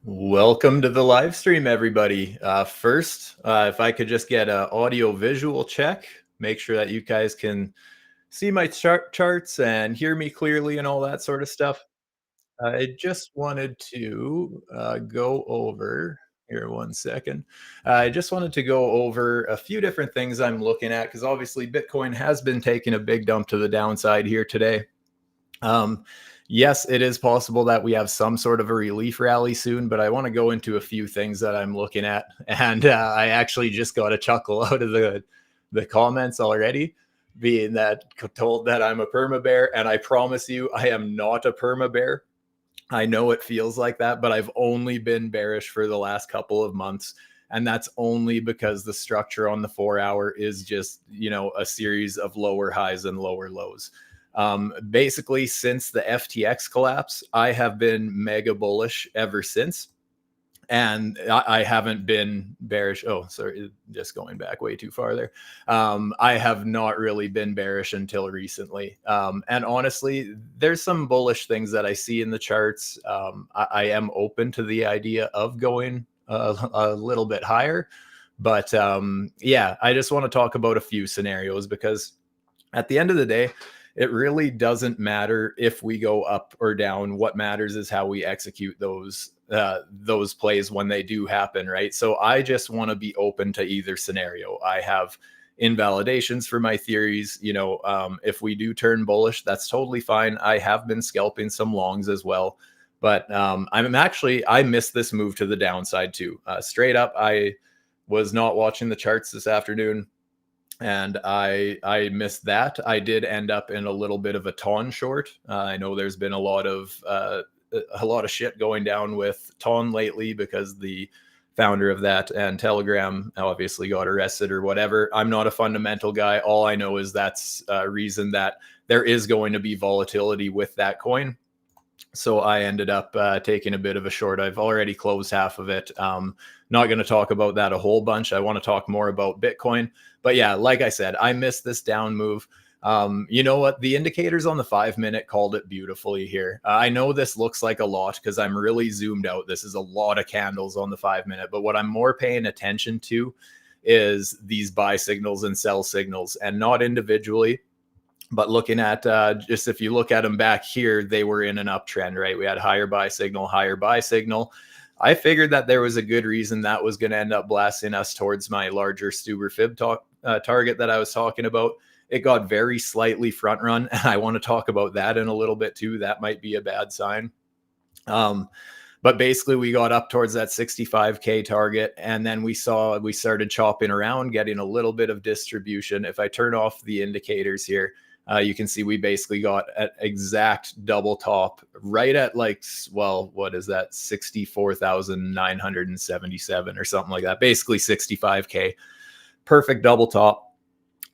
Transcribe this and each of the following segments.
Welcome to the live stream, everybody. First, if I could just get an audio visual check, make sure that you guys can see my charts and hear me clearly and all that sort of stuff. I just wanted to go over here 1 second. I just wanted to go over a few different things I'm looking at because obviously Bitcoin has been taking a big dump to the downside here today. Um, yes, it is possible that we have some sort of a relief rally soon, but I want to go into a few things that I'm looking at, and I actually just got a chuckle out of the comments already, being that told that I'm a perma bear, and I promise you, I am not a perma bear. I know it feels like that, but I've only been bearish for the last couple of months. And that's only because the structure on the 4 hour is just, a series of lower highs and lower lows. Basically, since the FTX collapse, I have been mega bullish ever since. And I haven't been bearish. Oh, sorry, just going back way too far there. I have not really been bearish until recently. And honestly, there's some bullish things that I see in the charts. I am open to the idea of going a little bit higher. But yeah, I just want to talk about a few scenarios because at the end of the day, it really doesn't matter if we go up or down. What matters is how we execute those plays when they do happen, right? So I just want to be open to either scenario. I have invalidations for my theories. If we do turn bullish, that's totally fine. I have been scalping some longs as well, but I missed this move to the downside too. Straight up, I was not watching the charts this afternoon and I missed that. I did end up in a little bit of a ton short. I know there's been a lot of shit going down with ton lately because the founder of that and Telegram obviously got arrested or whatever. I'm not a fundamental guy. All I know is that's a reason that there is going to be volatility with that coin. So I ended up taking a bit of a short. I've already closed half of it. Not going to talk about that a whole bunch. I want to talk more about Bitcoin. But yeah, like I said, I missed this down move. You know what? The indicators on the 5 minute called it beautifully here. I know this looks like a lot because I'm really zoomed out. This is a lot of candles on the 5 minute. But what I'm more paying attention to is these buy signals and sell signals, and not individually. But looking at just if you look at them back here, they were in an uptrend, right? We had higher buy signal, higher buy signal. I figured that there was a good reason that was going to end up blasting us towards my larger Stuber fib target that I was talking about. It got very slightly front run, and I want to talk about that in a little bit too. That might be a bad sign. But basically, we got up towards that 65K target, and then we started chopping around, getting a little bit of distribution. If I turn off the indicators here, you can see we basically got an exact double top right at what is that? 64,977 or something like that. Basically 65K. Perfect double top.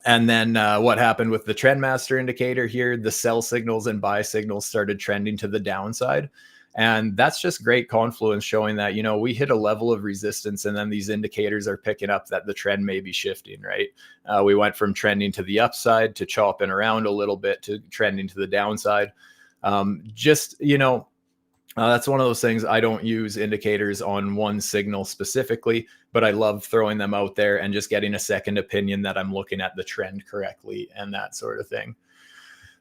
And then what happened with the Trendmaster indicator here, the sell signals and buy signals started trending to the downside. And that's just great confluence showing that, we hit a level of resistance and then these indicators are picking up that the trend may be shifting, right? We went from trending to the upside to chopping around a little bit to trending to the downside. That's one of those things. I don't use indicators on one signal specifically, but I love throwing them out there and just getting a second opinion that I'm looking at the trend correctly and that sort of thing.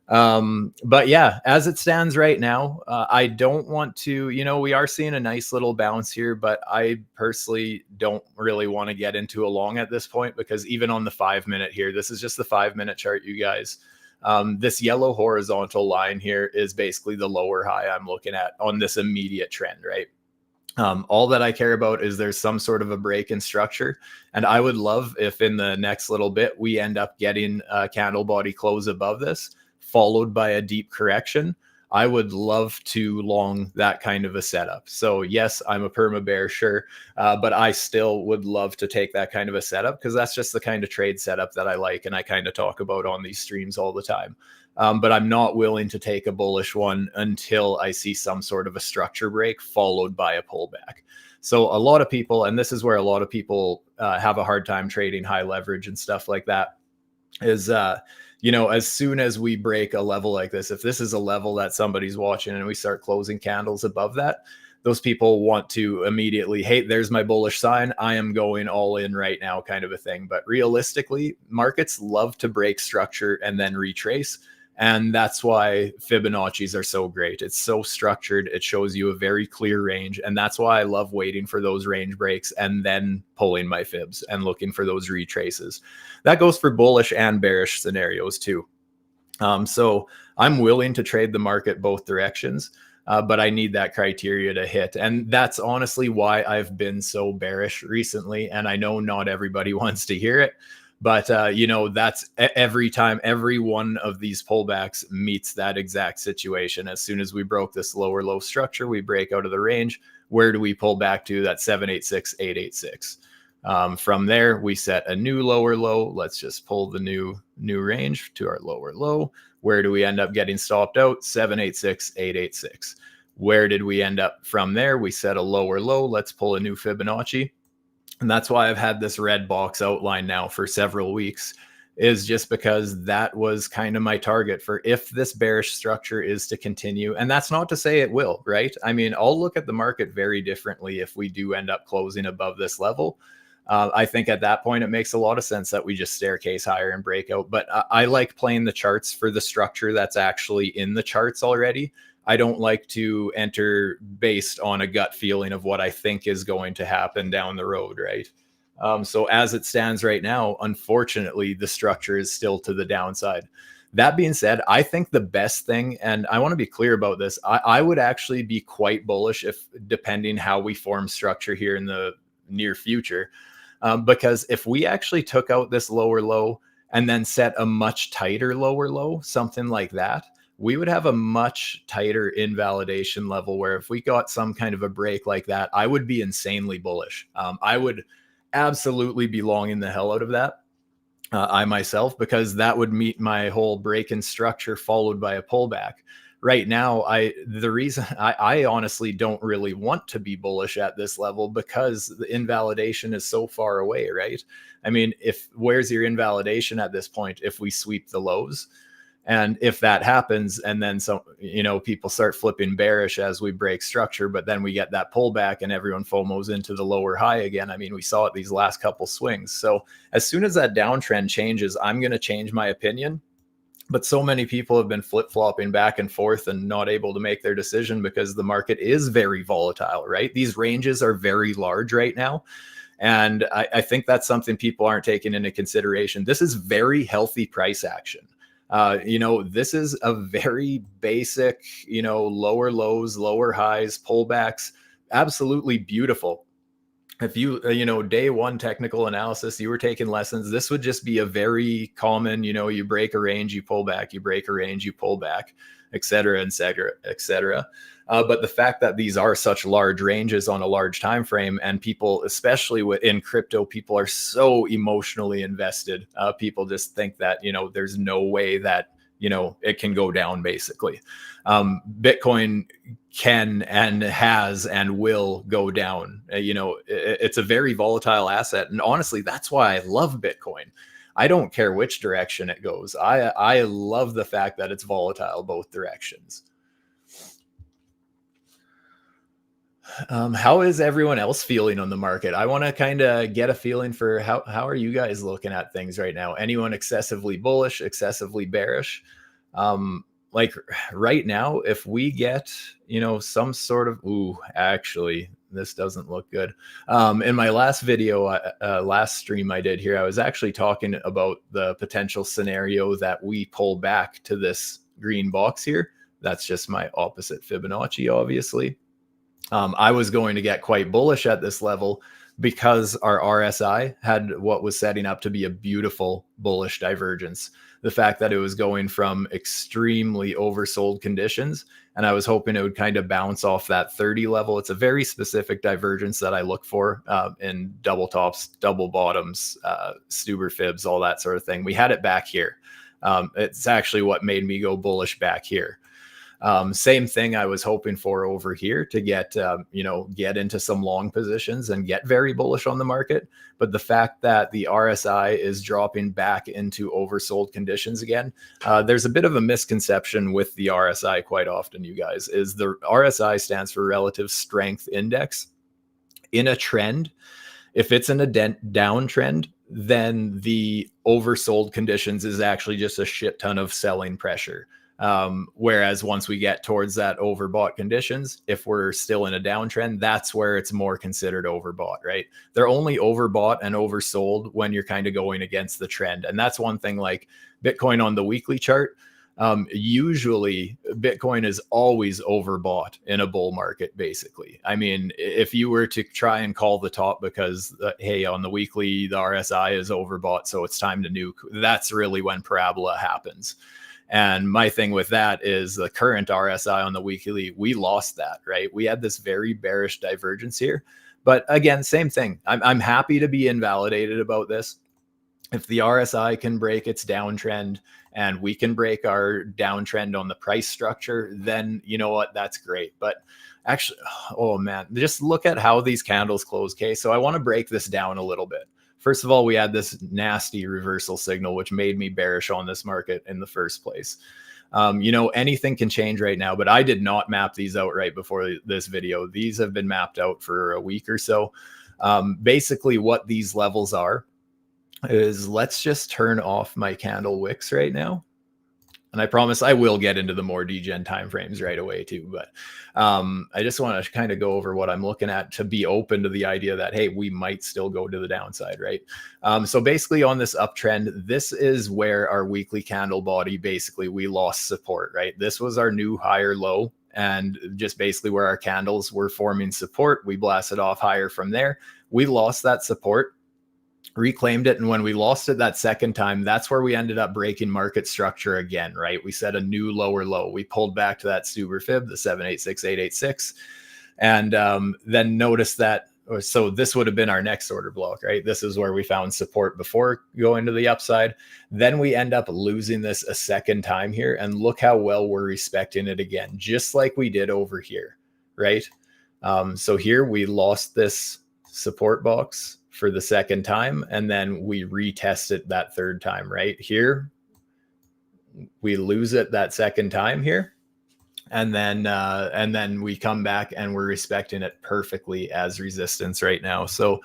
But yeah, as it stands right now, I don't want to, we are seeing a nice little bounce here, but I personally don't really want to get into a long at this point because even on the 5 minute here, this is just the 5 minute chart, you guys. This yellow horizontal line here is basically the lower high I'm looking at on this immediate trend, right? All that I care about is there's some sort of a break in structure. And I would love if in the next little bit, we end up getting a candle body close above this, followed by a deep correction. I would love to long that kind of a setup. So yes, I'm a perma bear, sure. But I still would love to take that kind of a setup because that's just the kind of trade setup that I like. And I kind of talk about on these streams all the time. But I'm not willing to take a bullish one until I see some sort of a structure break followed by a pullback. So a lot of people, and this is where a lot of people have a hard time trading high leverage and stuff like that, is as soon as we break a level like this, if this is a level that somebody's watching and we start closing candles above that, those people want to immediately, hey, there's my bullish sign, I am going all in right now, kind of a thing. But realistically, markets love to break structure and then retrace. And that's why Fibonacci's are so great. It's so structured. It shows you a very clear range. And that's why I love waiting for those range breaks and then pulling my fibs and looking for those retraces. That goes for bullish and bearish scenarios too. So I'm willing to trade the market both directions, but I need that criteria to hit. And that's honestly why I've been so bearish recently. And I know not everybody wants to hear it, but that's every time, every one of these pullbacks meets that exact situation. As soon as we broke this lower low structure, we break out of the range. Where do we pull back to? That 786, 886. From there, we set a new lower low. Let's just pull the new range to our lower low. Where do we end up getting stopped out? 786, 886. Where did we end up from there? We set a lower low. Let's pull a new Fibonacci. And that's why I've had this red box outline now for several weeks, is just because that was kind of my target for if this bearish structure is to continue. And that's not to say it will, right? I mean, I'll look at the market very differently if we do end up closing above this level. I think at that point, it makes a lot of sense that we just staircase higher and break out. But I like playing the charts for the structure that's actually in the charts already. I don't like to enter based on a gut feeling of what I think is going to happen down the road, right? So as it stands right now, unfortunately, the structure is still to the downside. That being said, I think the best thing, and I want to be clear about this, I would actually be quite bullish if, depending how we form structure here in the near future, because if we actually took out this lower low and then set a much tighter lower low, something like that, we would have a much tighter invalidation level where if we got some kind of a break like that, I would be insanely bullish. I would absolutely be longing the hell out of that. I myself, because that would meet my whole break in structure followed by a pullback. Right now, the reason I honestly don't really want to be bullish at this level, because the invalidation is so far away, right? I mean, where's your invalidation at this point if we sweep the lows? And if that happens, and then people start flipping bearish as we break structure, but then we get that pullback and everyone FOMOs into the lower high again. I mean, we saw it these last couple swings. So as soon as that downtrend changes, I'm going to change my opinion. But so many people have been flip-flopping back and forth and not able to make their decision because the market is very volatile, right? These ranges are very large right now. And I think that's something people aren't taking into consideration. This is very healthy price action. This is a very basic, lower lows, lower highs, pullbacks, absolutely beautiful. If you, day one technical analysis, you were taking lessons, this would just be a very common, you break a range, you pull back, you break a range, you pull back, et cetera, et cetera, et cetera. But the fact that these are such large ranges on a large time frame, and people, especially in crypto, people are so emotionally invested. People just think that, there's no way that, it can go down, basically. Bitcoin can and has and will go down. It's a very volatile asset. And honestly, that's why I love Bitcoin. I don't care which direction it goes. I love the fact that it's volatile both directions. How is everyone else feeling on the market? I want to kind of get a feeling for how are you guys looking at things right now? Anyone excessively bullish, excessively bearish? Like right now, if we get, some sort of, actually, this doesn't look good. In my last video, last stream I did here, I was actually talking about the potential scenario that we pull back to this green box here. That's just my opposite Fibonacci, obviously. I was going to get quite bullish at this level because our RSI had what was setting up to be a beautiful bullish divergence. The fact that it was going from extremely oversold conditions, and I was hoping it would kind of bounce off that 30 level. It's a very specific divergence that I look for in double tops, double bottoms, Stuber fibs, all that sort of thing. We had it back here. It's actually what made me go bullish back here. Same thing I was hoping for over here to get, get into some long positions and get very bullish on the market. But the fact that the RSI is dropping back into oversold conditions again, there's a bit of a misconception with the RSI quite often, you guys, is the RSI stands for Relative Strength Index. In a trend, if it's in a downtrend, then the oversold conditions is actually just a shit ton of selling pressure. Whereas once we get towards that overbought conditions, if we're still in a downtrend, that's where it's more considered overbought, right? They're only overbought and oversold when you're kind of going against the trend. And that's one thing, like Bitcoin on the weekly chart. Usually Bitcoin is always overbought in a bull market, basically. I mean, if you were to try and call the top because, hey, on the weekly, the RSI is overbought, so it's time to nuke, that's really when parabola happens. And my thing with that is the current RSI on the weekly, we lost that, right? We had this very bearish divergence here. But again, same thing. I'm happy to be invalidated about this. If the RSI can break its downtrend and we can break our downtrend on the price structure, then you know what? That's great. But actually, oh man, just look at how these candles close. Okay, so I want to break this down a little bit. First of all, we had this nasty reversal signal, which made me bearish on this market in the first place. Anything can change right now, but I did not map these out right before this video. These have been mapped out for a week or so. Basically, what these levels are is, let's just turn off my candle wicks right now. And I promise I will get into the more degen timeframes right away too. But I just want to kind of go over what I'm looking at to be open to the idea that, hey, we might still go to the downside, right? So basically on this uptrend, this is where our weekly candle body, basically we lost support, right? This was our new higher low, and just basically where our candles were forming support. We blasted off higher from there. We lost that support, reclaimed it, and when we lost it that second time, that's where we ended up breaking market structure again, right? We set a new lower low. We pulled back to that super fib, the 786,886, and then notice that, so this would have been our next order block, right? This is where we found support before going to the upside. Then we end up losing this a second time here, and look how well we're respecting it again, just like we did over here, right? So here we lost this support box for the second time, and then we retest it that third time. Right here we lose it that second time here, and then we come back and we're respecting it perfectly as resistance right now. So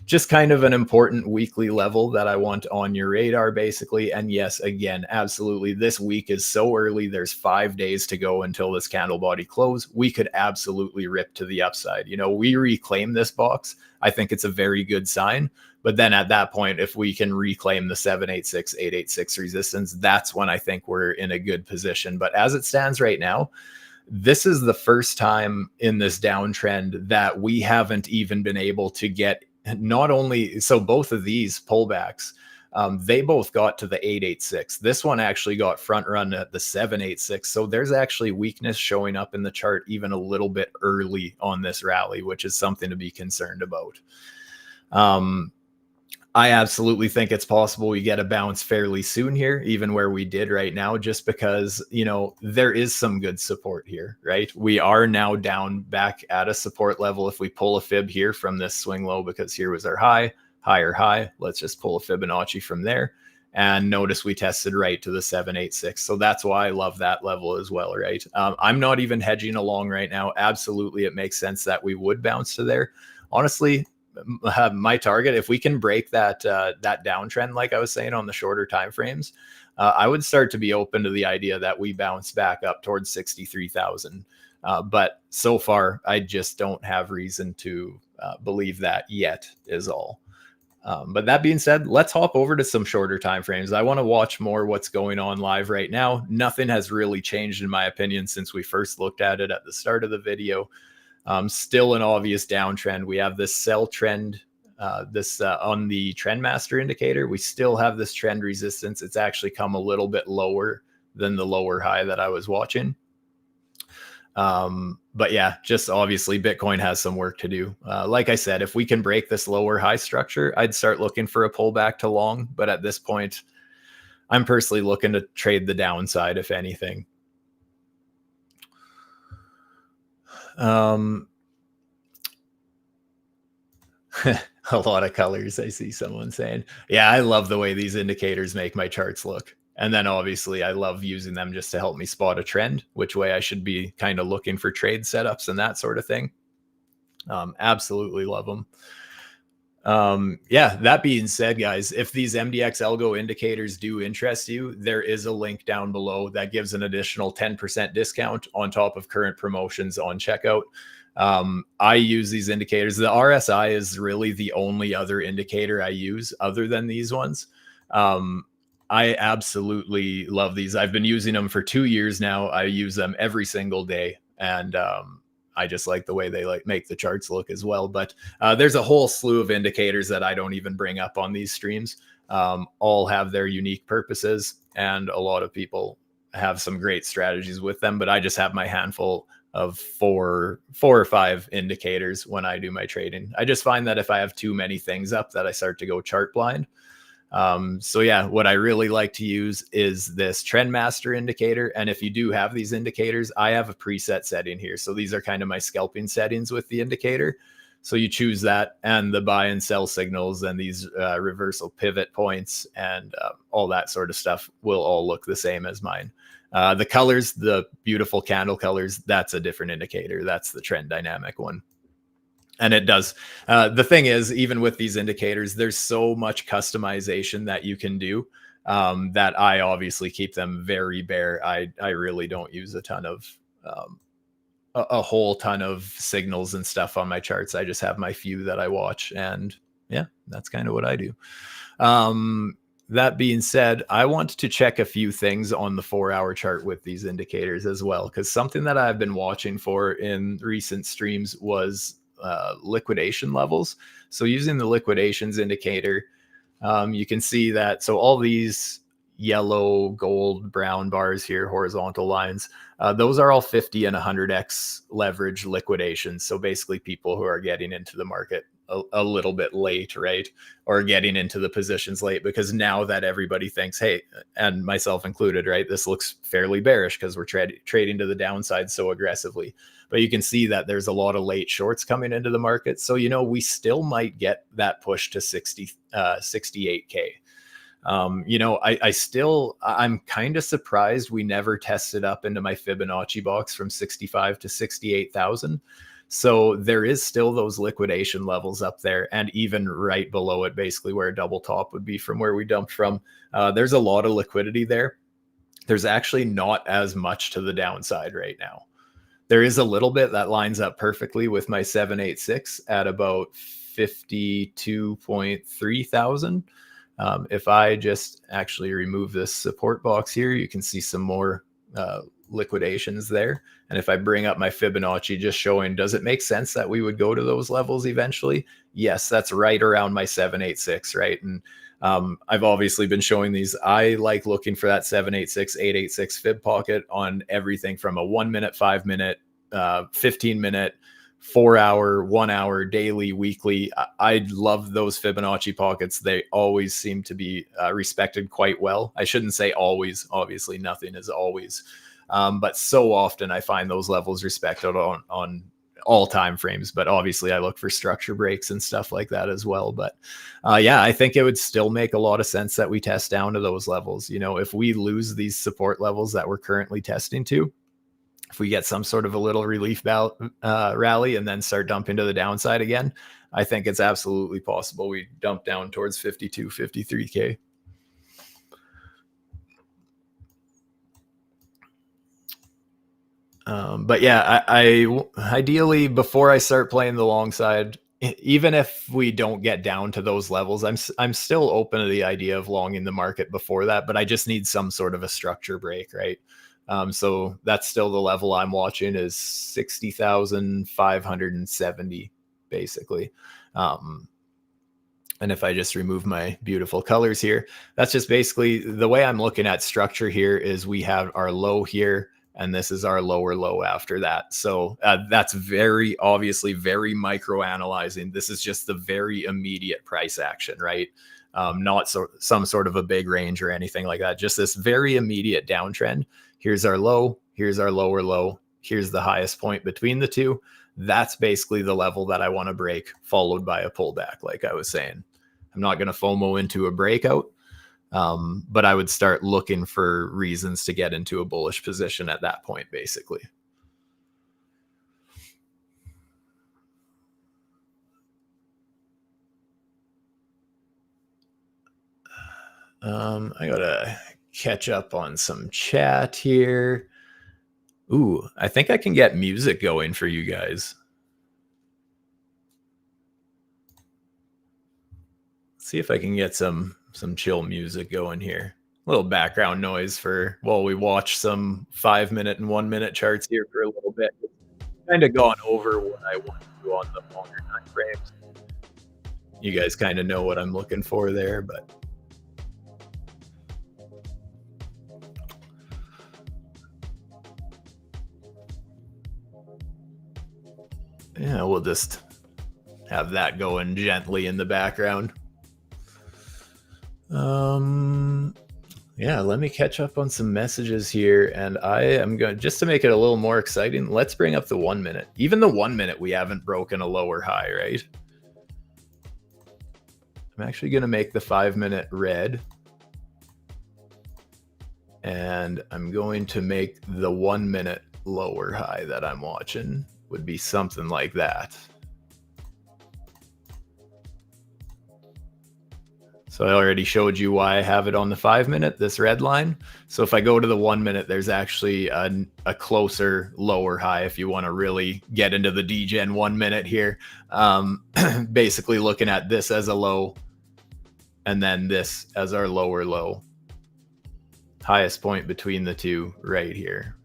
just kind of an important weekly level that I want on your radar, basically. And yes, again, absolutely, this week is so early. There's 5 days to go until this candle body close. We could absolutely rip to the upside. We reclaim this box. I think it's a very good sign. But then at that point, if we can reclaim the 786, 886 resistance, that's when I think we're in a good position. But as it stands right now, this is the first time in this downtrend that we haven't even been able to get, not only, so both of these pullbacks, they both got to the 886. This one actually got front run at the 786. So there's actually weakness showing up in the chart even a little bit early on this rally, which is something to be concerned about. I absolutely think it's possible we get a bounce fairly soon here, even where we did right now, just because, there is some good support here, right? We are now down back at a support level. If we pull a fib here from this swing low, because here was our higher high, let's just pull a Fibonacci from there. And notice we tested right to the 786. So that's why I love that level as well, right? I'm not even hedging along right now. Absolutely, it makes sense that we would bounce to there. Honestly, my target, if we can break that downtrend, like I was saying, on the shorter time frames, I would start to be open to the idea that we bounce back up towards 63,000. But so far, I just don't have reason to believe that yet, is all. But that being said, let's hop over to some shorter time frames. I want to watch more what's going on live right now. Nothing has really changed, in my opinion, since we first looked at it at the start of the video. Still an obvious downtrend. We have this sell trend, on the trend master indicator. We still have this trend resistance. It's actually come a little bit lower than the lower high that I was watching. But yeah, just obviously Bitcoin has some work to do. Like I said, if we can break this lower high structure, I'd start looking for a pullback to long. But at this point, I'm personally looking to trade the downside, if anything. A lot of colors, I see someone saying. Yeah, I love the way these indicators make my charts look. And then obviously I love using them just to help me spot a trend, which way I should be kind of looking for trade setups and that sort of thing. Absolutely love them. Yeah, that being said, guys, if these MDX algo indicators do interest you, there is a link down below that gives an additional 10% discount on top of current promotions on checkout. I use these indicators. The RSI is really the only other indicator I use other than these ones. I absolutely love these. I've been using them for 2 years now. I use them every single day. And I just like the way they like make the charts look as well. But there's a whole slew of indicators that I don't even bring up on these streams. All have their unique purposes, and a lot of people have some great strategies with them. But I just have my handful of four or five indicators when I do my trading. I just find that if I have too many things up, that I start to go chart blind. So yeah, what I really like to use is this trend master indicator. And if you do have these indicators, I have a preset setting here. So these are kind of my scalping settings with the indicator. So you choose that, and the buy and sell signals and these reversal pivot points and all that sort of stuff will all look the same as mine. The colors, the beautiful candle colors, that's a different indicator. That's the trend dynamic one. And it does. The thing is, even with these indicators, there's so much customization that you can do that I obviously keep them very bare. I really don't use a ton of a whole ton of signals and stuff on my charts. I just have my few that I watch, and yeah, that's kind of what I do. That being said, I want to check a few things on the 4-hour chart with these indicators as well, because something that I've been watching for in recent streams was liquidation levels. So using the liquidations indicator, you can see that. So all these yellow, gold, brown bars here, horizontal lines, those are all 50 and 100x leverage liquidations. So basically people who are getting into the market a little bit late, right? Or getting into the positions late, because now that everybody thinks, hey, and myself included, right, this looks fairly bearish because we're trading to the downside so aggressively. But you can see that there's a lot of late shorts coming into the market. So, you know, we still might get that push to 68K. You know, I'm kind of surprised we never tested up into my Fibonacci box from 65 to 68,000. So there is still those liquidation levels up there, and even right below it, basically where a double top would be from where we dumped from. There's a lot of liquidity there. There's actually not as much to the downside right now. There is a little bit that lines up perfectly with my 786 at about 52.3 thousand. If I just actually remove this support box here, you can see some more liquidations there. And if I bring up my Fibonacci, just showing, does it make sense that we would go to those levels eventually? Yes, that's right around my 786, right? And I've obviously been showing these. I like looking for that 786, 886 fib pocket on everything from a 1 minute, 5 minute, 15 minute, 4 hour, 1 hour, daily, weekly. I love those Fibonacci pockets. They always seem to be respected quite well. I shouldn't say always. Obviously, nothing is always. But so often I find those levels respected on all time frames. But obviously I look for structure breaks and stuff like that as well. But yeah, I think it would still make a lot of sense that we test down to those levels. You know, if we lose these support levels that we're currently testing to, if we get some sort of a little relief rally and then start dumping to the downside again, I think it's absolutely possible we dump down towards 52, 53K. But yeah, I ideally, before I start playing the long side, even if we don't get down to those levels, I'm still open to the idea of longing the market before that, but I just need some sort of a structure break, right? So that's still the level I'm watching is 60,570 basically. And if I just remove my beautiful colors here, that's just basically the way I'm looking at structure here is we have our low here, and this is our lower low after that. So that's very obviously very micro analyzing. This is just the very immediate price action, right? Not some sort of a big range or anything like that. Just this very immediate downtrend. Here's our low. Here's our lower low. here's the highest point between the two. That's basically the level that I want to break, followed by a pullback, like I was saying. I'm not going to FOMO into a breakout, but I would start looking for reasons to get into a bullish position at that point, basically. I gotta catch up on some chat here. Ooh, I think I can get music going for you guys. See if I can get some chill music going here. A little background noise for while we watch some 5-minute and 1-minute charts here for a little bit. Kind of gone over what I want to do on the longer time frames. You guys kind of know what I'm looking for there, but yeah, we'll just have that going gently in the background. Yeah, let me catch up on some messages here, and I am going, just to make it a little more exciting, let's bring up the 1 minute. Even the 1 minute, we haven't broken a lower high, right? I'm actually going to make the 5-minute red, and I'm going to make the 1 minute lower high that I'm watching would be something like that. So I already showed you why I have it on the 5-minute, this red line. So if I go to the 1 minute, there's actually a closer lower high if you want to really get into the DGen 1 minute here. Basically looking at this as a low and then this as our lower low. Highest point between the two right here.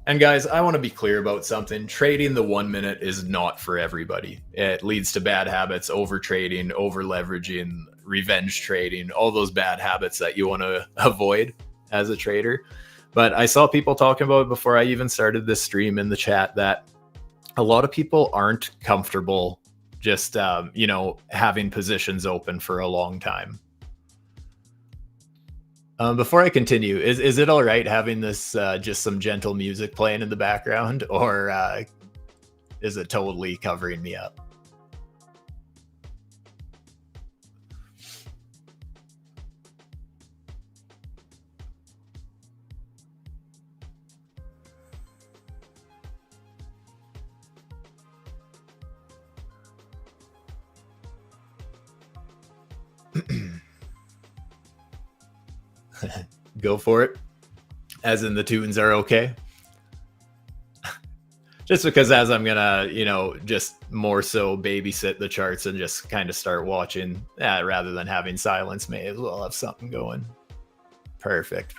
And guys, I want to be clear about something. Trading the 1 minute is not for everybody. It leads to bad habits, over trading, over leveraging, revenge trading, all those bad habits that you want to avoid as a trader. But I saw people talking about it before I even started this stream in the chat that a lot of people aren't comfortable just, having positions open for a long time. Before I continue, is it all right having this just some gentle music playing in the background, or is it totally covering me up? Go for it. As in the tunes are okay. Just because as I'm gonna, just more so babysit the charts and just kind of start watching, rather than having silence, may as well have something going. Perfect.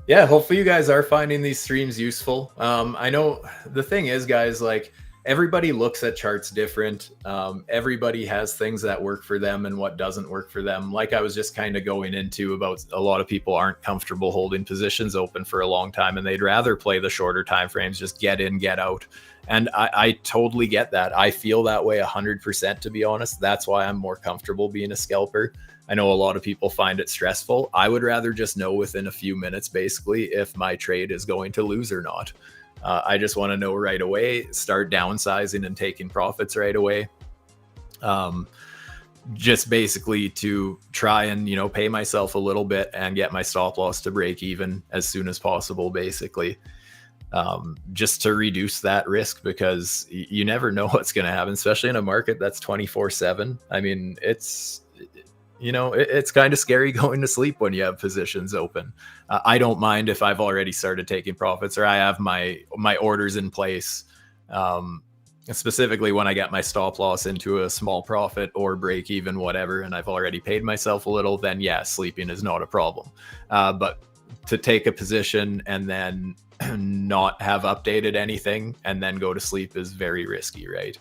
Yeah, hopefully you guys are finding these streams useful. I know the thing is, guys, like everybody looks at charts different. Everybody has things that work for them and what doesn't work for them. Like I was just kind of going into about, a lot of people aren't comfortable holding positions open for a long time and they'd rather play the shorter time frames, just get in, get out. And I totally get that. I feel that way 100%, to be honest. That's why I'm more comfortable being a scalper. I know a lot of people find it stressful. I would rather just know within a few minutes, basically, if my trade is going to lose or not. I just want to know right away, start downsizing and taking profits right away. Just basically to try and, pay myself a little bit and get my stop loss to break even as soon as possible, basically. Just to reduce that risk, because you never know what's going to happen, especially in a market that's 24/7. I mean, it's kind of scary going to sleep when you have positions open. I don't mind if I've already started taking profits or I have my orders in place. Specifically when I get my stop loss into a small profit or break even, whatever, and I've already paid myself a little, then yeah, sleeping is not a problem. But to take a position and then not have updated anything and then go to sleep is very risky, right?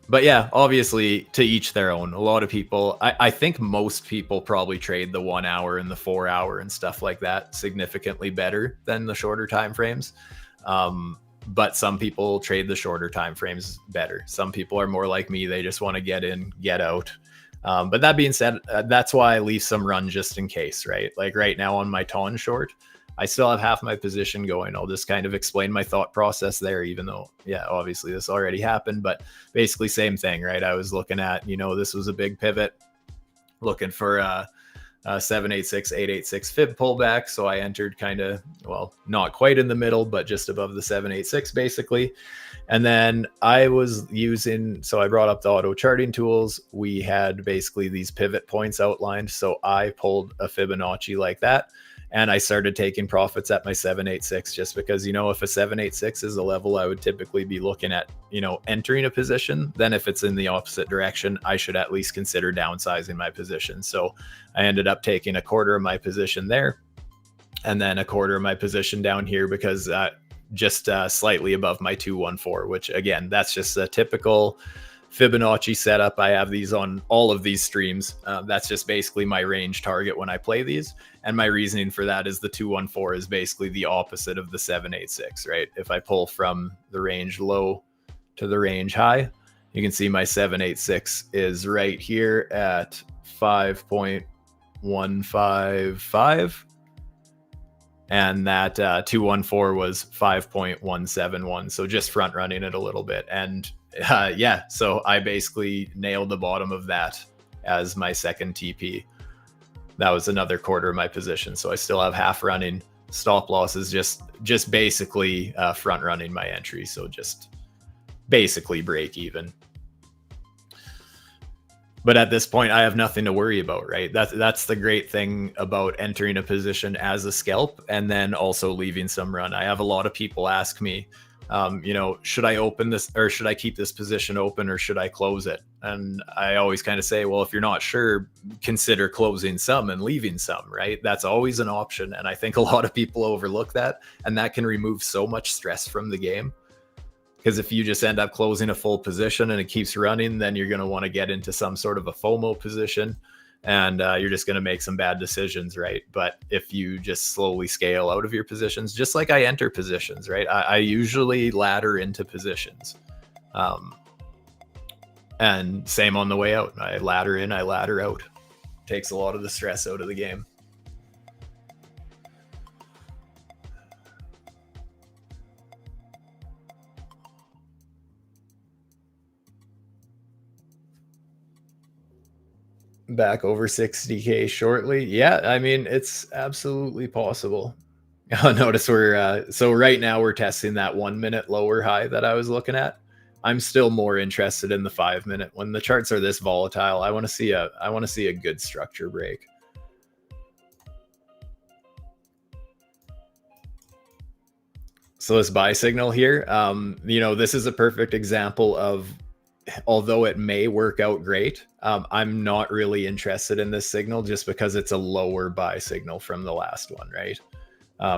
But yeah, obviously to each their own. A lot of people, I think most people probably trade the 1 hour and the 4 hour and stuff like that significantly better than the shorter time frames. But some people trade the shorter time frames better. Some people are more like me. They just want to get in, get out. But that being said, that's why I leave some run just in case, right? Like right now on my Ton short, I still have half my position going. I'll just kind of explain my thought process there, even though, yeah, obviously this already happened, but basically same thing, right? I was looking at, this was a big pivot, looking for a 786, 886 fib pullback. So I entered kind of, well, not quite in the middle, but just above the 786 basically. And then I was using, so I brought up the auto charting tools. We had basically these pivot points outlined. So I pulled a Fibonacci like that. And I started taking profits at my 786 just because, if a 786 is a level I would typically be looking at, entering a position, then if it's in the opposite direction, I should at least consider downsizing my position. So I ended up taking a quarter of my position there and then a quarter of my position down here because just slightly above my 214, which again, that's just a typical Fibonacci setup. I have these on all of these streams. That's just basically my range target when I play these. And my reasoning for that is the 214 is basically the opposite of the 786, right? If I pull from the range low to the range high, you can see my 786 is right here at 5.155. And that 214 was 5.171. So just front running it a little bit. And yeah, so I basically nailed the bottom of that as my second TP. That was another quarter of my position. So I still have half running. Stop loss is just basically front running my entry. So just basically break even. But at this point, I have nothing to worry about, right? That's the great thing about entering a position as a scalp and then also leaving some run. I have a lot of people ask me, should I open this or should I keep this position open or should I close it? And I always kind of say, well, if you're not sure, consider closing some and leaving some, right? That's always an option. And I think a lot of people overlook that, and that can remove so much stress from the game. Because if you just end up closing a full position and it keeps running, then you're going to want to get into some sort of a FOMO position and you're just going to make some bad decisions, right? But if you just slowly scale out of your positions, just like I enter positions, right? I usually ladder into positions. And same on the way out. I ladder in, I ladder out. Takes a lot of the stress out of the game. Back over 60K shortly. Yeah, I mean, it's absolutely possible. Notice so right now we're testing that 1 minute lower high that I was looking at. I'm still more interested in the 5 minute. When the charts are this volatile, I want to see a good structure break. So this buy signal here, this is a perfect example of, although it may work out great, I'm not really interested in this signal just because it's a lower buy signal from the last one, right?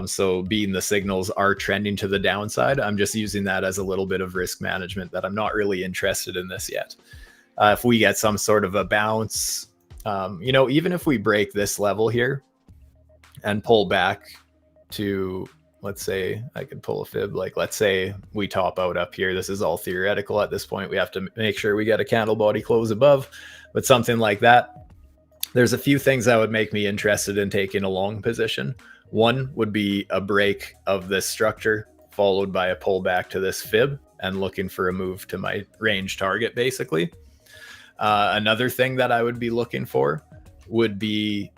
So being the signals are trending to the downside, I'm just using that as a little bit of risk management that I'm not really interested in this yet. If we get some sort of a bounce, even if we break this level here and pull back to, let's say I could pull a fib, like let's say we top out up here. This is all theoretical at this point. We have to make sure we get a candle body close above, but something like that. There's a few things that would make me interested in taking a long position. One would be a break of this structure followed by a pullback to this fib and looking for a move to my range target, basically. Another thing that I would be looking for would be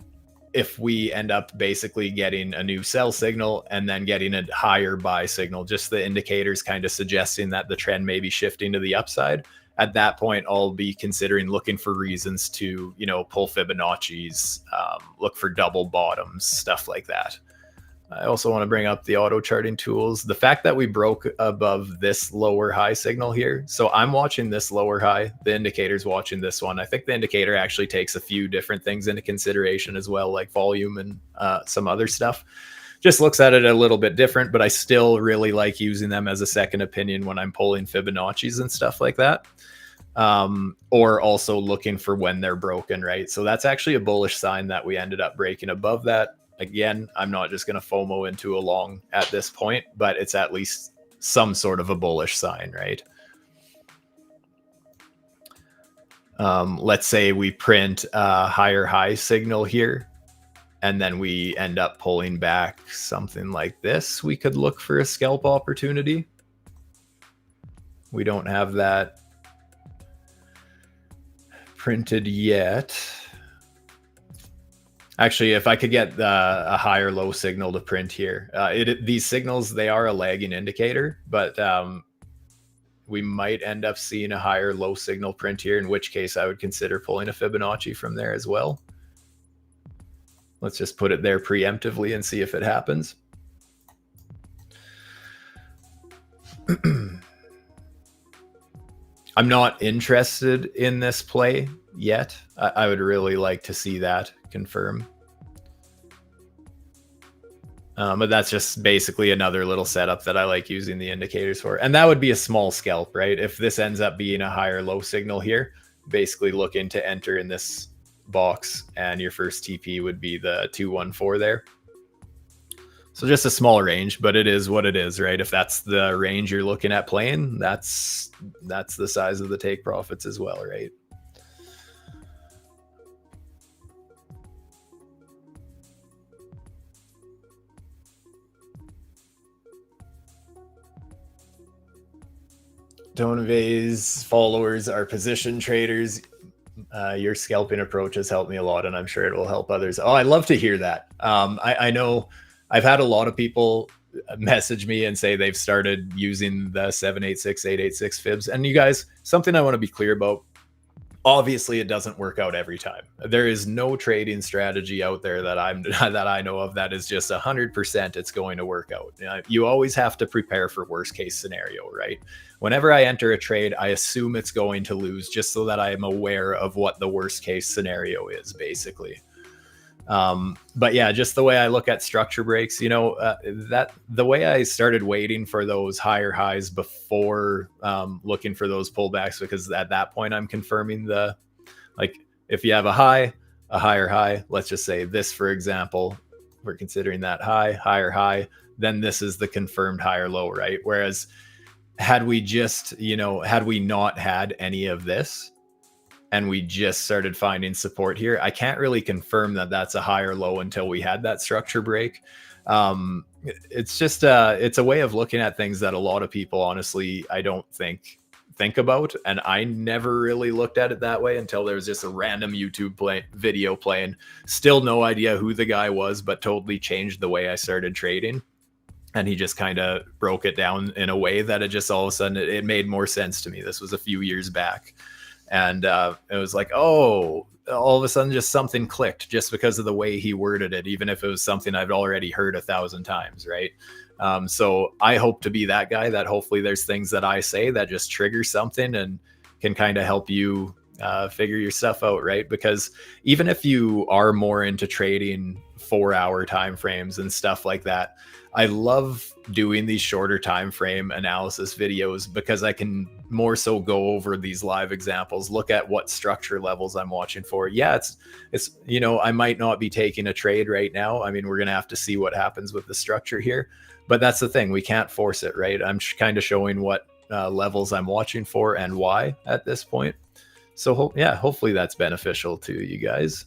if we end up basically getting a new sell signal and then getting a higher buy signal, just the indicators kind of suggesting that the trend may be shifting to the upside. At that point, I'll be considering looking for reasons to, pull Fibonacci's, look for double bottoms, stuff like that. I also want to bring up the auto charting tools. The fact that we broke above this lower high signal here. So I'm watching this lower high. The indicator's watching this one. I think the indicator actually takes a few different things into consideration as well, like volume and some other stuff. Just looks at it a little bit different, but I still really like using them as a second opinion when I'm pulling Fibonacci's and stuff like that. or also looking for when they're broken, right? So that's actually a bullish sign that we ended up breaking above that. Again, I'm not just going to FOMO into a long at this point, but it's at least some sort of a bullish sign, right? Let's say we print a higher high signal here, and then we end up pulling back something like this. We could look for a scalp opportunity. We don't have that printed yet. Actually, if I could get a higher low signal to print here, these signals, they are a lagging indicator, but we might end up seeing a higher low signal print here, in which case I would consider pulling a Fibonacci from there as well. Let's just put it there preemptively and see if it happens. I'm not interested in this play yet. I would really like to see that confirm. But that's just basically another little setup that I like using the indicators for. And that would be a small scalp, right? If this ends up being a higher low signal here, basically looking to enter in this box, and your first TP would be the 214 there. So just a small range, but it is what it is, right? If that's the range you're looking at playing, that's the size of the take profits as well, right? Donavay's followers are position traders. Your scalping approach has helped me a lot, and I'm sure it will help others. Oh, I love to hear that. I know I've had a lot of people message me and say they've started using the 786, 886 fibs. And you guys, something I want to be clear about. Obviously, it doesn't work out every time. There is no trading strategy out there that I know of that is just 100% it's going to work out. You always have to prepare for worst case scenario, right? Whenever I enter a trade, I assume it's going to lose, just so that I am aware of what the worst case scenario is, basically. But yeah, just the way I look at structure breaks, that the way I started waiting for those higher highs before looking for those pullbacks, because at that point I'm confirming if you have a higher high, let's just say this, for example, we're considering that higher high, then this is the confirmed higher low, right? Whereas had we not had any of this, and we just started finding support here, I can't really confirm that that's a higher low until we had that structure break. It's just it's a way of looking at things that a lot of people, honestly, I don't think about. And I never really looked at it that way until there was just a random YouTube video playing. Still no idea who the guy was, but totally changed the way I started trading. And he just kind of broke it down in a way that it just all of a sudden it made more sense to me. This was a few years back. And it was like, oh, all of a sudden just something clicked just because of the way he worded it, even if it was something I've already heard 1,000 times, right? So I hope to be that guy that hopefully there's things that I say that just trigger something and can kind of help you figure your stuff out, right? Because even if you are more into trading 4-hour time frames and stuff like that, I love doing these shorter time frame analysis videos because I can more so go over these live examples, look at what structure levels I'm watching for. Yeah, it's I might not be taking a trade right now. I mean, we're gonna have to see what happens with the structure here, but that's the thing, we can't force it, right? I'm kind of showing what levels I'm watching for and why at this point. So hopefully that's beneficial to you guys.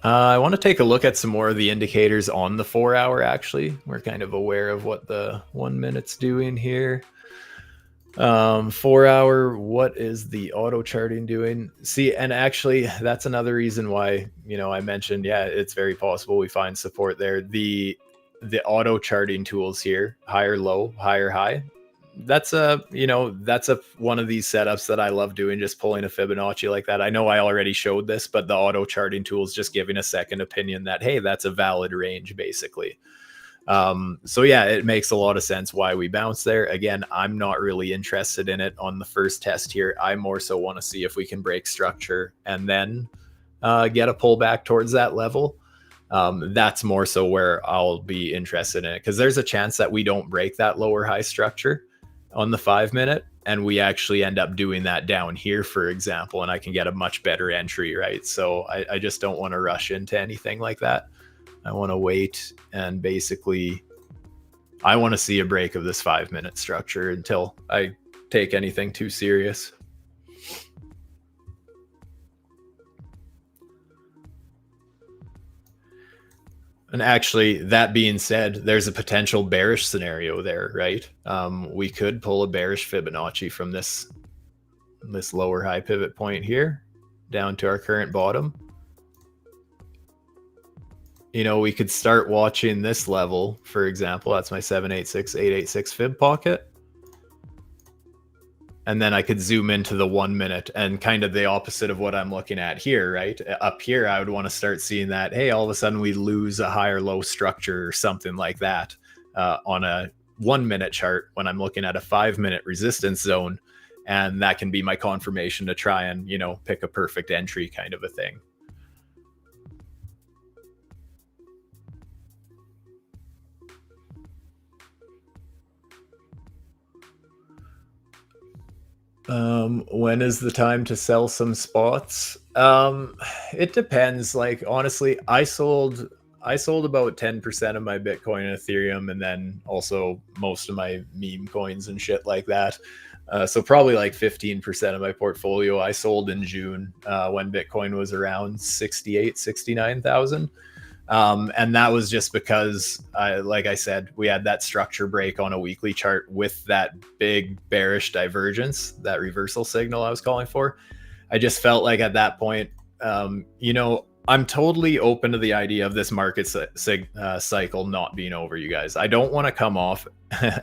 I want to take a look at some more of the indicators on the 4-hour, actually. We're kind of aware of what the 1 minute's doing here. 4-hour, what is the auto charting doing? See, and actually, that's another reason why, I mentioned, it's very possible we find support there. The auto charting tools here, higher low, higher high, that's one of these setups that I love doing, just pulling a Fibonacci like that. I know I already showed this, but the auto charting tool is just giving a second opinion that, hey, that's a valid range, basically. So yeah, it makes a lot of sense why we bounce there. Again, I'm not really interested in it on the first test here. I more so want to see if we can break structure and then get a pullback towards that level. That's more so where I'll be interested in it, because there's a chance that we don't break that lower high structure on the 5 minute, and we actually end up doing that down here, for example, and I can get a much better entry, right? So I just don't want to rush into anything like that. I want to wait, and basically I want to see a break of this 5 minute structure until I take anything too serious. And actually, that being said, there's a potential bearish scenario there, right? We could pull a bearish Fibonacci from this lower high pivot point here down to our current bottom. You know, we could start watching this level, for example. That's my 786, 886 fib pocket. And then I could zoom into the 1 minute, and kind of the opposite of what I'm looking at here, right? Up here, I would want to start seeing that, hey, all of a sudden we lose a higher low structure or something like that on a 1 minute chart when I'm looking at a 5 minute resistance zone. And that can be my confirmation to try and, you know, pick a perfect entry kind of a thing. When is the time to sell some spots? It depends. Like, honestly, I sold about 10% of my Bitcoin and Ethereum, and then also most of my meme coins and shit like that. So probably like 15% of my portfolio I sold in June, when Bitcoin was around 68, 69,000. And that was just because, like I said, we had that structure break on a weekly chart with that big bearish divergence, that reversal signal I was calling for. I just felt like at that point, you know, I'm totally open to the idea of this market cycle not being over, you guys. I don't want to come off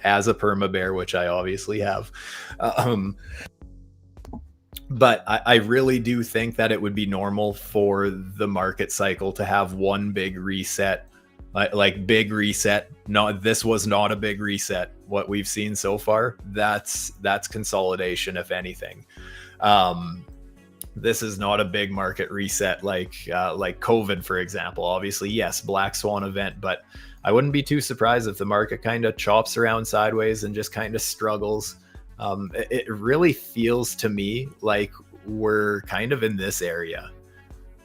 as a perma bear, which I obviously have. But I really do think that it would be normal for the market cycle to have one big reset, like big reset. No, this was not a big reset. What we've seen so far, that's consolidation, if anything. This is not a big market reset like COVID, for example. Obviously, yes, black swan event, but I wouldn't be too surprised if the market kind of chops around sideways and just kind of struggles. It really feels to me like we're kind of in this area.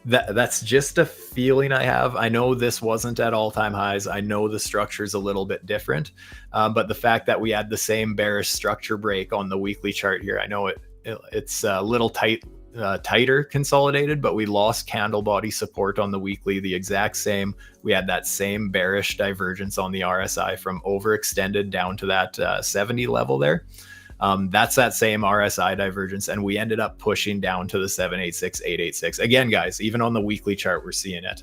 That's just a feeling I have. I know this wasn't at all-time highs. I know the structure's a little bit different, but the fact that we had the same bearish structure break on the weekly chart here, I know it's a little tighter consolidated, but we lost candle body support on the weekly, the exact same. We had that same bearish divergence on the RSI from overextended down to that 70 level there. That's that same RSI divergence, and we ended up pushing down to the 786, 886. Again, guys, even on the weekly chart, we're seeing it.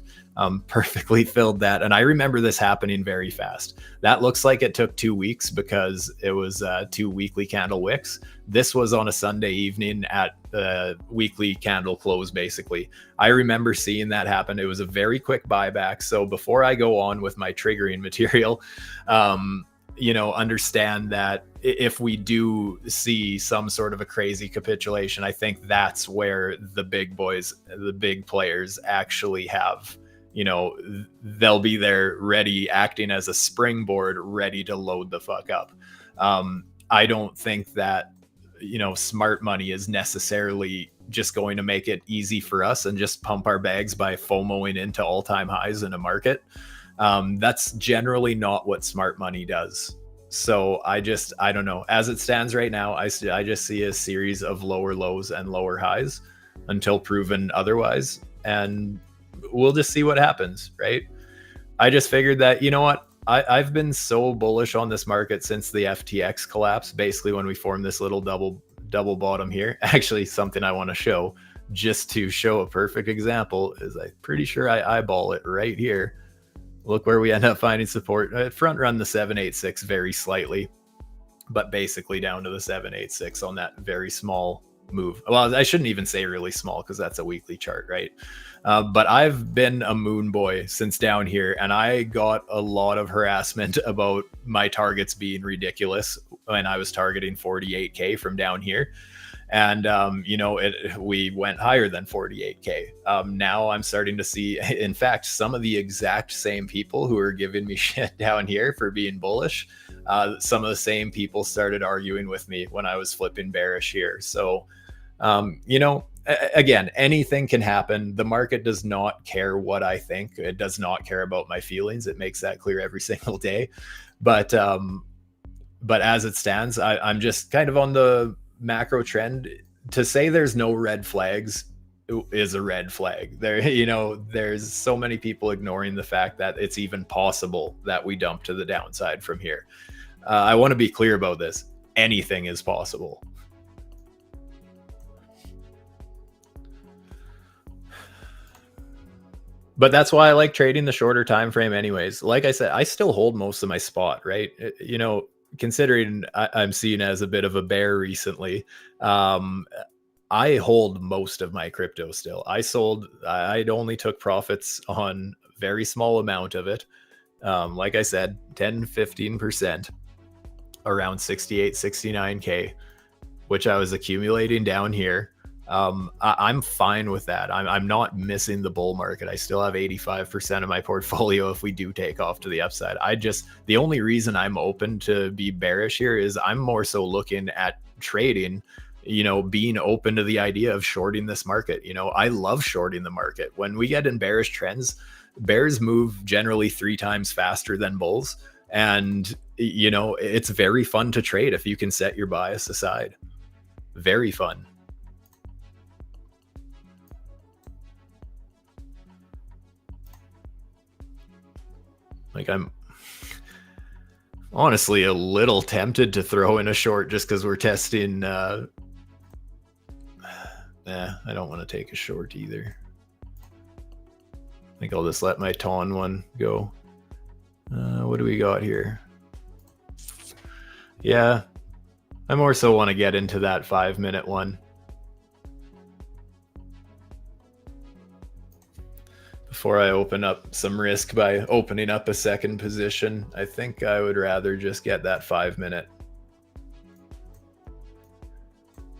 Perfectly filled that. And I remember this happening very fast. That looks like it took 2 weeks because it was 2 weekly candle wicks. This was on a Sunday evening at the weekly candle close, basically. I remember seeing that happen. It was a very quick buyback. So before I go on with my triggering material, you know, understand that if we do see some sort of a crazy capitulation, I think that's where the big boys, the big players actually have, you know, they'll be there ready, acting as a springboard, ready to load the fuck up. I don't think that, you know, smart money is necessarily just going to make it easy for us and just pump our bags by FOMOing into all-time highs in a market. That's generally not what smart money does. So I don't know. As it stands right now, I just see a series of lower lows and lower highs until proven otherwise. And we'll just see what happens, right? I just figured that, you know what? I've been so bullish on this market since the FTX collapse, basically when we formed this little double bottom here. Actually, something I want to show, just to show a perfect example, is I'm pretty sure I eyeball it right here. Look where we end up finding support. Front run the 786 very slightly, but basically down to the 786 on that very small move. Well, I shouldn't even say really small because that's a weekly chart, right? But I've been a moon boy since down here, and I got a lot of harassment about my targets being ridiculous when I was targeting 48K from down here. And we went higher than 48K. Now I'm starting to see, in fact, some of the exact same people who are giving me shit down here for being bullish, some of the same people started arguing with me when I was flipping bearish here. So again, anything can happen. The market does not care what I think. It does not care about my feelings. It makes that clear every single day. But as it stands, I'm just kind of on the macro trend. To say there's no red flags is a red flag. There's so many people ignoring the fact that it's even possible that we dump to the downside from here. I want to be clear about this. Anything is possible. But that's why I like trading the shorter time frame anyways. Like I said, I still hold most of my spot, right? Considering I'm seen as a bit of a bear recently, I hold most of my crypto still. I'd only took profits on very small amount of it. Like I said, 10-15%, around 68, 69K, which I was accumulating down here. I'm fine with that. I'm not missing the bull market. I still have 85% of my portfolio if we do take off to the upside. The only reason I'm open to be bearish here is I'm more so looking at trading, being open to the idea of shorting this market. I love shorting the market. When we get in bearish trends, bears move generally 3 times faster than bulls. And, it's very fun to trade if you can set your bias aside. Very fun. Like, I'm honestly a little tempted to throw in a short just because we're testing. I don't want to take a short either. I think I'll just let my Ton one go. What do we got here? Yeah, I more so want to get into that 5-minute one before I open up some risk by opening up a second position. I think I would rather just get that 5-minute.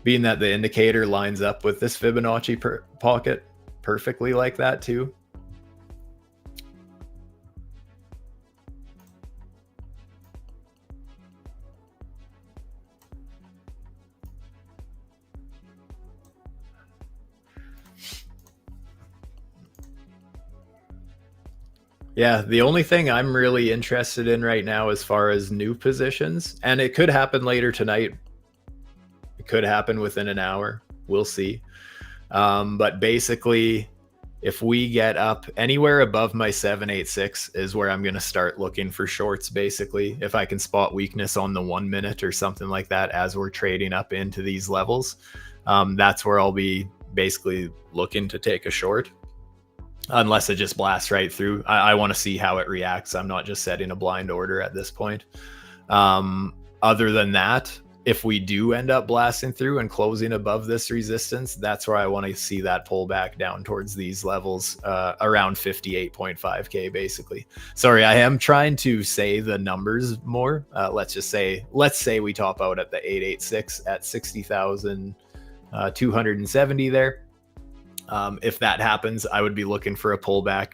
Being that the indicator lines up with this Fibonacci pocket perfectly like that too. Yeah, the only thing I'm really interested in right now as far as new positions, and it could happen later tonight, it could happen within an hour, we'll see. But basically, if we get up anywhere above my 786 is where I'm going to start looking for shorts, basically. If I can spot weakness on the 1 minute or something like that as we're trading up into these levels, that's where I'll be basically looking to take a short. Unless it just blasts right through. I want to see how it reacts. I'm not just setting a blind order at this point. Other than that, if we do end up blasting through and closing above this resistance, that's where I want to see that pullback down towards these levels, around 58.5K basically. Sorry, I am trying to say the numbers more. Let's say we top out at the 886 at 60,270 there. If that happens, I would be looking for a pullback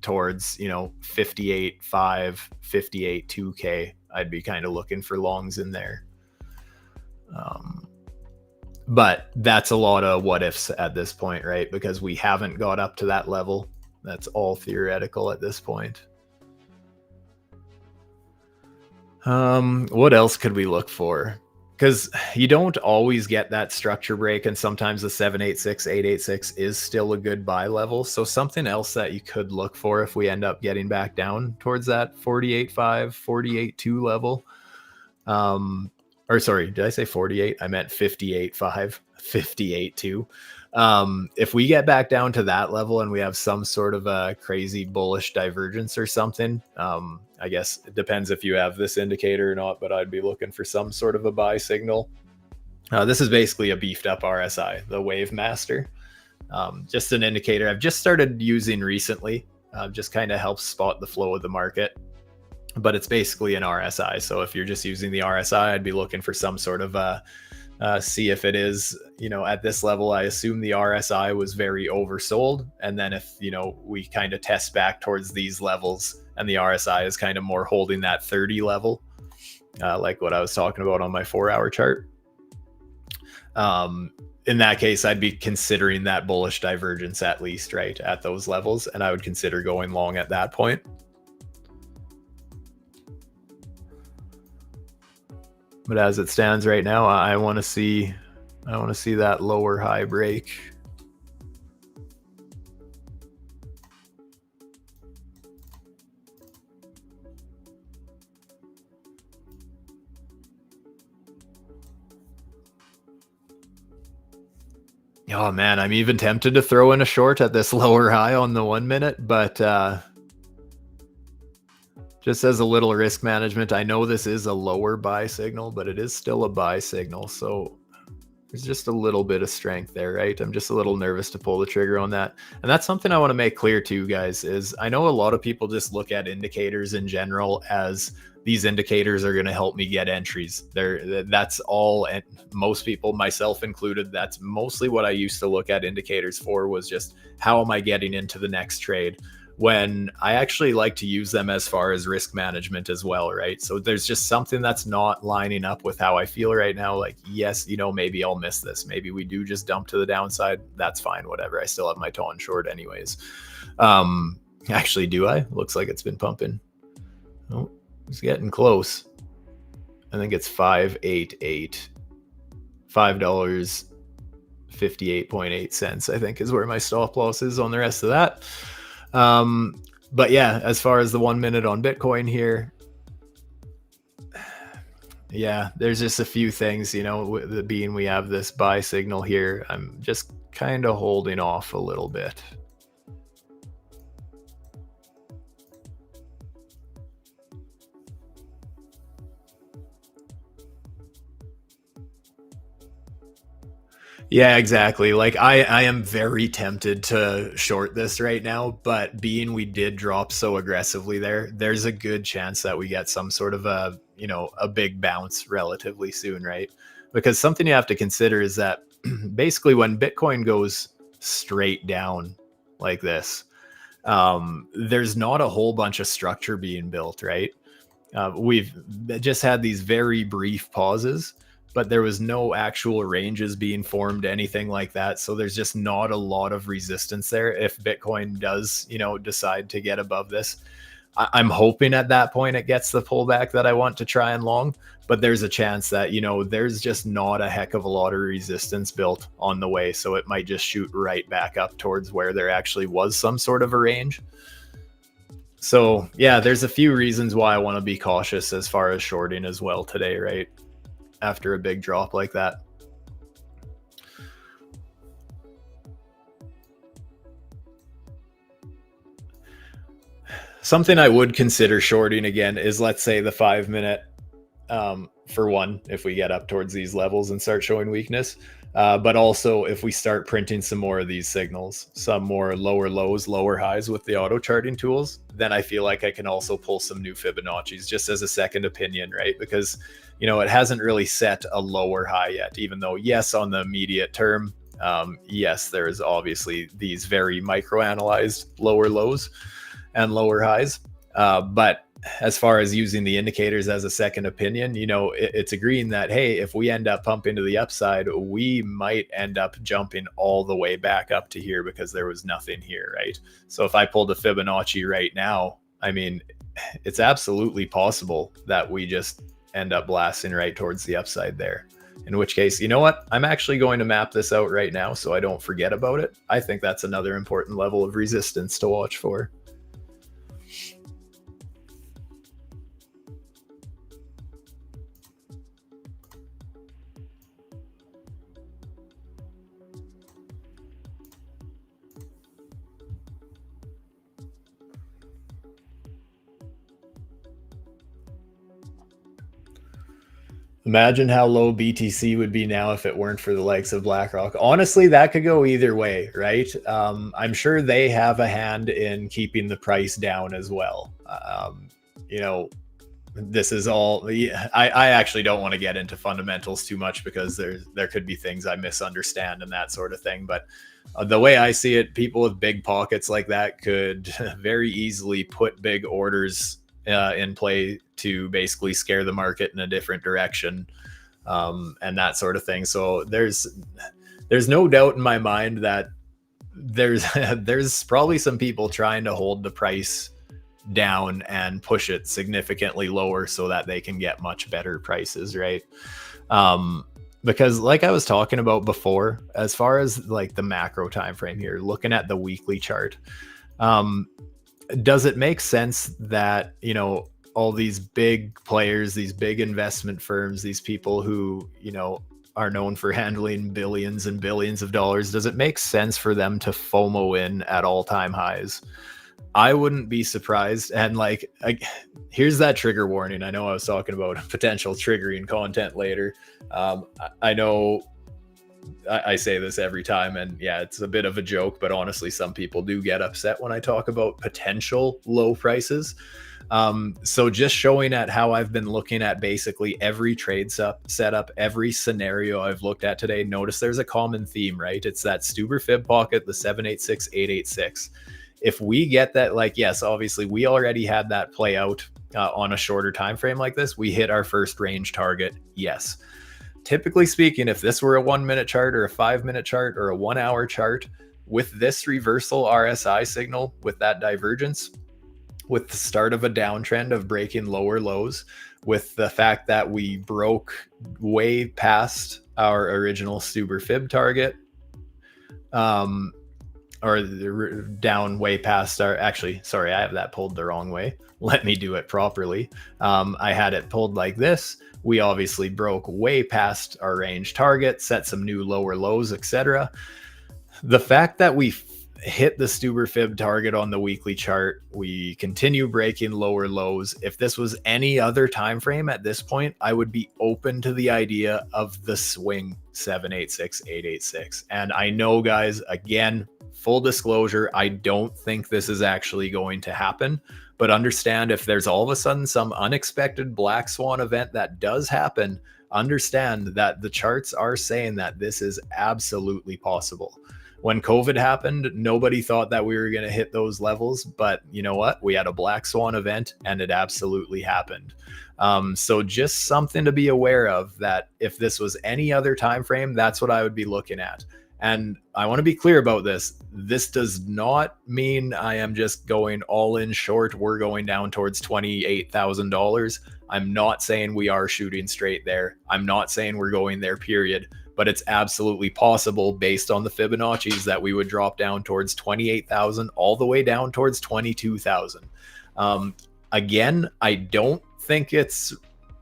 towards, 58.5, 58.2K. I'd be kind of looking for longs in there. But that's a lot of what ifs at this point, right? Because we haven't got up to that level. That's all theoretical at this point. What else could we look for? Because you don't always get that structure break, and sometimes the 786, 886 is still a good buy level. So something else that you could look for if we end up getting back down towards that 48.5, 48.2 level. Or sorry, did I say 48? I meant 58.5, 58.2. If we get back down to that level and we have some sort of a crazy bullish divergence or something, I guess it depends if you have this indicator or not, but I'd be looking for some sort of a buy signal. This is basically a beefed up RSI, the Wave Master. Just an indicator I've just started using recently, just kind of helps spot the flow of the market. But it's basically an RSI. So if you're just using the RSI, I'd be looking for some sort of a see if it is, at this level. I assume the RSI was very oversold. And then if, we kind of test back towards these levels and the RSI is kind of more holding that 30 level, like what I was talking about on my 4-hour chart. In that case, I'd be considering that bullish divergence at least, right, at those levels. And I would consider going long at that point. But as it stands right now, I want to see that lower high break. Oh man, I'm even tempted to throw in a short at this lower high on the 1 minute, but just as a little risk management, I know this is a lower buy signal, but it is still a buy signal. So there's just a little bit of strength there, right? I'm just a little nervous to pull the trigger on that. And that's something I want to make clear to you guys is I know a lot of people just look at indicators in general as these indicators are going to help me get entries. That's all, and most people, myself included, that's mostly what I used to look at indicators for, was just how am I getting into the next trade, when I actually like to use them as far as risk management as well, right? So there's just something that's not lining up with how I feel right now. Like, yes, maybe I'll miss this. Maybe we do just dump to the downside. That's fine, whatever. I still have my toe on short anyways. Actually, do I? Looks like it's been pumping. Oh, it's getting close. I think it's 588. $5.58.8, I think, is where my stop loss is on the rest of that. But yeah, as far as the 1 minute on Bitcoin here, yeah, there's just a few things, being we have this buy signal here, I'm just kind of holding off a little bit. Yeah, exactly. Like I am very tempted to short this right now, but being we did drop so aggressively there's a good chance that we get some sort of a big bounce relatively soon, right? Because something you have to consider is that basically when Bitcoin goes straight down like this, there's not a whole bunch of structure being built, right? We've just had these very brief pauses, but there was no actual ranges being formed, anything like that. So there's just not a lot of resistance there if Bitcoin does, decide to get above this. I'm hoping at that point it gets the pullback that I want to try and long, but there's a chance that, there's just not a heck of a lot of resistance built on the way. So it might just shoot right back up towards where there actually was some sort of a range. So yeah, there's a few reasons why I want to be cautious as far as shorting as well today, right? After a big drop like that. Something I would consider shorting again is, let's say, the 5 minute, for one, if we get up towards these levels and start showing weakness. But also if we start printing some more of these signals, some more lower lows, lower highs with the auto charting tools, then I feel like I can also pull some new Fibonacci's just as a second opinion, right? Because, it hasn't really set a lower high yet, even though, yes, on the immediate term, yes, there's obviously these very micro-analyzed lower lows and lower highs. But as far as using the indicators as a second opinion, it's agreeing that, hey, if we end up pumping to the upside, we might end up jumping all the way back up to here because there was nothing here, right? So if I pulled a Fibonacci right now, I mean, it's absolutely possible that we just end up blasting right towards the upside there. In which case, you know what? I'm actually going to map this out right now so I don't forget about it. I think that's another important level of resistance to watch for. Imagine how low BTC would be now if it weren't for the likes of BlackRock. Honestly, that could go either way, right? I'm sure they have a hand in keeping the price down as well. this is all, yeah, I actually don't want to get into fundamentals too much because there could be things I misunderstand and that sort of thing. But the way I see it, people with big pockets like that could very easily put big orders in play to basically scare the market in a different direction, and that sort of thing. So there's no doubt in my mind that there's there's probably some people trying to hold the price down and push it significantly lower so that they can get much better prices, right? um because like I was talking about before, as far as like the macro time frame here, looking at the weekly chart, um does it make sense that, all these big players, these big investment firms, these people who, are known for handling billions and billions of dollars, does it make sense for them to FOMO in at all-time highs? I wouldn't be surprised. And like, here's that trigger warning. I know I was talking about potential triggering content later. I know I say this every time, and yeah, it's a bit of a joke, but honestly, some people do get upset when I talk about potential low prices. So just showing at how I've been looking at basically every trade setup, every scenario I've looked at today, notice there's a common theme, right? It's that Stuber fib pocket, the 786, 886. If we get that, like, yes, obviously we already had that play out on a shorter time frame like this. We hit our first range target, yes. Typically speaking, if this were a 1 minute chart or a 5 minute chart or a 1 hour chart, with this reversal RSI signal, with that divergence, with the start of a downtrend of breaking lower lows, with the fact that we broke way past our original Stuber fib target, or down way past our, actually, sorry, I have that pulled the wrong way. Let me do it properly. I had it pulled like this. We obviously broke way past our range target, set some new lower lows, etc. The fact that we hit the Stuber fib target on the weekly chart, we continue breaking lower lows. If this was any other time frame at this point, I would be open to the idea of the swing 786, 886. And I know, guys, again, full disclosure, I don't think this is actually going to happen. But understand, if there's all of a sudden some unexpected black swan event that does happen, understand that the charts are saying that this is absolutely possible. When COVID happened, nobody thought that we were going to hit those levels, but you know what? We had a black swan event and it absolutely happened. So just something to be aware of, that if this was any other time frame, that's what I would be looking at. And I want to be clear about this. This does not mean I am just going all in short. We're going down towards $28,000. I'm not saying we are shooting straight there. I'm not saying we're going there, period. But it's absolutely possible, based on the Fibonacci's, that we would drop down towards 28,000 all the way down towards 22,000. Again, I don't think it's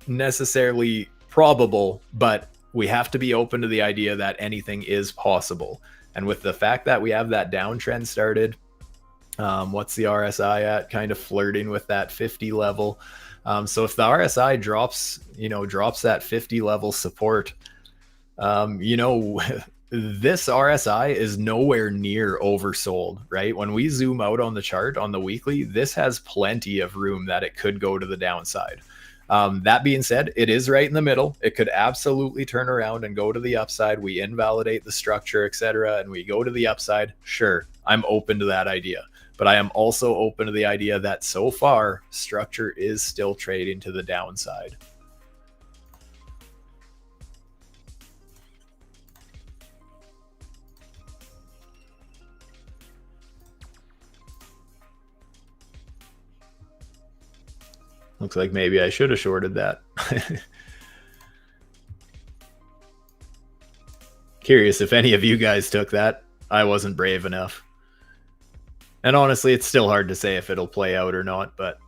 necessarily probable, but we have to be open to the idea that anything is possible. And with the fact that we have that downtrend started, what's the RSI at? Kind of flirting with that 50 level. So if the RSI drops that 50 level support, this RSI is nowhere near oversold, right? When we zoom out on the chart on the weekly, this has plenty of room that it could go to the downside. That being said, it is right in the middle. It could absolutely turn around and go to the upside. We invalidate the structure, etc., and we go to the upside. Sure, I'm open to that idea. But I am also open to the idea that so far, structure is still trading to the downside. Looks like maybe I should have shorted that. Curious if any of you guys took that. I wasn't brave enough. And honestly, it's still hard to say if it'll play out or not, but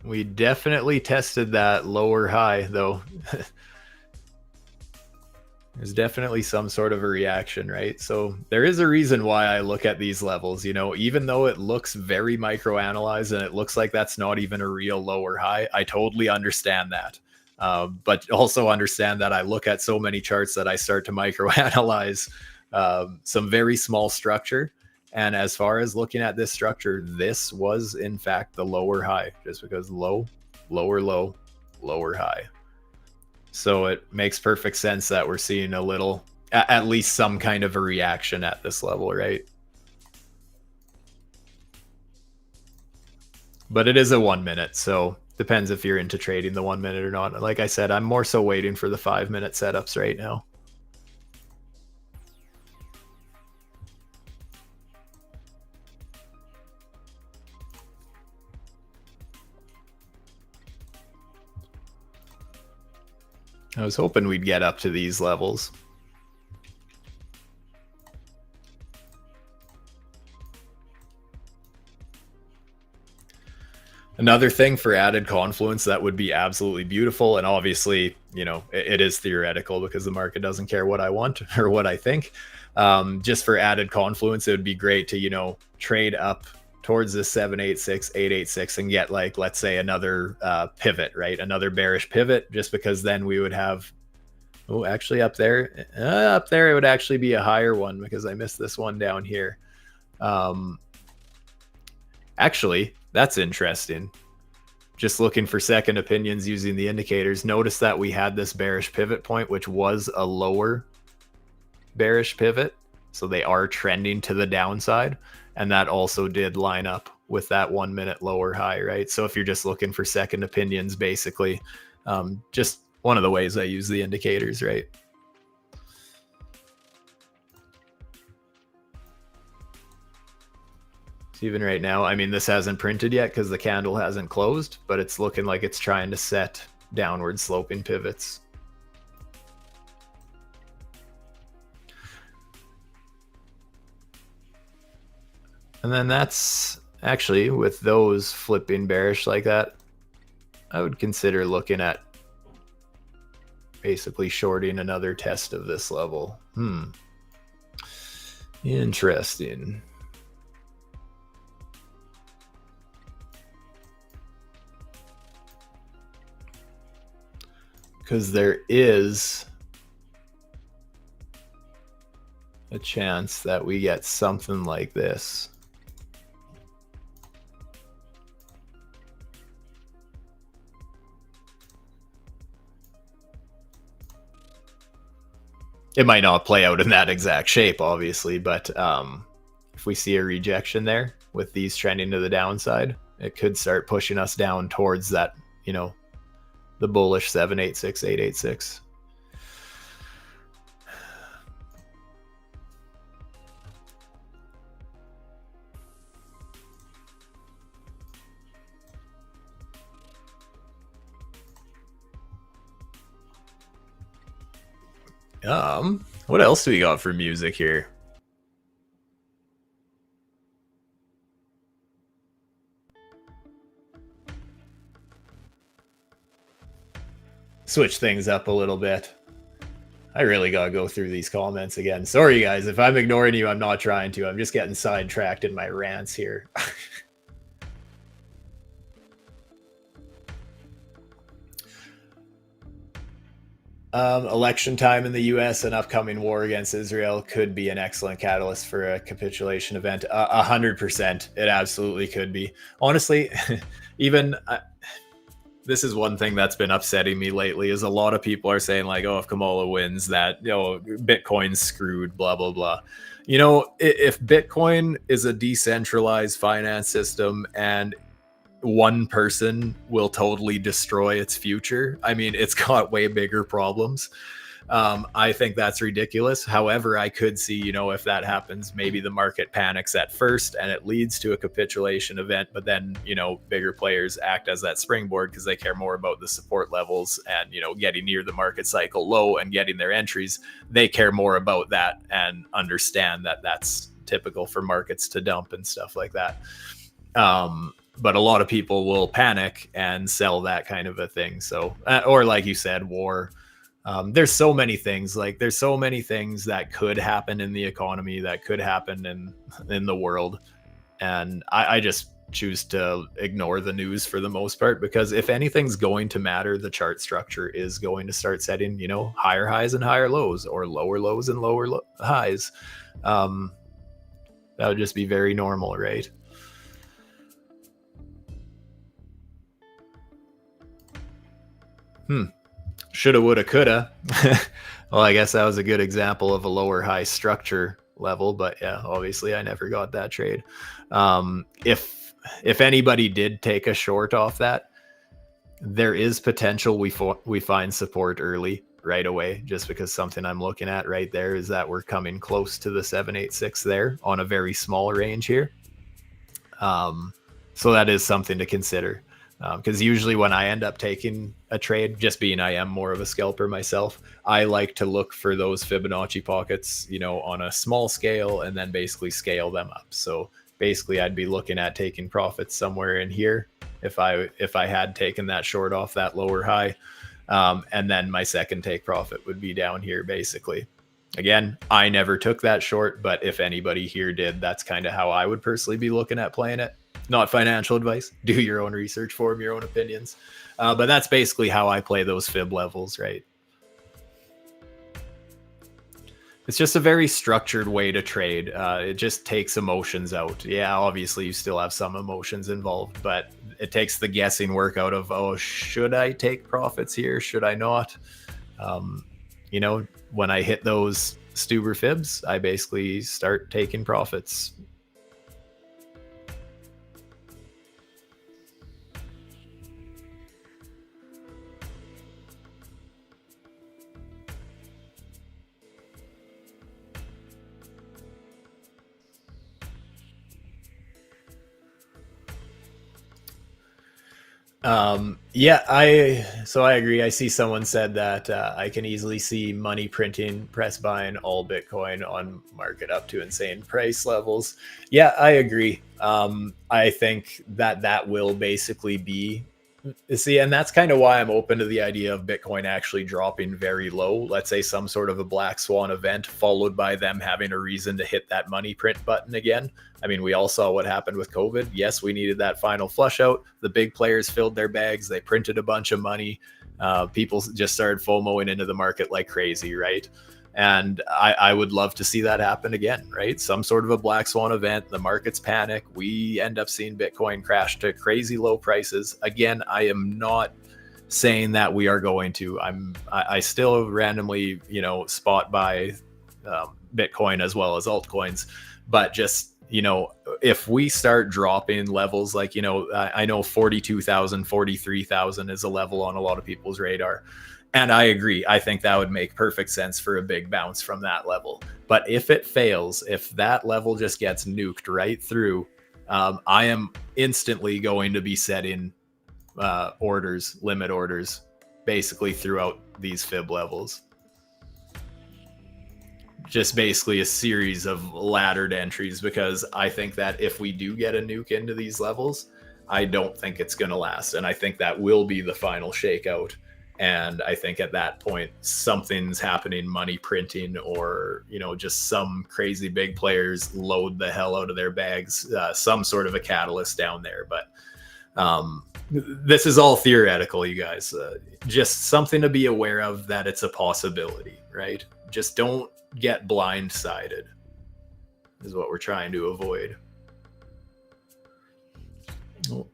we definitely tested that lower high, though. There's definitely some sort of a reaction, right? So there is a reason why I look at these levels, even though it looks very micro-analyzed and it looks like that's not even a real lower high. I totally understand that. But also understand that I look at so many charts that I start to micro-analyze some very small structure. And as far as looking at this structure, this was in fact the lower high, just because low, lower low, lower high. So it makes perfect sense that we're seeing a little, at least some kind of a reaction at this level, right? But it is a 1 minute, so depends if you're into trading the 1 minute or not. Like I said, I'm more so waiting for the 5 minute setups right now. I was hoping we'd get up to these levels. Another thing for added confluence that would be absolutely beautiful, and obviously, you know, it is theoretical because the market doesn't care what I want or what I think. Just for added confluence, it would be great to, you know, trade up towards the 786, 886 and get, like, let's say another pivot, right? Another bearish pivot, just because then we would have, oh, actually up there it would actually be a higher one because I missed this one down here. Actually, that's interesting. Just looking for second opinions using the indicators. Notice that we had this bearish pivot point, which was a lower bearish pivot. So they are trending to the downside. And that also did line up with that 1 minute lower high, right? So if you're just looking for second opinions, basically, just one of the ways I use the indicators, right? Even right now, I mean, this hasn't printed yet because the candle hasn't closed, but it's looking like it's trying to set downward sloping pivots. And then that's actually, with those flipping bearish like that, I would consider looking at basically shorting another test of this level. Interesting. Because there is a chance that we get something like this. It might not play out in that exact shape, obviously, but if we see a rejection there with these trending to the downside, it could start pushing us down towards that, you know, the bullish 786, 886. What else do we got for music here? Switch things up a little bit. I really gotta go through these comments again. Sorry, guys. If I'm ignoring you, I'm not trying to. I'm just getting sidetracked in my rants here. Election time in the US and upcoming war against Israel could be an excellent catalyst for a capitulation event. 100%. It absolutely could be. Honestly, even this is one thing that's been upsetting me lately is a lot of people are saying, like, oh, if Kamala wins, that, you know, Bitcoin's screwed, blah, blah, blah. You know, if Bitcoin is a decentralized finance system and one person will totally destroy its future, I mean, it's got way bigger problems. I think that's ridiculous. However, I could see, you know, if that happens, maybe the market panics at first and it leads to a capitulation event, but then, you know, bigger players act as that springboard because they care more about the support levels and, you know, getting near the market cycle low and getting their entries. They care more about that and understand that that's typical for markets to dump and stuff like that. But a lot of people will panic and sell that kind of a thing. So, or like you said, war. There's so many things. Like, there's so many things that could happen in the economy, that could happen in the world, and I just choose to ignore the news for the most part, because if anything's going to matter, the chart structure is going to start setting, you know, higher highs and higher lows, or lower lows and lower highs. That would just be very normal, right? Shoulda, woulda, coulda. Well, I guess that was a good example of a lower high structure level, but yeah, obviously I never got that trade. If anybody did take a short off that, there is potential we find support early right away, just because something I'm looking at right there is that we're coming close to the 786 there on a very small range here. So that is something to consider, because usually when I end up taking a trade, just being I am more of a scalper myself, I like to look for those Fibonacci pockets, on a small scale, and then basically scale them up. So basically I'd be looking at taking profits somewhere in here if I had taken that short off that lower high, and then my second take profit would be down here basically. Again, I never took that short, but if anybody here did, that's kind of how I would personally be looking at playing it. Not financial advice. Do your own research, form your own opinions. But that's basically how I play those fib levels, right? It's just a very structured way to trade. It just takes emotions out. Yeah, obviously you still have some emotions involved, but it takes the guessing work out of, oh, should I take profits here? Should I not? When I hit those Stuber fibs, I basically start taking profits. I agree. I see someone said that I can easily see money printing, press buying all Bitcoin on market up to insane price levels. Yeah, I agree. I think that will basically be, see, and that's kind of why I'm open to the idea of Bitcoin actually dropping very low. Let's say some sort of a black swan event followed by them having a reason to hit that money print button again. I mean, we all saw what happened with COVID. Yes, we needed that final flush out. The big players filled their bags. They printed a bunch of money. People just started FOMOing into the market like crazy, right? And I would love to see that happen again, right? Some sort of a black swan event, the markets panic, we end up seeing Bitcoin crash to crazy low prices. Again, I am not saying that we are going to. I still randomly, spot buy Bitcoin as well as altcoins, but just, if we start dropping levels like, I know 42,000, 43,000 is a level on a lot of people's radar. And I agree. I think that would make perfect sense for a big bounce from that level. But if it fails, if that level just gets nuked right through, I am instantly going to be setting limit orders, basically throughout these fib levels. Just basically a series of laddered entries, because I think that if we do get a nuke into these levels, I don't think it's going to last. And I think that will be the final shakeout. And I think at that point, something's happening, money printing, or, just some crazy big players load the hell out of their bags, some sort of a catalyst down there. But this is all theoretical, you guys. Just something to be aware of, that it's a possibility, right? Just don't get blindsided is what we're trying to avoid. Oh,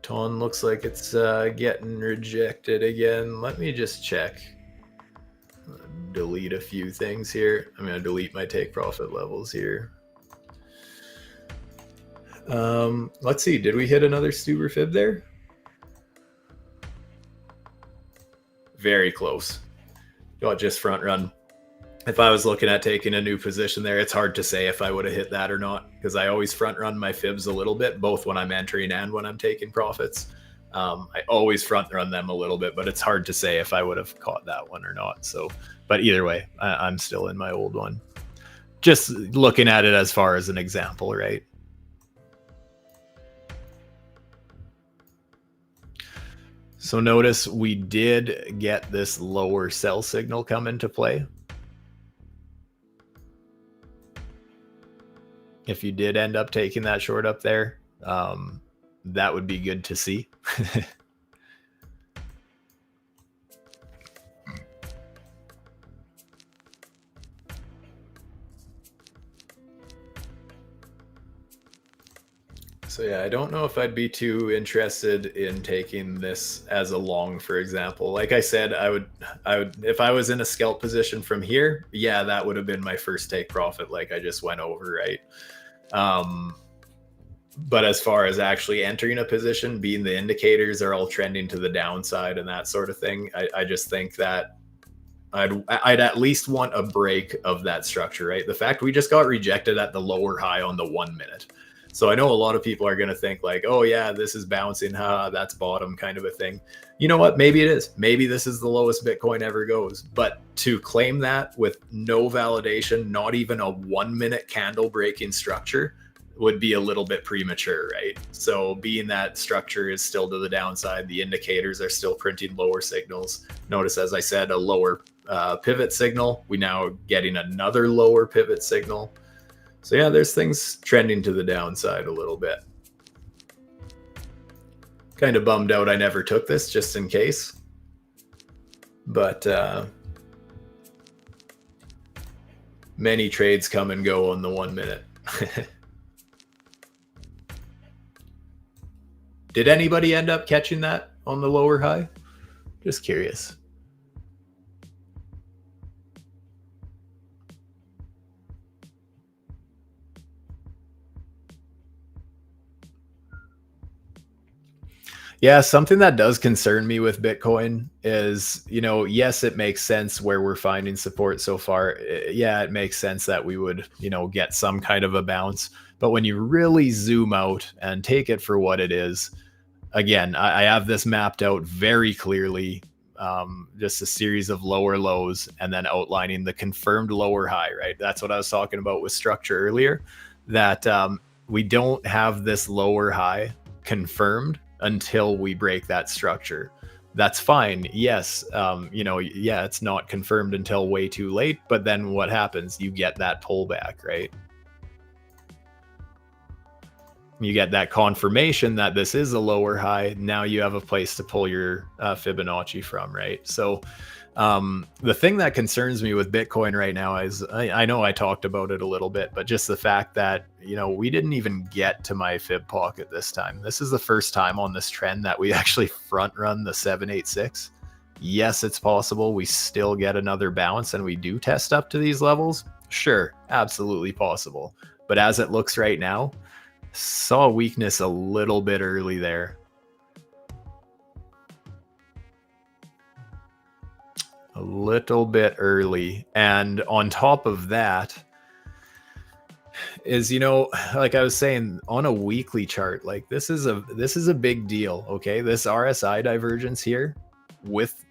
Ton looks like it's getting rejected again. Let me just check. Delete a few things here. I'm going to delete my take profit levels here. Let's see. Did we hit another Stuber fib there? Very close. Got just front run. If I was looking at taking a new position there, it's hard to say if I would have hit that or not, because I always front run my fibs a little bit, both when I'm entering and when I'm taking profits. I always front run them a little bit, but it's hard to say if I would have caught that one or not. So, but either way, I'm still in my old one. Just looking at it as far as an example, right? So notice we did get this lower sell signal come into play. If you did end up taking that short up there, that would be good to see. So yeah, I don't know if I'd be too interested in taking this as a long, for example. Like I said, I would, if I was in a scalp position from here, yeah, that would have been my first take profit, like I just went over, right? Um, but as far as actually entering a position, being the indicators are all trending to the downside and that sort of thing, I just think that I'd at least want a break of that structure, right? The fact we just got rejected at the lower high on the 1 minute. So I know a lot of people are going to think like, oh yeah, this is bouncing, that's bottom kind of a thing. You know what? Maybe it is. Maybe this is the lowest Bitcoin ever goes. But to claim that with no validation, not even a 1 minute candle breaking structure, would be a little bit premature, right? So being that structure is still to the downside, the indicators are still printing lower signals. Notice, as I said, a lower pivot signal. We now getting another lower pivot signal. So yeah, there's things trending to the downside a little bit. Kind of bummed out I never took this just in case. But many trades come and go on the 1 minute. Did anybody end up catching that on the lower high? Just curious. Yeah, something that does concern me with Bitcoin is, yes, it makes sense where we're finding support so far. Yeah, it makes sense that we would, get some kind of a bounce. But when you really zoom out and take it for what it is, again, I have this mapped out very clearly, just a series of lower lows and then outlining the confirmed lower high, right? That's what I was talking about with structure earlier, that we don't have this lower high confirmed until we break that structure. That's fine. Yes. Yeah, it's not confirmed until way too late, but then what happens? You get that pullback, right? You get that confirmation that this is a lower high. Now you have a place to pull your Fibonacci from, right? So the thing that concerns me with Bitcoin right now is I know I talked about it a little bit, but just the fact that, we didn't even get to my fib pocket this time. This is the first time on this trend that we actually front run the 786. Yes, it's possible we still get another bounce and we do test up to these levels. Sure, absolutely possible. But as it looks right now, saw weakness a little bit early there. A little bit early. And on top of that is, like I was saying, on a weekly chart, like this is a big deal. Okay. This RSI divergence here with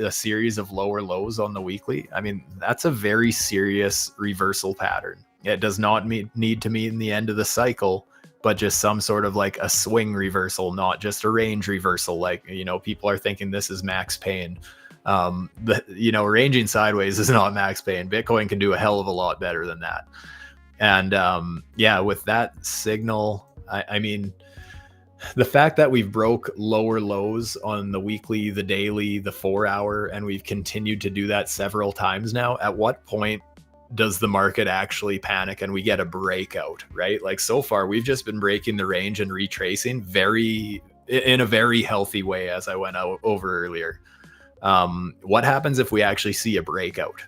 a series of lower lows on the weekly. I mean, that's a very serious reversal pattern. It does not need to mean the end of the cycle, but just some sort of like a swing reversal, not just a range reversal. Like, people are thinking this is max pain. Ranging sideways is not max pain. Bitcoin can do a hell of a lot better than that. And with that signal, I mean, the fact that we've broke lower lows on the weekly, the daily, the 4 hour, and we've continued to do that several times now, at what point does the market actually panic and we get a breakout, right? Like so far, we've just been breaking the range and retracing in a very healthy way, as I went over earlier. What happens if we actually see a breakout?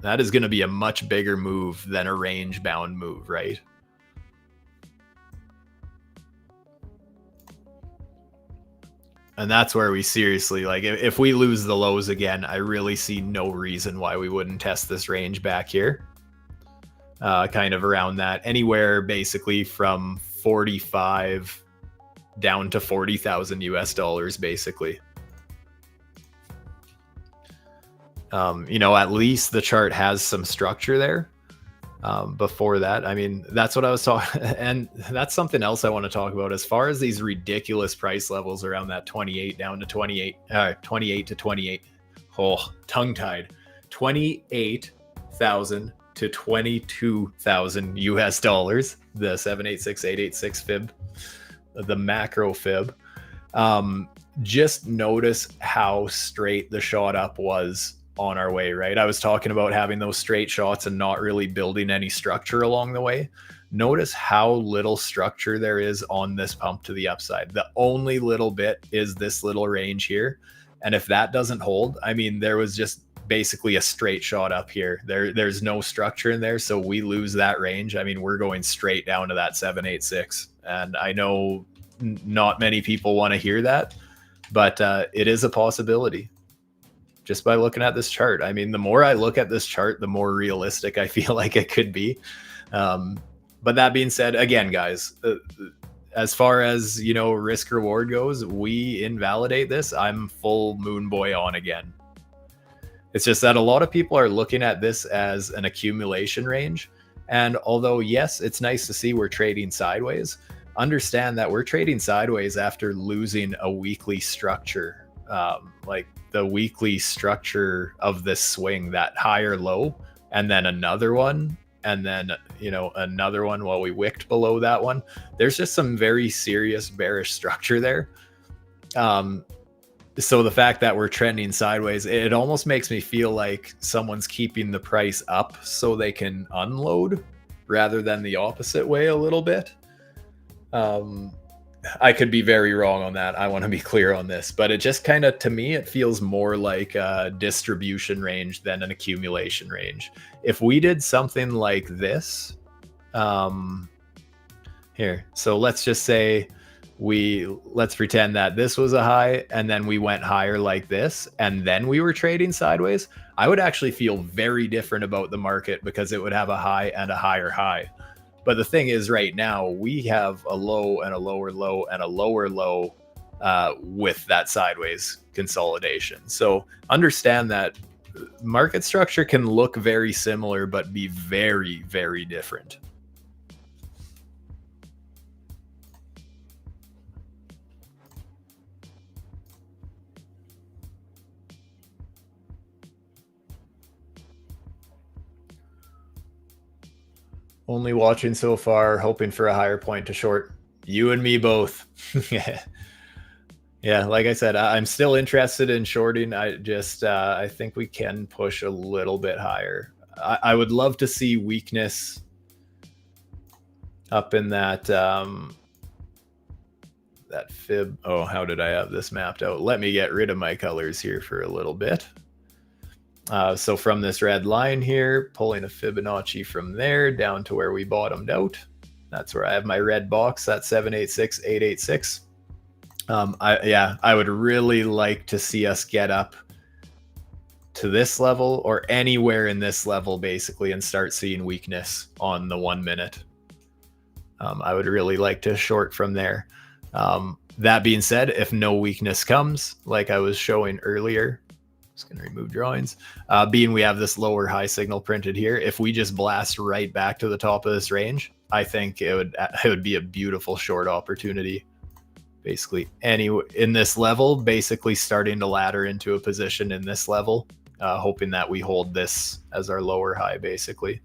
That is going to be a much bigger move than a range bound move, right? And that's where we seriously, like, if we lose the lows again, I really see no reason why we wouldn't test this range back here. Kind of around that, anywhere basically from 45 down to 40,000 US dollars, basically. At least the chart has some structure there. Before that, I mean, that's what I was talking, and that's something else I want to talk about as far as these ridiculous price levels around that 28 down to 28 to 28. Oh, tongue tied. 28,000 to 22,000 US dollars. The 786,886 fib, the macro fib. Just notice how straight the shot up was on our way, right? I was talking about having those straight shots and not really building any structure along the way. notice how little structure there is on this pump to the upside. The only little bit is this little range here. And if that doesn't hold, I mean, there was just basically a straight shot up here. There's no structure in there. So we lose that range. I mean, we're going straight down to that 786. And I know not many people want to hear that, but it is a possibility just by looking at this chart. I mean, the more I look at this chart, the more realistic I feel like it could be. But that being said, again, guys, as far as, you know, risk reward goes, we invalidate this. I'm full moon boy on again. It's just that a lot of people are looking at this as an accumulation range. And although, yes, it's nice to see we're trading sideways, understand that we're trading sideways after losing a weekly structure. Like the weekly structure of this swing, that higher low, and then another one, and then, you know, another one while we wicked below that one. There's just some very serious bearish structure there. So the fact that we're trending sideways, it almost makes me feel like someone's keeping the price up so they can unload rather than the opposite way a little bit. I could be very wrong on that. I want to be clear on this, but it just kind of, to me, it feels more like a distribution range than an accumulation range. If we did something like this, here, so let's just say let's pretend that this was a high and then we went higher like this and then we were trading sideways, I would actually feel very different about the market because it would have a high and a higher high. But the thing is, right now we have a low and a lower low and a lower low with that sideways consolidation. So understand that market structure can look very similar but be very, very different. Only watching so far, hoping for a higher point to short. You and me both. Yeah, like I said, I'm still interested in shorting. I think we can push a little bit higher. I would love to see weakness up in that that fib. Oh, how did I have this mapped out? Let me get rid of my colors here for a little bit. So from this red line here, pulling a Fibonacci from there down to where we bottomed out. That's where I have my red box, that's 786, 886. I would really like to see us get up to this level or anywhere in this level basically and start seeing weakness on the 1 minute. I would really like to short from there. That being said, if no weakness comes, like I was showing earlier, just going to remove drawings, being we have this lower high signal printed here, if we just blast right back to the top of this range, I think it would be a beautiful short opportunity. Basically in this level, basically starting to ladder into a position in this level, hoping that we hold this as our lower high basically.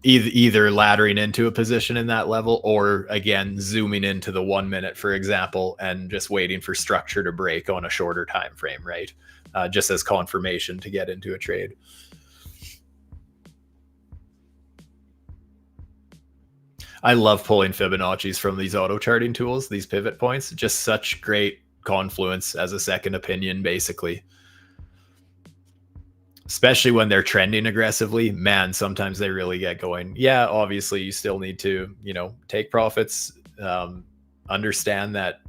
Either laddering into a position in that level or again zooming into the 1 minute, for example, and just waiting for structure to break on a shorter time frame, right? Just as confirmation to get into a trade. I love pulling Fibonacci's from these auto charting tools, these pivot points. Just such great confluence as a second opinion, basically. Especially when they're trending aggressively, man, sometimes they really get going. Yeah, obviously you still need to, you know, take profits, understand that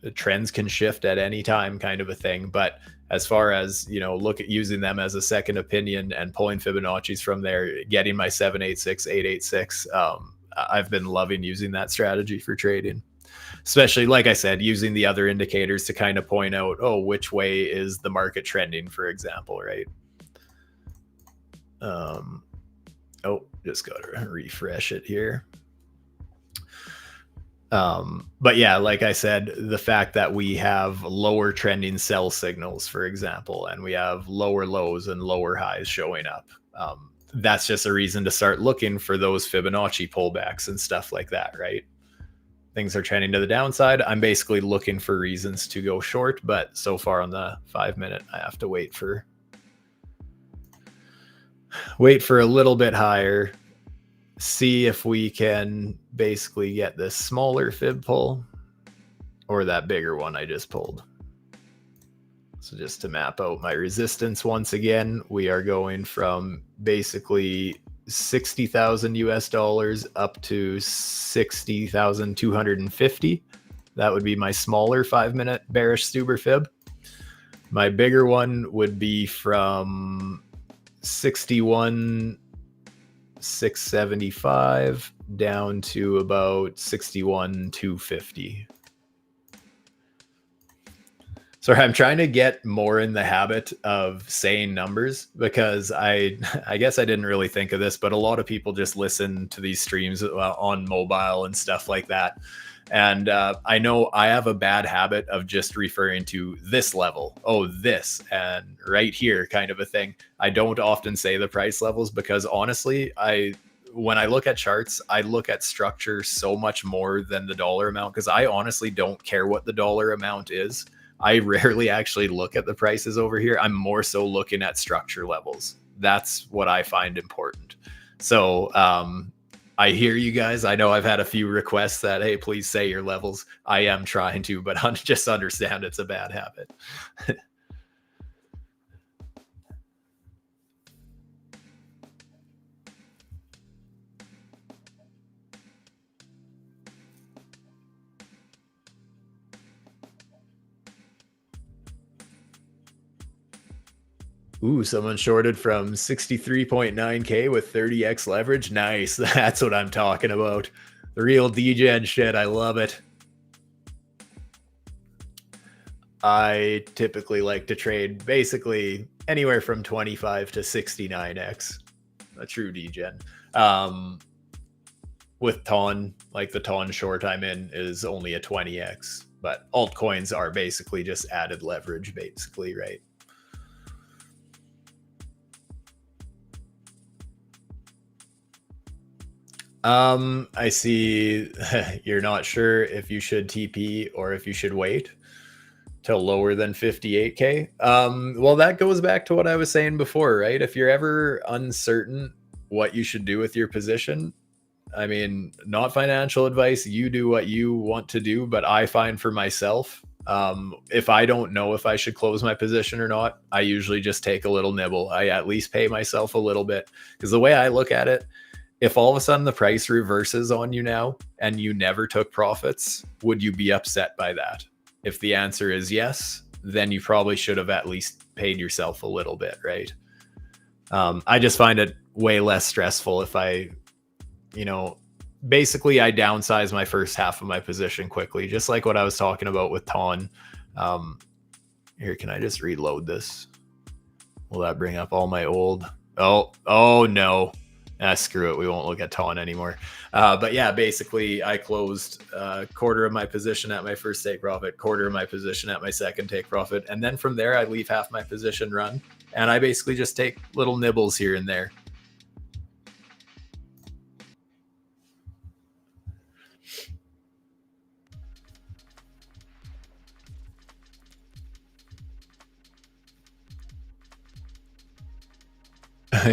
the trends can shift at any time, kind of a thing. But as far as, you know, look at using them as a second opinion and pulling Fibonacci's from there, getting my 786, 886, I've been loving using that strategy for trading. Especially, like I said, using the other indicators to kind of point out, oh, which way is the market trending, for example, right? Oh, just gotta refresh it here. But yeah, like I said, the fact that we have lower trending sell signals, for example, and we have lower lows and lower highs showing up, that's just a reason to start looking for those Fibonacci pullbacks and stuff like that, right? Things are trending to the downside. I'm basically looking for reasons to go short, but so far on the 5 minute, I have to wait for a little bit higher see if we can basically get this smaller fib pull or that bigger one I just pulled. So just to map out my resistance once again, we are going from basically 60,000 US dollars up to 60,250. That would be my smaller 5-minute bearish Stuber fib. My bigger one would be from 61,675 down to about 61,250. Sorry, I'm trying to get more in the habit of saying numbers because I guess I didn't really think of this, but a lot of people just listen to these streams on mobile and stuff like that. And I know I have a bad habit of just referring to this level, oh, this, and right here kind of a thing. I don't often say the price levels because honestly, when I look at charts, I look at structure so much more than the dollar amount because I honestly don't care what the dollar amount is. I rarely actually look at the prices over here. I'm more so looking at structure levels. That's what I find important. So I hear you guys. I know I've had a few requests that, hey, please say your levels. I am trying to, but just understand it's a bad habit. Ooh, someone shorted from 63.9K with 30x leverage. Nice. That's what I'm talking about. The real DGen shit. I love it. I typically like to trade basically anywhere from 25 to 69x. A true DGen. With Ton, like the Ton short I'm in is only a 20x. But altcoins are basically just added leverage, basically, right? I see you're not sure if you should TP or if you should wait till lower than 58K. Well, that goes back to what I was saying before, right? If you're ever uncertain what you should do with your position, I mean, not financial advice. You do what you want to do, but I find for myself, if I don't know if I should close my position or not, I usually just take a little nibble. I at least pay myself a little bit because the way I look at it, if all of a sudden the price reverses on you now and you never took profits, would you be upset by that? If the answer is yes, then you probably should have at least paid yourself a little bit, right? I just find it way less stressful if basically I downsize my first half of my position quickly, just like what I was talking about with Ton. Here, can I just reload this? Will that bring up all my old? Oh no. Screw it. We won't look at Ton anymore. But yeah, basically I closed a quarter of my position at my first take profit, quarter of my position at my second take profit. And then from there, I leave half my position run. And I basically just take little nibbles here and there.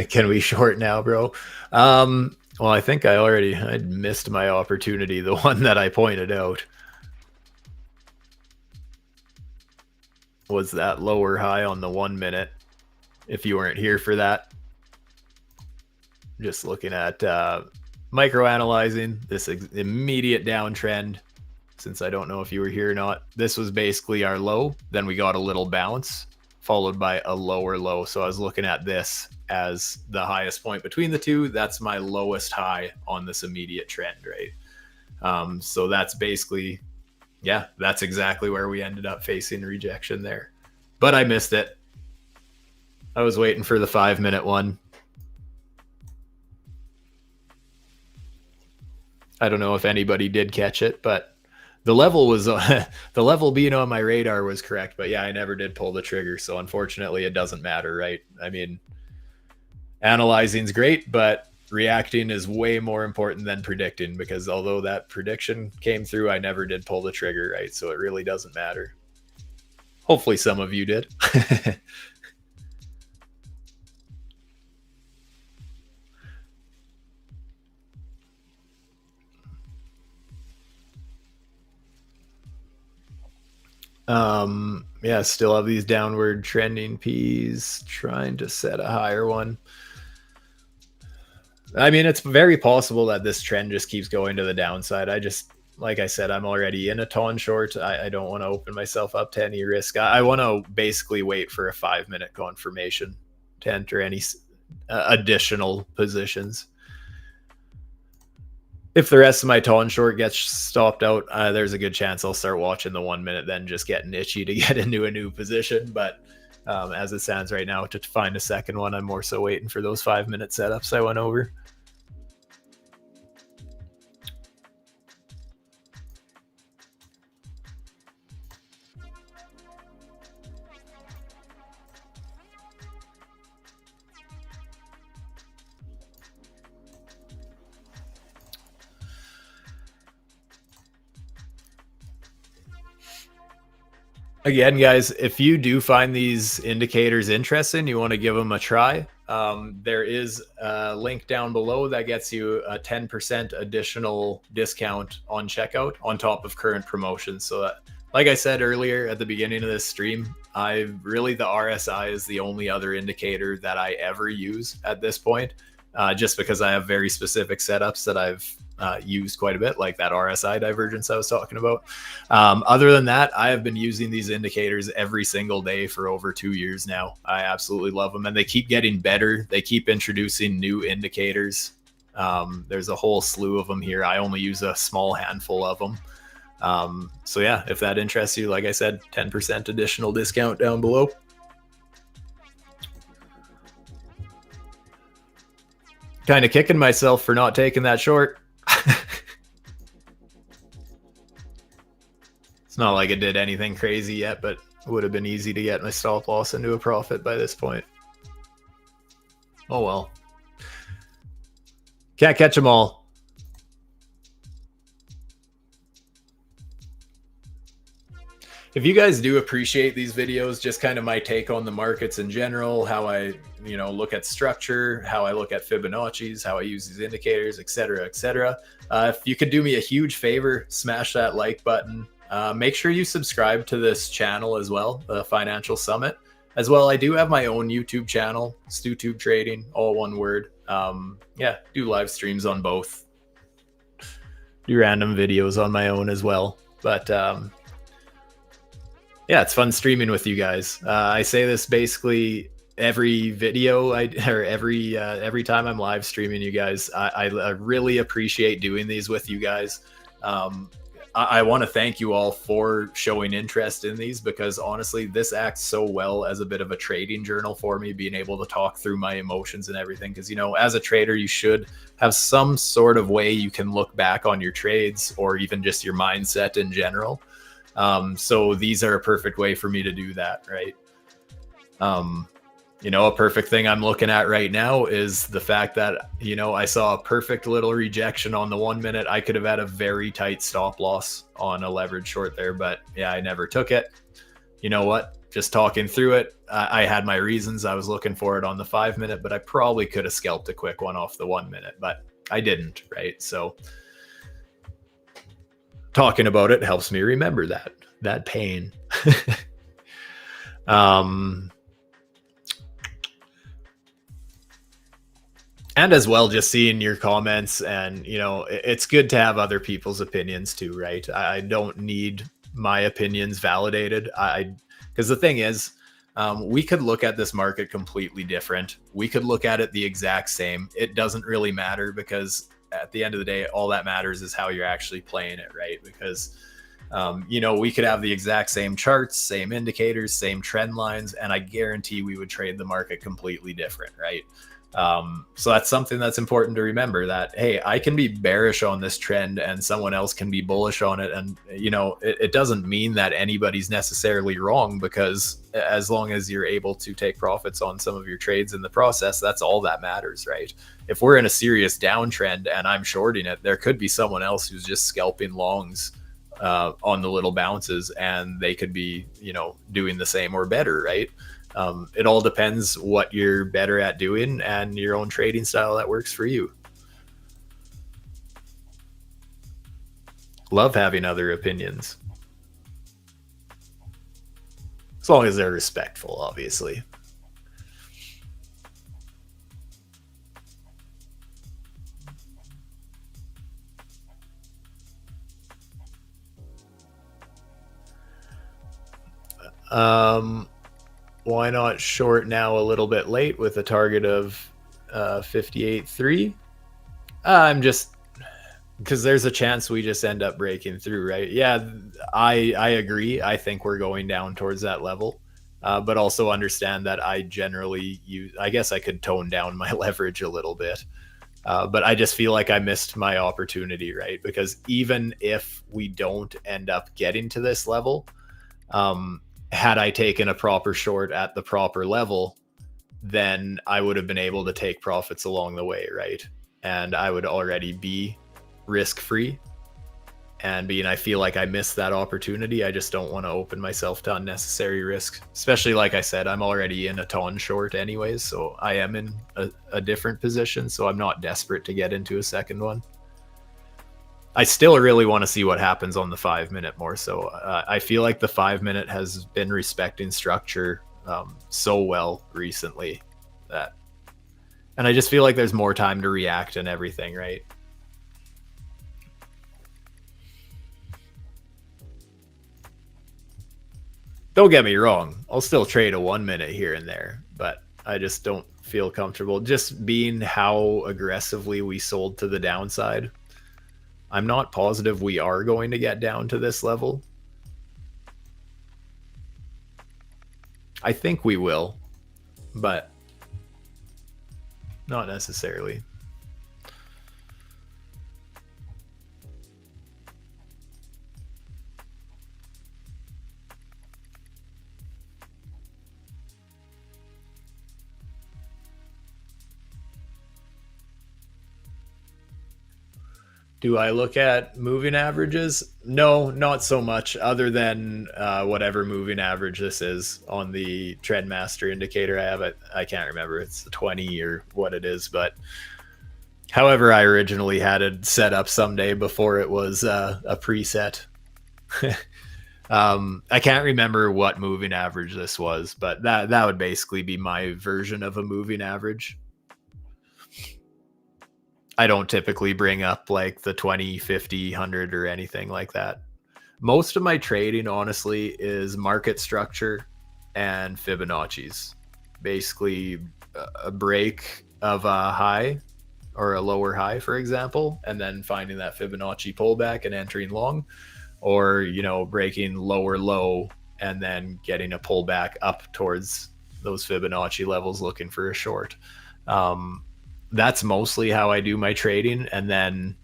Can we short now, bro? Well, I think I'd missed my opportunity, the one that I pointed out. Was that lower high on the 1 minute. If you weren't here for that, just looking at micro analyzing this immediate downtrend. Since I don't know if you were here or not, this was basically our low. Then we got a little bounce followed by a lower low. So I was looking at this as the highest point between the two. That's my lowest high on this immediate trend, right? So that's basically, yeah, that's exactly where we ended up facing rejection there. But I missed it. I was waiting for the 5-minute one. I don't know if anybody did catch it, but the level was the level being on my radar was correct. But yeah, I never did pull the trigger. So unfortunately, it doesn't matter, right? I mean, analyzing is great, but reacting is way more important than predicting, because although that prediction came through, I never did pull the trigger, right? So it really doesn't matter. Hopefully some of you did. Yeah, still have these downward trending P's, trying to set a higher one. I mean, it's very possible that this trend just keeps going to the downside. Like I said, I'm already in a ton short. I don't want to open myself up to any risk. I want to basically wait for a 5-minute confirmation to enter any additional positions. If the rest of my ton short gets stopped out, there's a good chance I'll start watching the 1 minute, then just getting itchy to get into a new position. But as it stands right now, to find a second one, I'm more so waiting for those 5-minute setups I went over. Again, guys, if you do find these indicators interesting, you want to give them a try. There is a link down below that gets you a 10% additional discount on checkout on top of current promotions. So, like I said earlier at the beginning of this stream, the RSI is the only other indicator that I ever use at this point, just because I have very specific setups that I've used quite a bit, like that RSI divergence I was talking about. Other than that, I have been using these indicators every single day for over 2 years now. I absolutely love them, and they keep getting better. They keep introducing new indicators. There's a whole slew of them here. I only use a small handful of them. So yeah, if that interests you, like I said, 10% additional discount down below. Kind of kicking myself for not taking that short. It's not like it did anything crazy yet, but it would have been easy to get my stop loss into a profit by this point. Oh well. Can't catch them all. If you guys do appreciate these videos, just kind of my take on the markets in general, how I, look at structure, how I look at Fibonacci's, how I use these indicators, etc., etc. If you could do me a huge favor, smash that like button. Make sure you subscribe to this channel as well, the Financial Summit. As well, I do have my own YouTube channel, Stu Trading, all one word. Do live streams on both. Do random videos on my own as well. But it's fun streaming with you guys. I say this basically every video every time I'm live streaming you guys. I really appreciate doing these with you guys. I want to thank you all for showing interest in these, because honestly, this acts so well as a bit of a trading journal for me, being able to talk through my emotions and everything. Because, as a trader, you should have some sort of way you can look back on your trades, or even just your mindset in general. So these are a perfect way for me to do that, right? A perfect thing I'm looking at right now is the fact that, I saw a perfect little rejection on the 1 minute. I could have had a very tight stop loss on a leverage short there, but I never took it. You know what? Just talking through it, I had my reasons. I was looking for it on the 5 minute, but I probably could have scalped a quick one off the 1 minute, but I didn't, right? So talking about it helps me remember that pain. And as well, just seeing your comments, and it's good to have other people's opinions too, right? I don't need my opinions validated. Because the thing is, we could look at this market completely different. We could look at it the exact same. It doesn't really matter, because at the end of the day, all that matters is how you're actually playing it, right? Because we could have the exact same charts, same indicators, same trend lines, and I guarantee we would trade the market completely different, right? So that's something that's important to remember, that, hey, I can be bearish on this trend and someone else can be bullish on it. And, it doesn't mean that anybody's necessarily wrong, because as long as you're able to take profits on some of your trades in the process, that's all that matters, right? If we're in a serious downtrend and I'm shorting it, there could be someone else who's just scalping longs on the little bounces, and they could be, doing the same or better, right? It all depends what you're better at doing and your own trading style that works for you. Love having other opinions. as long as they're respectful, obviously. Why not short now a little bit late with a target of 58.3? I'm just because there's a chance we just end up breaking through, right? Yeah, I agree. I think we're going down towards that level, but also understand that I generally use. I guess I could tone down my leverage a little bit, but I just feel like I missed my opportunity, right? Because even if we don't end up getting to this level, had I taken a proper short at the proper level, then I would have been able to take profits along the way, right? And I would already be risk free. And being I feel like I missed that opportunity, I just don't want to open myself to unnecessary risk. Especially, like I said, I'm already in a ton short anyways, so I am in a different position, so I'm not desperate to get into a second one. I still really want to see what happens on the 5 minute more so. I feel like the 5 minute has been respecting structure so well recently that, and I just feel like there's more time to react and everything, right? Don't get me wrong, I'll still trade a 1 minute here and there, but I just don't feel comfortable just being how aggressively we sold to the downside. I'm not positive we are going to get down to this level. I think we will, but not necessarily. Do I look at moving averages? No, not so much, other than whatever moving average this is on the Trendmaster indicator I have. I can't remember. It's 20 or what it is, but however I originally had it set up someday before it was a preset. I can't remember what moving average this was, but that would basically be my version of a moving average. I don't typically bring up like the 20, 50, 100 or anything like that. Most of my trading, honestly, is market structure and Fibonacci's. Basically, a break of a high or a lower high, for example, and then finding that Fibonacci pullback and entering long, or, you know, breaking lower low and then getting a pullback up towards those Fibonacci levels looking for a short. That's mostly how I do my trading. And then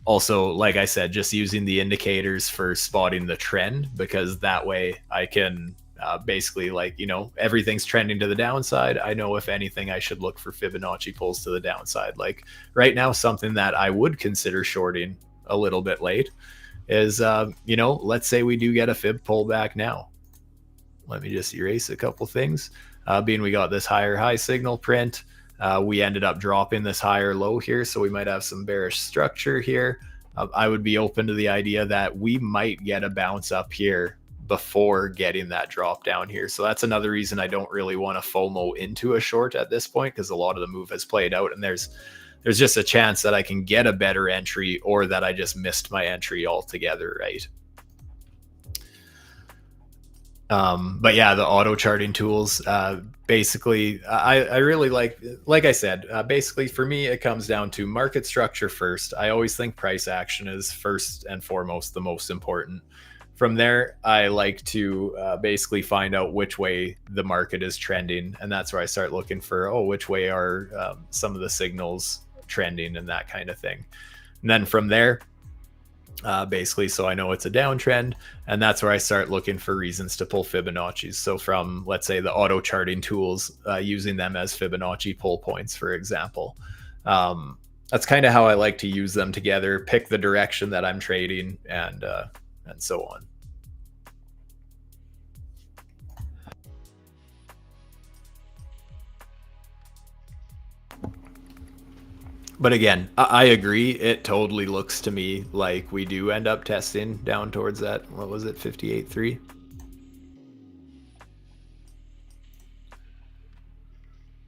also, like I said, just using the indicators for spotting the trend, because that way I can basically, like, you know, everything's trending to the downside. I know if anything, I should look for Fibonacci pulls to the downside. Like right now, something that I would consider shorting a little bit late is, you know, let's say we do get a fib pullback now. Let me just erase a couple things. Being we got this higher high signal print. We ended up dropping this higher low here, so we might have some bearish structure here. I would be open to the idea that we might get a bounce up here before getting that drop down here. So that's another reason I don't really want to FOMO into a short at this point, because a lot of the move has played out, and there's just a chance that I can get a better entry or that I just missed my entry altogether, right? But yeah, the auto charting tools, basically, I really like I said, basically for me, it comes down to market structure first. I always think price action is first and foremost the most important. From there, I like to basically find out which way the market is trending. And that's where I start looking for, oh, which way are some of the signals trending and that kind of thing. And then from there, basically, so I know it's a downtrend, and that's where I start looking for reasons to pull Fibonacci's. So from, let's say, the auto charting tools, using them as Fibonacci pull points, for example. That's kind of how I like to use them together, pick the direction that I'm trading, and so on. But again, I agree. It totally looks to me like we do end up testing down towards that. What was it? 58.3.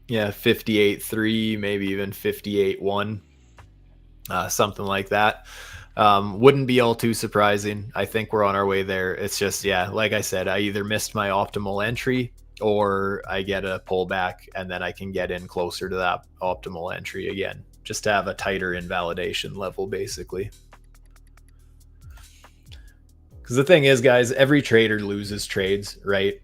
Yeah, 58.3, maybe even 58.1, something like that. Wouldn't be all too surprising. I think we're on our way there. It's just, yeah, like I said, I either missed my optimal entry or I get a pullback and then I can get in closer to that optimal entry again, just to have a tighter invalidation level, basically. Because the thing is, guys, every trader loses trades, right?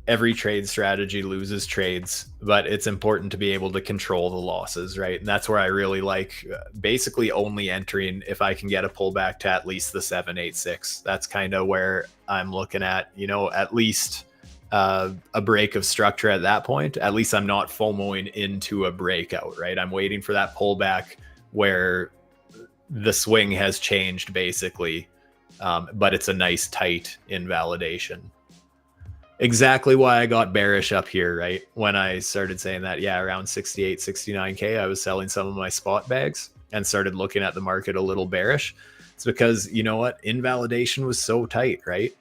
Every trade strategy loses trades, but it's important to be able to control the losses, right? And that's where I really like basically only entering if I can get a pullback to at least the 786. That's kind of where I'm looking at, at least a break of structure at that point. At least I'm not FOMOing into a breakout, right? I'm waiting for that pullback where the swing has changed, basically. But it's a nice tight invalidation. Exactly why I got bearish up here, right? When I started saying that, yeah, around 68, 69K, I was selling some of my spot bags and started looking at the market a little bearish. It's because, you know what? Invalidation was so tight, right?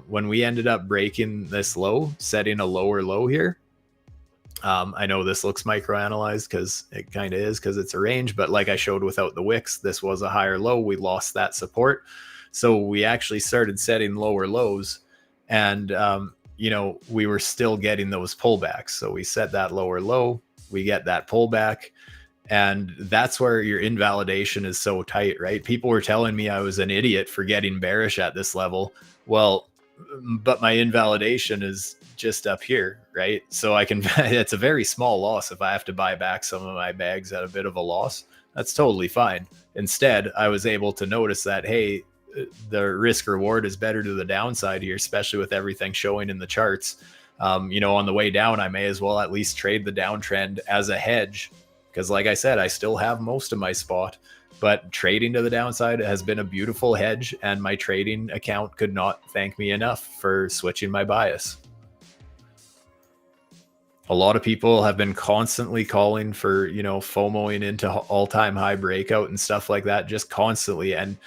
When we ended up breaking this low, setting a lower low here, I know this looks microanalyzed because it kind of is, because it's a range, but like I showed without the wicks, this was a higher low. We lost that support. So we actually started setting lower lows, and we were still getting those pullbacks. So we set that lower low, we get that pullback, and that's where your invalidation is so tight, right? People were telling me I was an idiot for getting bearish at this level. Well, but my invalidation is just up here, right? So I can, it's a very small loss. If I have to buy back some of my bags at a bit of a loss, that's totally fine. Instead, I was able to notice that, hey, the risk reward is better to the downside here, especially with everything showing in the charts. On the way down, I may as well at least trade the downtrend as a hedge, because like I said, I still have most of my spot, but trading to the downside has been a beautiful hedge, and my trading account could not thank me enough for switching my bias. A lot of people have been constantly calling for, FOMOing into all-time high breakout and stuff like that, just constantly. And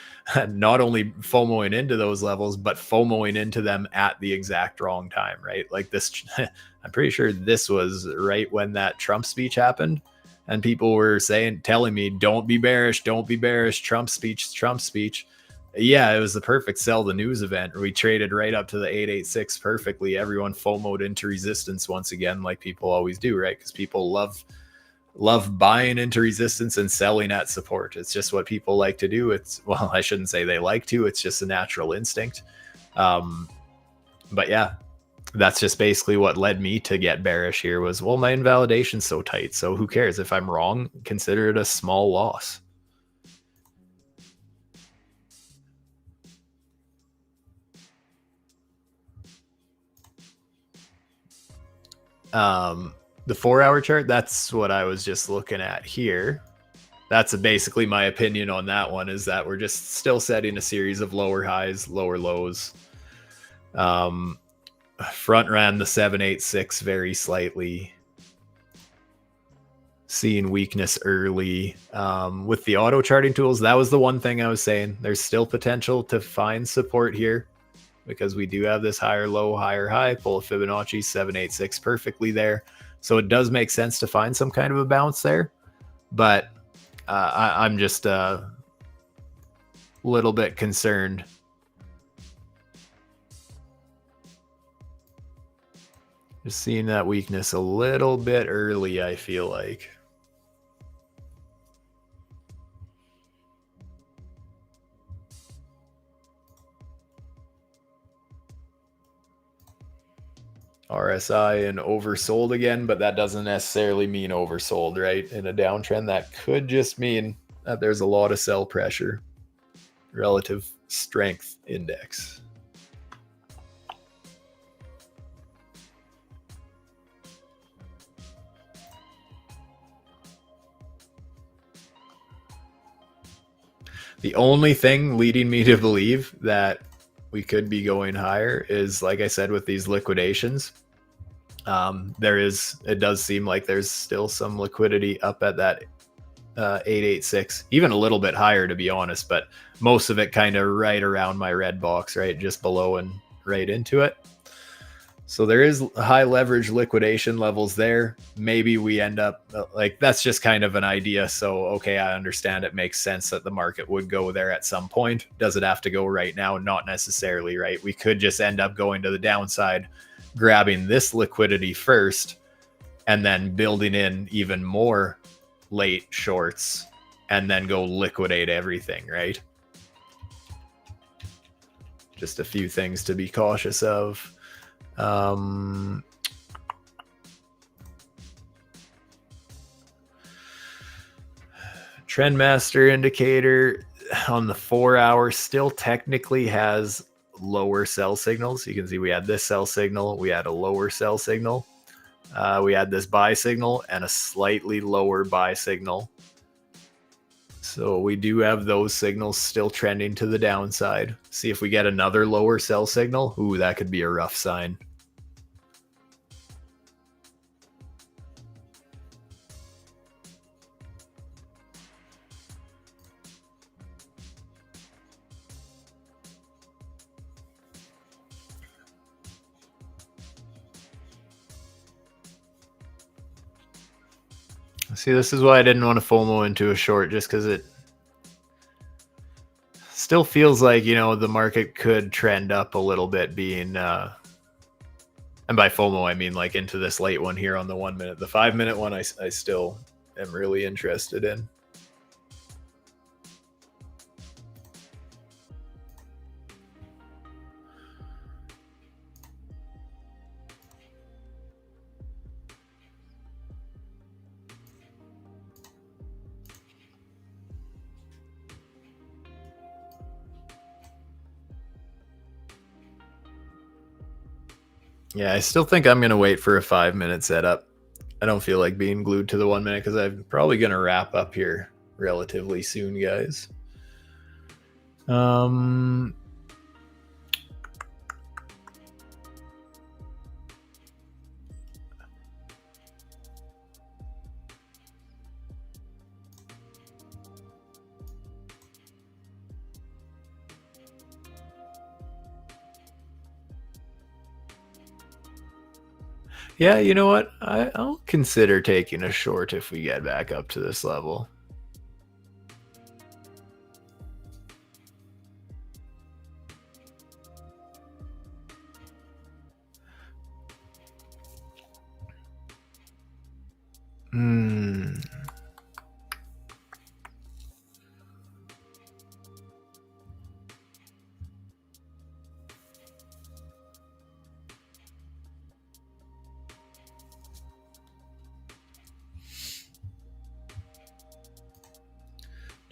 not only FOMOing into those levels, but FOMOing into them at the exact wrong time, right? Like this, I'm pretty sure this was right when that Trump speech happened. And people were telling me, don't be bearish, Trump speech. Yeah, it was the perfect sell the news event. We traded right up to the 886 perfectly. Everyone FOMO'd into resistance once again, like people always do, right? Because people love buying into resistance and selling at support. It's just what people like to do. Well, I shouldn't say they like to. It's just a natural instinct. But yeah, that's just basically what led me to get bearish here was, well, my invalidation's so tight. So who cares if I'm wrong? Consider it a small loss. The 4-hour chart, that's what I was just looking at here. That's basically my opinion on that one, is that we're just still setting a series of lower highs, lower lows. Front ran the 786 very slightly. Seeing weakness early. With the auto charting tools, that was the one thing I was saying. There's still potential to find support here, because we do have this higher low, higher high, pull a Fibonacci 786 perfectly there. So it does make sense to find some kind of a bounce there. But I'm just a little bit concerned. Just seeing that weakness a little bit early, I feel like. RSI and oversold again, but that doesn't necessarily mean oversold, right? In a downtrend, that could just mean that there's a lot of sell pressure. Relative strength index. The only thing leading me to believe that we could be going higher is, like I said, with these liquidations. It does seem like there's still some liquidity up at that 886, even a little bit higher, to be honest, but most of it kind of right around my red box, right? Just below and right into it. So there is high leverage liquidation levels there. Maybe we end up like, that's just kind of an idea. So, okay, I understand it makes sense that the market would go there at some point. Does it have to go right now? Not necessarily, right? We could just end up going to the downside, grabbing this liquidity first, and then building in even more late shorts, and then go liquidate everything, right? Just a few things to be cautious of. Trendmaster indicator on the 4 hour still technically has lower sell signals. You can see we had this sell signal, we had a lower sell signal, we had this buy signal, and a slightly lower buy signal. So we do have those signals still trending to the downside. See if we get another lower sell signal. Ooh, that could be a rough sign. See, this is why I didn't want to FOMO into a short, just because it still feels like, you know, the market could trend up a little bit, being and by FOMO I mean like into this late one here on the 1 minute. The 5 minute one I still am really interested in. Yeah, I still think I'm going to wait for a 5 minute setup. I don't feel like being glued to the 1 minute because I'm probably going to wrap up here relatively soon, guys. Yeah, you know what? I'll consider taking a short if we get back up to this level.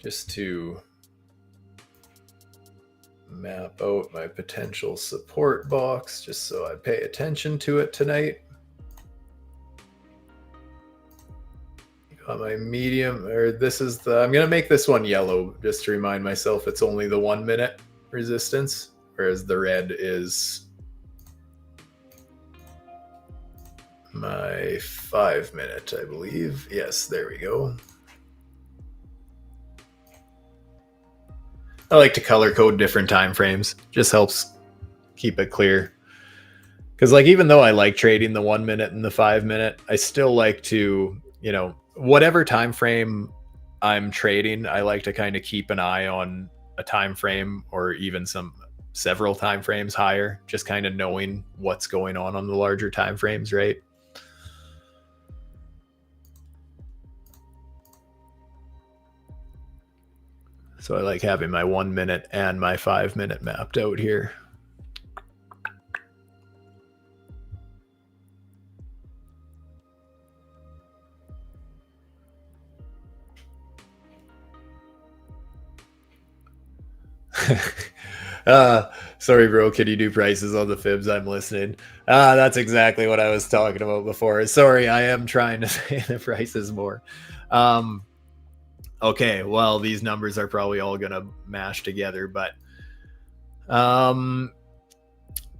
Just to map out my potential support box, just so I pay attention to it tonight. Got my medium, or this is the, I'm going to make this one yellow just to remind myself it's only the 1 minute resistance, whereas the red is my 5 minute, I believe. Yes, there we go. I like to color code different time frames. Just helps keep it clear. Because like, even though I like trading the 1 minute and the 5 minute, I still like to, you know, whatever time frame I'm trading, I like to kind of keep an eye on a time frame, or even several time frames higher, just kind of knowing what's going on the larger time frames, right? So I like having my 1 minute and my 5 minute mapped out here. Sorry, bro. Can you do prices on the fibs? I'm listening. That's exactly what I was talking about before. Sorry, I am trying to say the prices more. Okay, well, these numbers are probably all going to mash together, but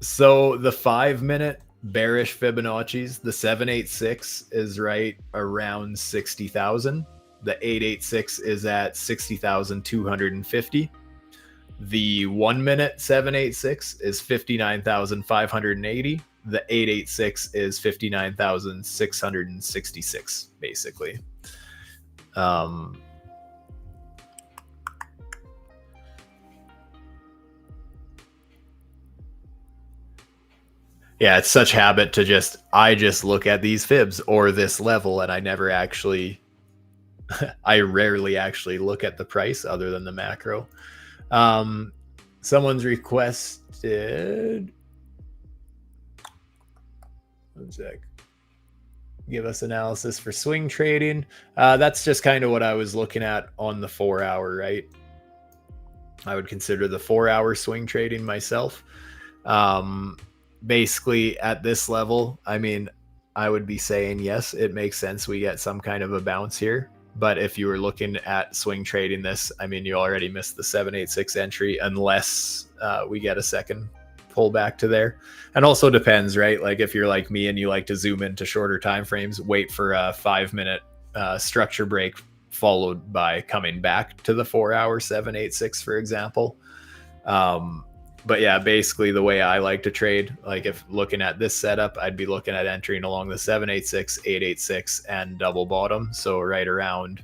so the 5 minute bearish Fibonacci's, the 786 is right around 60,000. The 886 is at 60,250. The 1 minute 786 is 59,580. the 886 is 59,666 basically. Yeah, it's such habit to I just look at these fibs or this level, and I never actually, I rarely actually look at the price other than the macro. Someone's requested, one sec, give us analysis for swing trading. That's just kind of what I was looking at on the 4 hour, right? I would consider the 4 hour swing trading myself. Basically at this level, I mean, I would be saying, yes, it makes sense we get some kind of a bounce here. But if you were looking at swing trading this, I mean, you already missed the 786 entry unless we get a second pullback to there. And also depends, right? Like if you're like me and you like to zoom into shorter time frames, wait for a 5-minute structure break followed by coming back to the 4 hour 786, for example. But yeah, basically the way I like to trade, like if looking at this setup, I'd be looking at entering along the 786, 886, and double bottom. So right around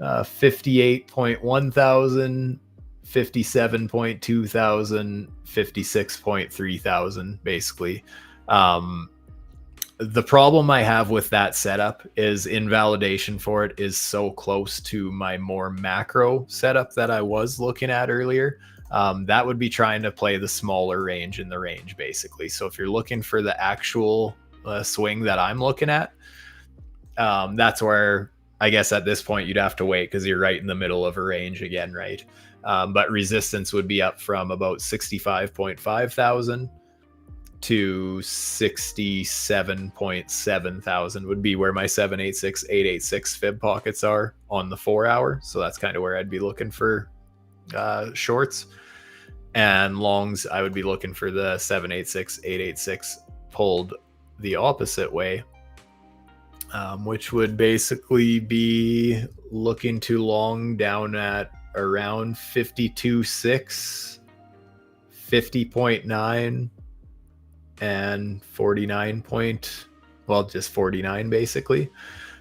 58.1 thousand, 57.2 thousand, 56.3 thousand, basically. The problem I have with that setup is invalidation for it is so close to my more macro setup that I was looking at earlier. That would be trying to play the smaller range in the range, basically. So if you're looking for the actual swing that I'm looking at, that's where I guess at this point you'd have to wait because you're right in the middle of a range again, right? But resistance would be up from about 65.5 thousand to 67.7 thousand would be where my 786, 886 fib pockets are on the 4 hour. So that's kind of where I'd be looking for shorts. And longs, I would be looking for the 786, 886 pulled the opposite way, which would basically be looking to long down at around 52.6, 50.9, and 49 just 49 basically.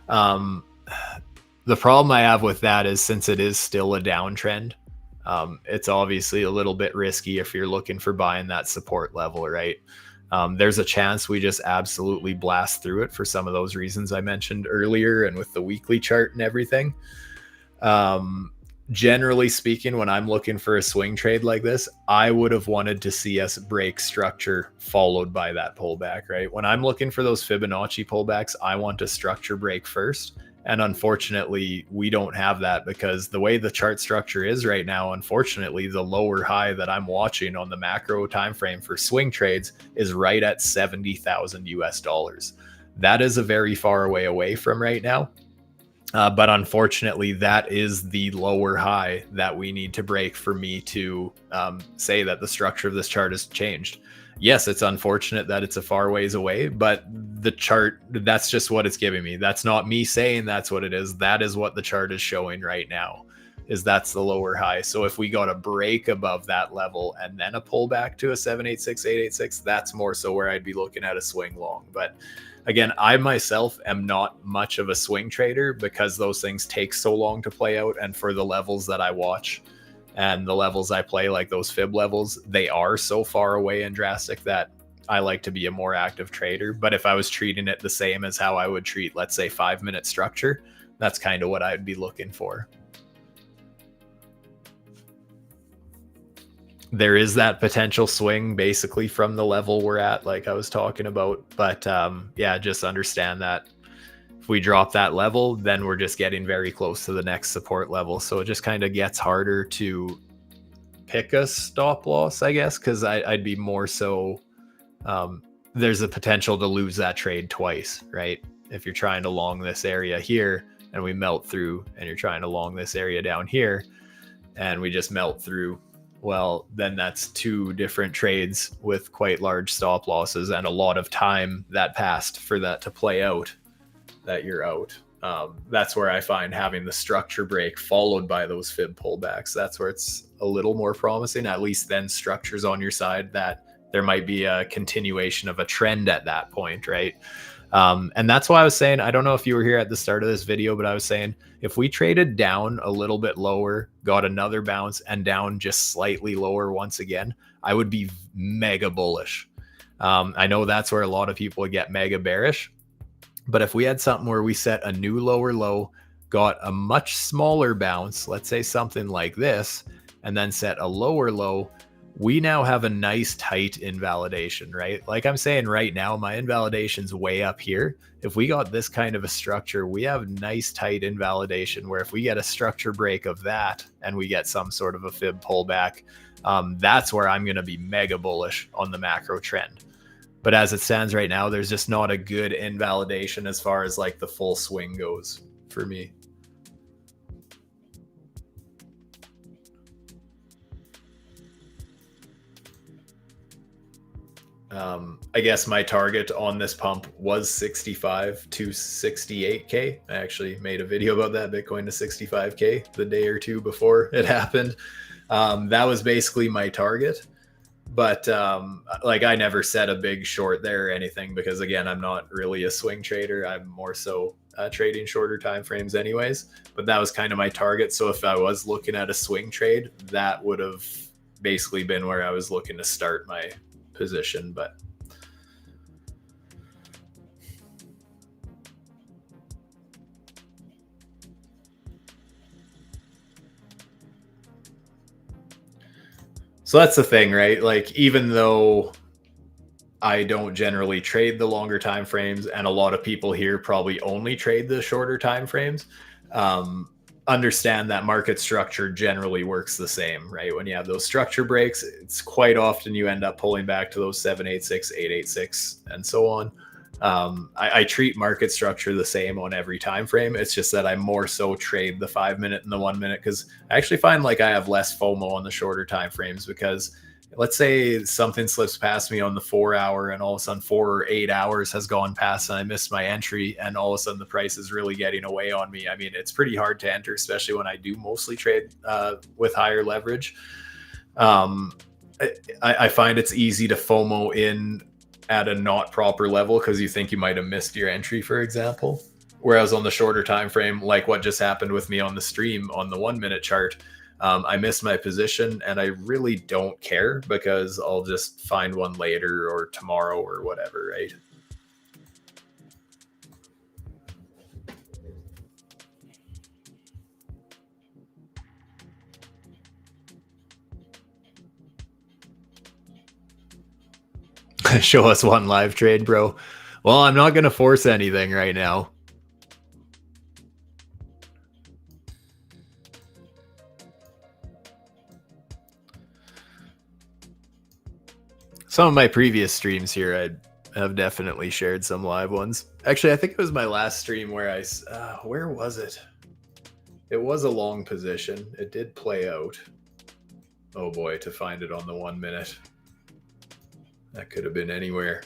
The problem I have with that is since it is still a downtrend, it's obviously a little bit risky if you're looking for buying that support level, right? There's a chance we just absolutely blast through it for some of those reasons I mentioned earlier and with the weekly chart and everything. Generally speaking, when I'm looking for a swing trade like this, I would have wanted to see us break structure followed by that pullback, right? When I'm looking for those Fibonacci pullbacks, I want a structure break first. And unfortunately, we don't have that because the way the chart structure is right now, unfortunately, the lower high that I'm watching on the macro time frame for swing trades is right at 70,000 US dollars. That is a very far way away from right now. But unfortunately, that is the lower high that we need to break for me to say that the structure of this chart has changed. Yes, it's unfortunate that it's a far ways away, but the chart, that's just what it's giving me. That's not me saying that's what it is. That is what the chart is showing right now, is that's the lower high. So if we got a break above that level and then a pullback to a 786, 886, that's more so where I'd be looking at a swing long. But again, I myself am not much of a swing trader because those things take so long to play out. And for the levels that I watch and the levels I play, like those fib levels, they are so far away and drastic that I like to be a more active trader. But if I was treating it the same as how I would treat, let's say, 5-minute structure, that's kind of what I'd be looking for. There is that potential swing basically from the level we're at, like I was talking about. But yeah, just understand that if we drop that level, then we're just getting very close to the next support level. So it just kind of gets harder to pick a stop loss, I guess, because I'd be more so, there's a potential to lose that trade twice, right? If you're trying to long this area here and we melt through, and you're trying to long this area down here and we just melt through, well, then that's two different trades with quite large stop losses and a lot of time that passed for that to play out, that you're out. That's where I find having the structure break followed by those fib pullbacks, that's where it's a little more promising. At least then structure's on your side, that there might be a continuation of a trend at that point, right? And that's why I was saying, I don't know if you were here at the start of this video, but I was saying if we traded down a little bit lower, got another bounce, and down just slightly lower once again, I would be mega bullish. I know that's where a lot of people get mega bearish, but if we had something where we set a new lower low, got a much smaller bounce, let's say something like this, and then set a lower low, we now have a nice tight invalidation, right? Like I'm saying right now, my invalidation's way up here. If we got this kind of a structure, we have nice tight invalidation where if we get a structure break of that and we get some sort of a fib pullback, that's where I'm going to be mega bullish on the macro trend. But as it stands right now, there's just not a good invalidation as far as like the full swing goes for me. I guess my target on this pump was 65 to 68K. I actually made a video about that, Bitcoin to 65K, the day or two before it happened. That was basically my target. But like I never set a big short there or anything because, again, I'm not really a swing trader. I'm more so trading shorter time frames anyways. But that was kind of my target. So if I was looking at a swing trade, that would have basically been where I was looking to start my position. But so that's the thing, right? Like, even though I don't generally trade the longer time frames, and a lot of people here probably only trade the shorter time frames, understand that market structure generally works the same, right? When you have those structure breaks, it's quite often you end up pulling back to those 786, 886, and so on. I treat market structure the same on every time frame. It's just that I more so trade the 5 minute and the 1 minute because I actually find like I have less FOMO on the shorter time frames because let's say something slips past me on the 4 hour and all of a sudden 4 or 8 hours has gone past and I missed my entry and all of a sudden the price is really getting away on me. I mean, it's pretty hard to enter, especially when I do mostly trade with higher leverage. I find it's easy to FOMO in at a not proper level because you think you might have missed your entry, for example. Whereas on the shorter time frame, like what just happened with me on the stream on the 1 minute chart, I missed my position and I really don't care because I'll just find one later or tomorrow or whatever, right? Show us one live trade, bro. Well, I'm not going to force anything right now. Some of my previous streams here, I have definitely shared some live ones. Actually, I think it was my last stream where where was it? It was a long position. It did play out. Oh boy, to find it on the 1 minute. That could have been anywhere.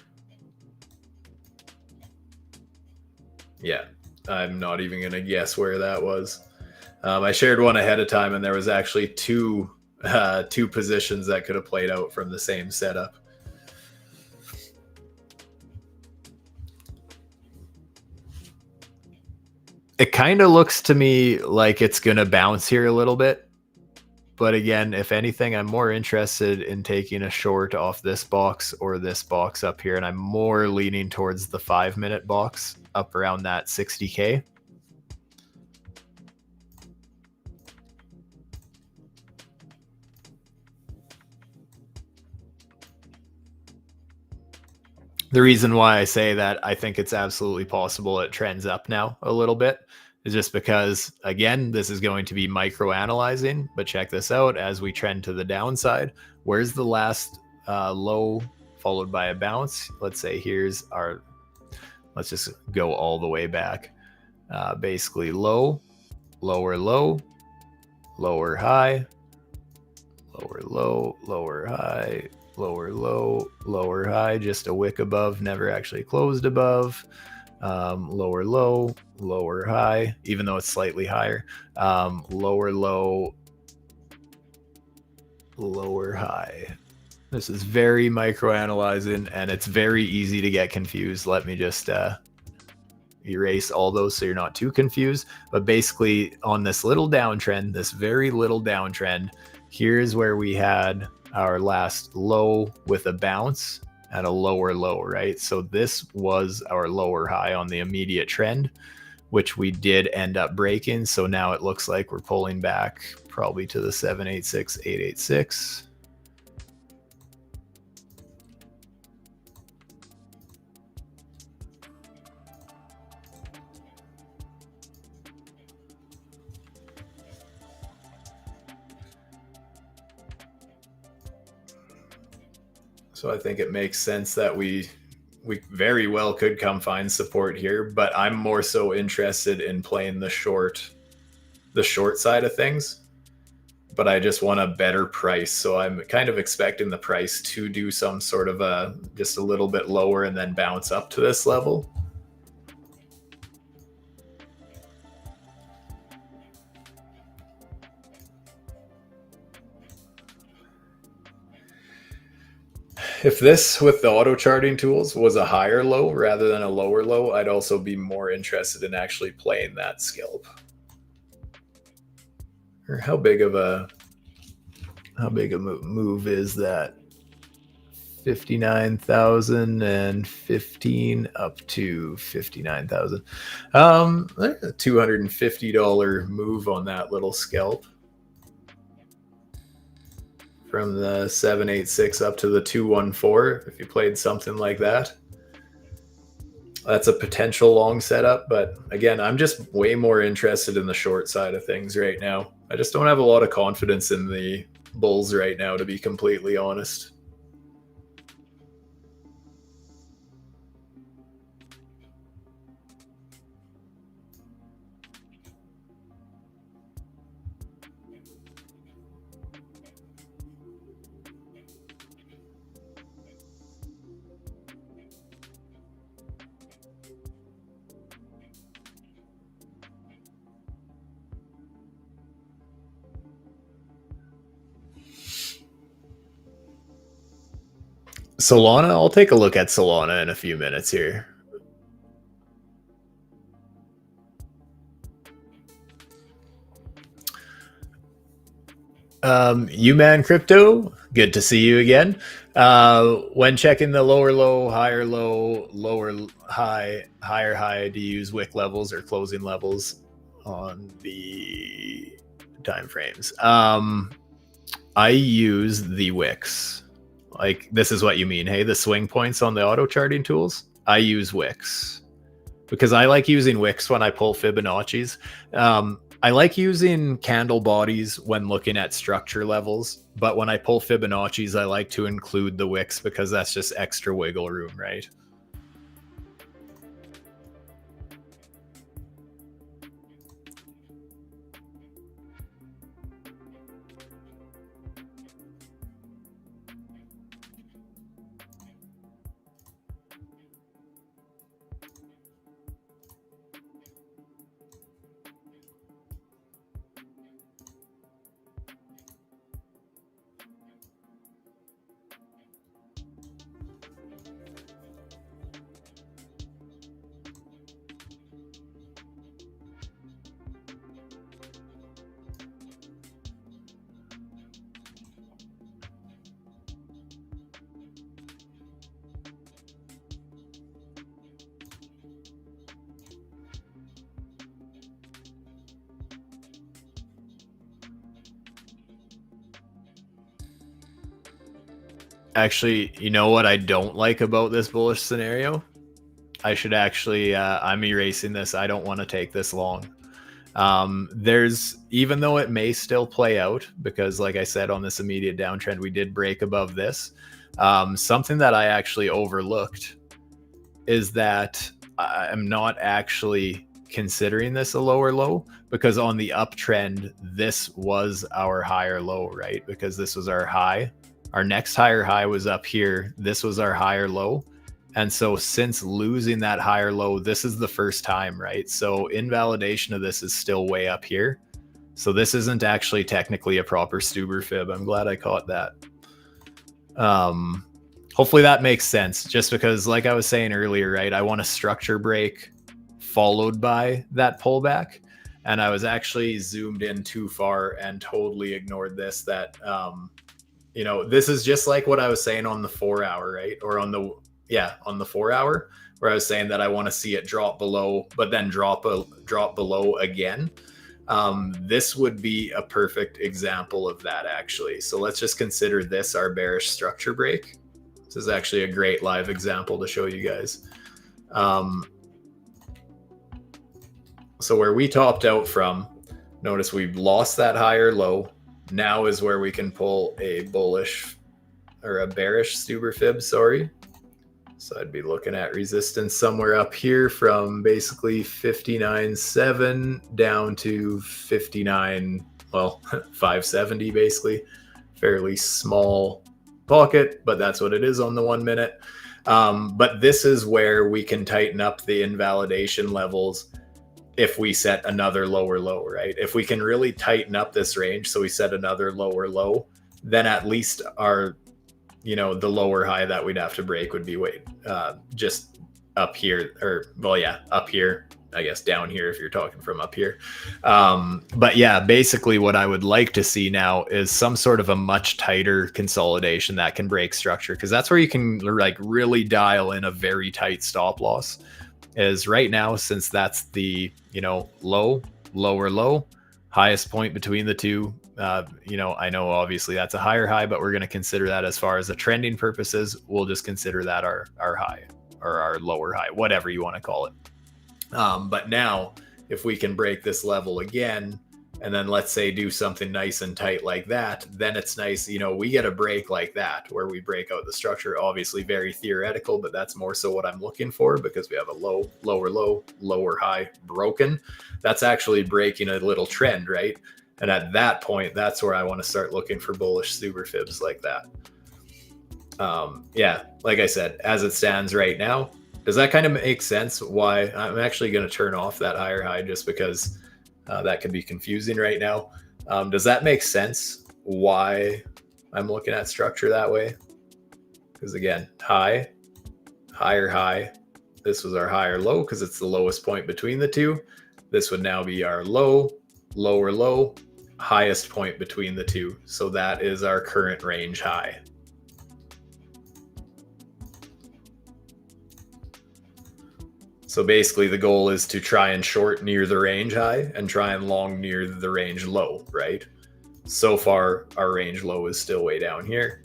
Yeah, I'm not even going to guess where that was. I shared one ahead of time, and there was actually two positions that could have played out from the same setup. It kind of looks to me like it's going to bounce here a little bit. But again, if anything, I'm more interested in taking a short off this box or this box up here. And I'm more leaning towards the 5 minute box up around that 60K. The reason why I say that I think it's absolutely possible it trends up now a little bit is just because, again, this is going to be micro analyzing. But check this out as we trend to the downside. Where's the last low followed by a bounce? Let's say here's our, let's just go all the way back. Basically low, lower low, lower high, lower low, lower high, lower low, lower high, just a wick above, never actually closed above. Lower low, lower high, even though it's slightly higher. Lower low, lower high. This is very micro-analyzing, and it's very easy to get confused. Let me just erase all those so you're not too confused. But basically, on this little downtrend, this very little downtrend, here's where we had our last low with a bounce at a lower low, right? So this was our lower high on the immediate trend, which we did end up breaking. So now it looks like we're pulling back probably to the 786, 886. So I think it makes sense that we very well could come find support here, but I'm more so interested in playing the short side of things. But I just want a better price. So I'm kind of expecting the price to do some sort of just a little bit lower and then bounce up to this level. If this with the auto charting tools was a higher low rather than a lower low, I'd also be more interested in actually playing that scalp. Or how big a move is that? 59,000 and 15 up to 59,000. A $250 move on that little scalp. From the 786 up to the 214, if you played something like that. That's a potential long setup, but again, I'm just way more interested in the short side of things right now. I just don't have a lot of confidence in the bulls right now, to be completely honest. Solana, I'll take a look at Solana in a few minutes here. Man Crypto, good to see you again. When checking the lower low, higher low, lower high, higher high, do you use wick levels or closing levels on the time frames? I use the wicks. Like, this is what you mean, hey? The swing points on the auto charting tools? I use wicks because I like using wicks when I pull Fibonacci's. I like using candle bodies when looking at structure levels, but when I pull Fibonacci's, I like to include the wicks because that's just extra wiggle room, right? Actually, you know what I don't like about this bullish scenario? I should actually, I'm erasing this. I don't want to take this long. There's, even though it may still play out, because like I said, on this immediate downtrend, we did break above this. Something that I actually overlooked is that I'm not actually considering this a lower low, because on the uptrend, this was our higher low, right? Because this was our high. Our next higher high was up here. This was our higher low. And so since losing that higher low, this is the first time, right? So invalidation of this is still way up here. So this isn't actually technically a proper Stuber fib. I'm glad I caught that. Hopefully that makes sense, just because like I was saying earlier, right, I want a structure break followed by that pullback. And I was actually zoomed in too far and totally ignored this, that this is just like what I was saying on the 4 hour, right? Or on the 4 hour, where I was saying that I want to see it drop below, but then drop below again. This would be a perfect example of that, actually. So let's just consider this our bearish structure break. This is actually a great live example to show you guys. So where we topped out from, notice we've lost that higher low. Now is where we can pull a bullish or a bearish Stuber fib, sorry. So I'd be looking at resistance somewhere up here from basically 59.7 down to 59, well, 570 basically. Fairly small pocket, but that's what it is on the 1 minute. But this is where we can tighten up the invalidation levels if we set another lower low, right? If we can really tighten up this range, so we set another lower low, then at least our, the lower high that we'd have to break would be just up here, or well, yeah, up here, I guess down here if you're talking from up here. But yeah, basically what I would like to see now is some sort of a much tighter consolidation that can break structure, because that's where you can like really dial in a very tight stop loss. Is right now, since that's the low, lower low, highest point between the two. I know obviously that's a higher high, but we're going to consider that as far as the trending purposes. We'll just consider that our high or our lower high, whatever you want to call it. But now, if we can break this level again, and then let's say do something nice and tight like that, then it's nice, we get a break like that where we break out the structure. Obviously very theoretical, but that's more so what I'm looking for, because we have a low, lower high broken. That's actually breaking a little trend, right? And at that point, that's where I want to start looking for bullish super fibs like that. Yeah, like I said, as it stands right now, does that kind of make sense? Why I'm actually going to turn off that higher high, just because that can be confusing right now. Does that make sense why I'm looking at structure that way? Because again, high, higher high. This was our higher low because it's the lowest point between the two. This would now be our low, lower low, highest point between the two. So that is our current range high. So basically the goal is to try and short near the range high and try and long near the range low, right? So far, our range low is still way down here.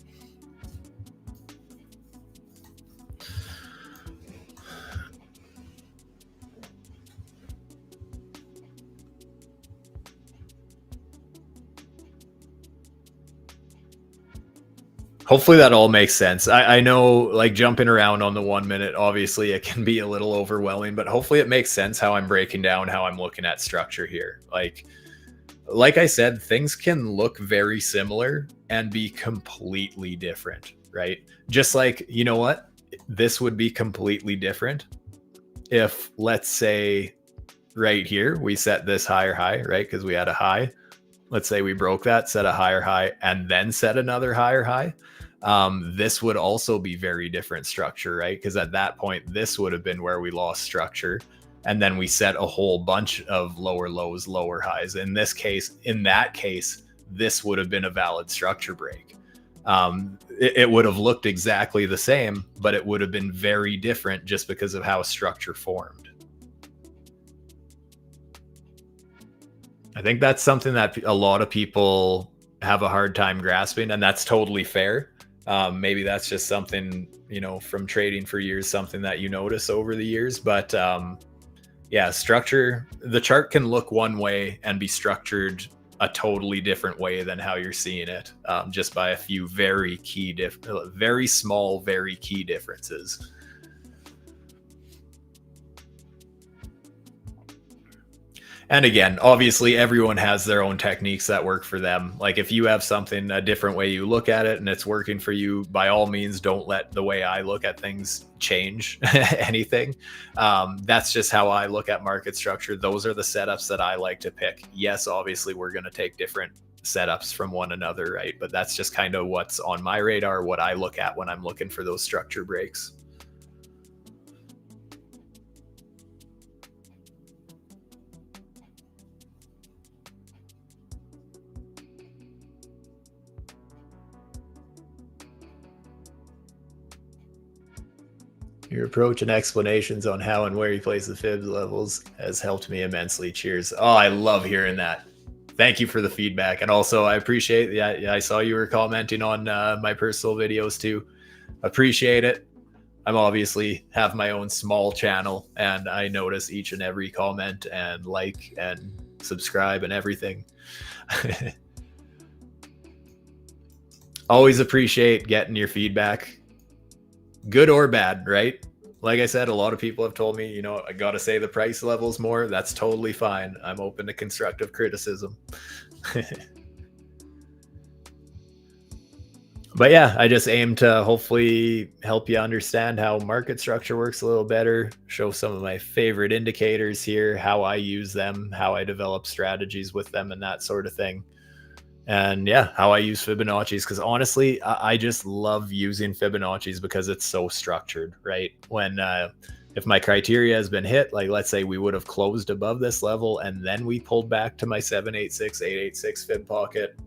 Hopefully that all makes sense. I know, like, jumping around on the 1 minute, obviously it can be a little overwhelming, but hopefully it makes sense how I'm breaking down how I'm looking at structure here. Like I said, things can look very similar and be completely different, right? Just like, you know what? This would be completely different if, let's say, right here, we set this higher high, right? Because we had a high. Let's say we broke that, set a higher high, and then set another higher high. This would also be very different structure, right? Because at that point, this would have been where we lost structure. And then we set a whole bunch of lower lows, lower highs. In that case, this would have been a valid structure break. It would have looked exactly the same, but it would have been very different just because of how structure formed. I think that's something that a lot of people have a hard time grasping, and that's totally fair. Maybe that's just something, from trading for years, something that you notice over the years. But yeah, structure, the chart can look one way and be structured a totally different way than how you're seeing it, just by a few very small, very key differences. And again, obviously everyone has their own techniques that work for them. Like if you have something, a different way you look at it and it's working for you, by all means, don't let the way I look at things change anything. That's just how I look at market structure. Those are the setups that I like to pick. Yes, obviously we're going to take different setups from one another, right? But that's just kind of what's on my radar, what I look at when I'm looking for those structure breaks. Your approach and explanations on how and where you place the fibs levels has helped me immensely. Cheers. Oh, I love hearing that. Thank you for the feedback. And also, I appreciate, yeah, I saw you were commenting on my personal videos too. Appreciate it. I'm obviously have my own small channel, and I notice each and every comment and like and subscribe and everything. Always appreciate getting your feedback, good or bad, right? Like I said, a lot of people have told me, you know, I got to say the price levels more. That's totally fine. I'm open to constructive criticism. But yeah, I just aim to hopefully help you understand how market structure works a little better, show some of my favorite indicators here, how I use them, how I develop strategies with them, and that sort of thing. And yeah, how I use Fibonacci's, because honestly, I just love using Fibonacci's because it's so structured, right? When if my criteria has been hit, like let's say we would have closed above this level and then we pulled back to my 786, 886 fib pocket,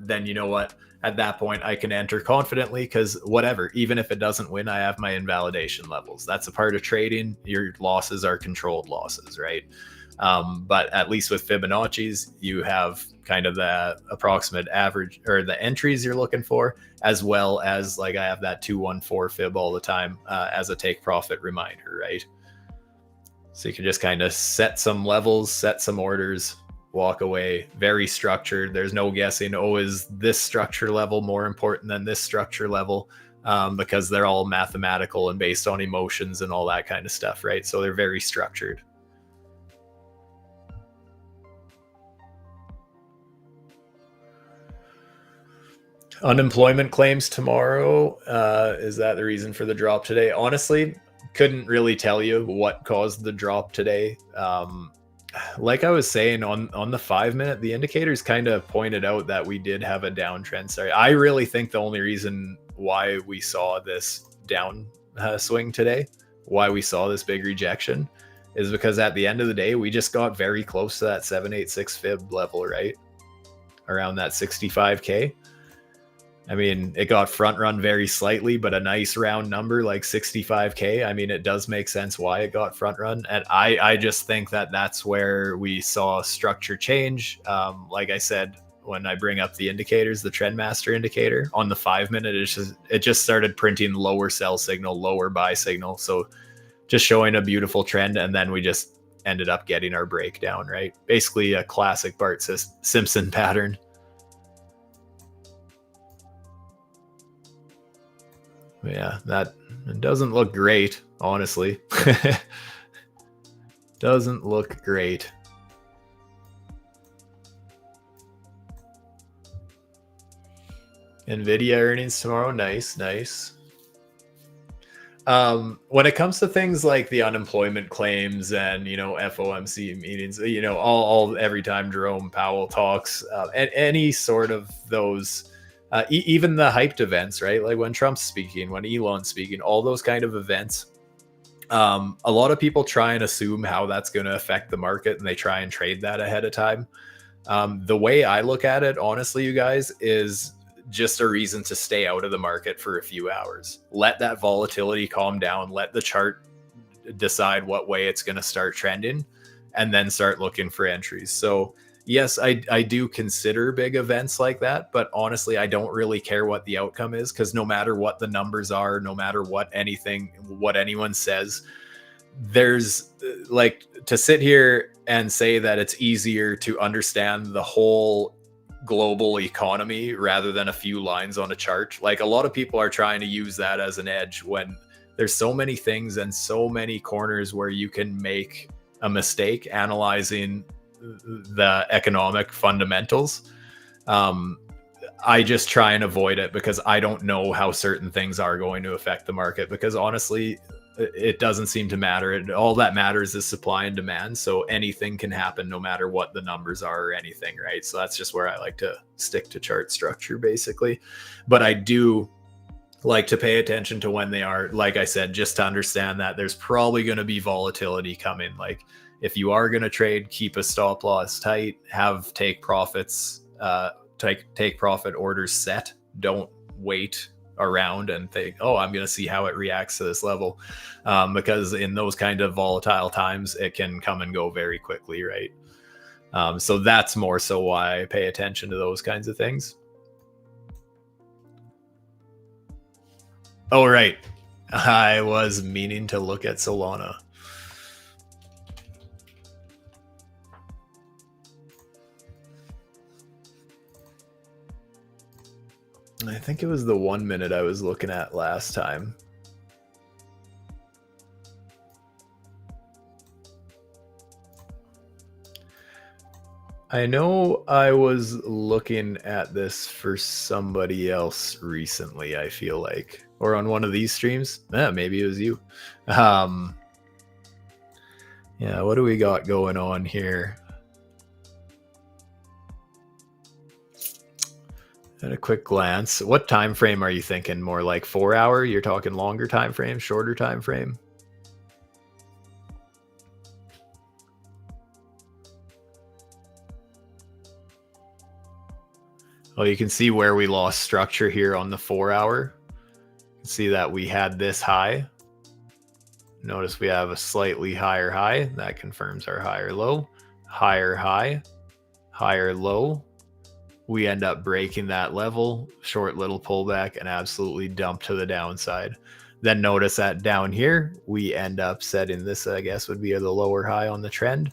then you know what? At that point, I can enter confidently because whatever, even if it doesn't win, I have my invalidation levels. That's a part of trading. Your losses are controlled losses, right? But at least with Fibonacci's, you have kind of the approximate average or the entries you're looking for, as well as like I have that 214 fib all the time as a take profit reminder, right? So you can just kind of set some levels, set some orders, walk away. Very structured. There's no guessing, oh, is this structure level more important than this structure level? Because they're all mathematical and based on emotions and all that kind of stuff, right? So they're very structured. Unemployment claims tomorrow. Is that the reason for the drop today? Honestly, couldn't really tell you what caused the drop today. Like I was saying on the 5 minute, the indicators kind of pointed out that we did have a downtrend. Sorry, I really think the only reason why we saw this down swing today, why we saw this big rejection, is because at the end of the day, we just got very close to that 786 fib level, right? Around that 65K. I mean, it got front run very slightly, but a nice round number like 65K. I mean, it does make sense why it got front run. And I just think that that's where we saw structure change. Like I said, when I bring up the indicators, the trend master indicator on the 5 minute, it just started printing lower sell signal, lower buy signal. So just showing a beautiful trend. And then we just ended up getting our breakdown, right? Basically a classic Bart Simpson pattern. Yeah, that doesn't look great, honestly. Doesn't look great. Nvidia earnings tomorrow. Nice, nice. When it comes to things like the unemployment claims and, you know, FOMC meetings, you know, all every time Jerome Powell talks, and any sort of those, even the hyped events, right? Like when Trump's speaking, when Elon's speaking, all those kind of events. A lot of people try and assume how that's going to affect the market, and they try and trade that ahead of time. The way I look at it, honestly, you guys, is just a reason to stay out of the market for a few hours. Let that volatility calm down. Let the chart decide what way it's going to start trending, and then start looking for entries. So yes, I do consider big events like that, but honestly, I don't really care what the outcome is, because no matter what the numbers are, no matter what anyone says, there's like to sit here and say that it's easier to understand the whole global economy rather than a few lines on a chart. Like a lot of people are trying to use that as an edge when there's so many things and so many corners where you can make a mistake analyzing the economic fundamentals. I just try and avoid it because I don't know how certain things are going to affect the market, because honestly, it doesn't seem to matter. All that matters is supply and demand. So anything can happen no matter what the numbers are or anything, right? So that's just where I like to stick to chart structure basically. But I do like to pay attention to when they are, like I said, just to understand that there's probably going to be volatility coming. Like if you are going to trade, keep a stop loss tight, have take profits, take profit orders set. Don't wait around and think, oh, I'm going to see how it reacts to this level, because in those kind of volatile times it can come and go very quickly, right? So that's more so why I pay attention to those kinds of things. Oh, right, I was meaning to look at Solana. I think it was the 1 minute I was looking at last time. I know I was looking at this for somebody else recently, I feel like, or on one of these streams. Maybe it was you. Yeah, what do we got going on here? At a quick glance, what time frame are you thinking? More like 4 hour? You're talking longer time frame, shorter time frame? Well, you can see where we lost structure here on the 4 hour. You can see that we had this high. Notice we have a slightly higher high. That confirms our higher low. Higher high, higher low. We end up breaking that level, short little pullback, and absolutely dump to the downside. Then notice that down here, we end up setting this, I guess, would be the lower high on the trend.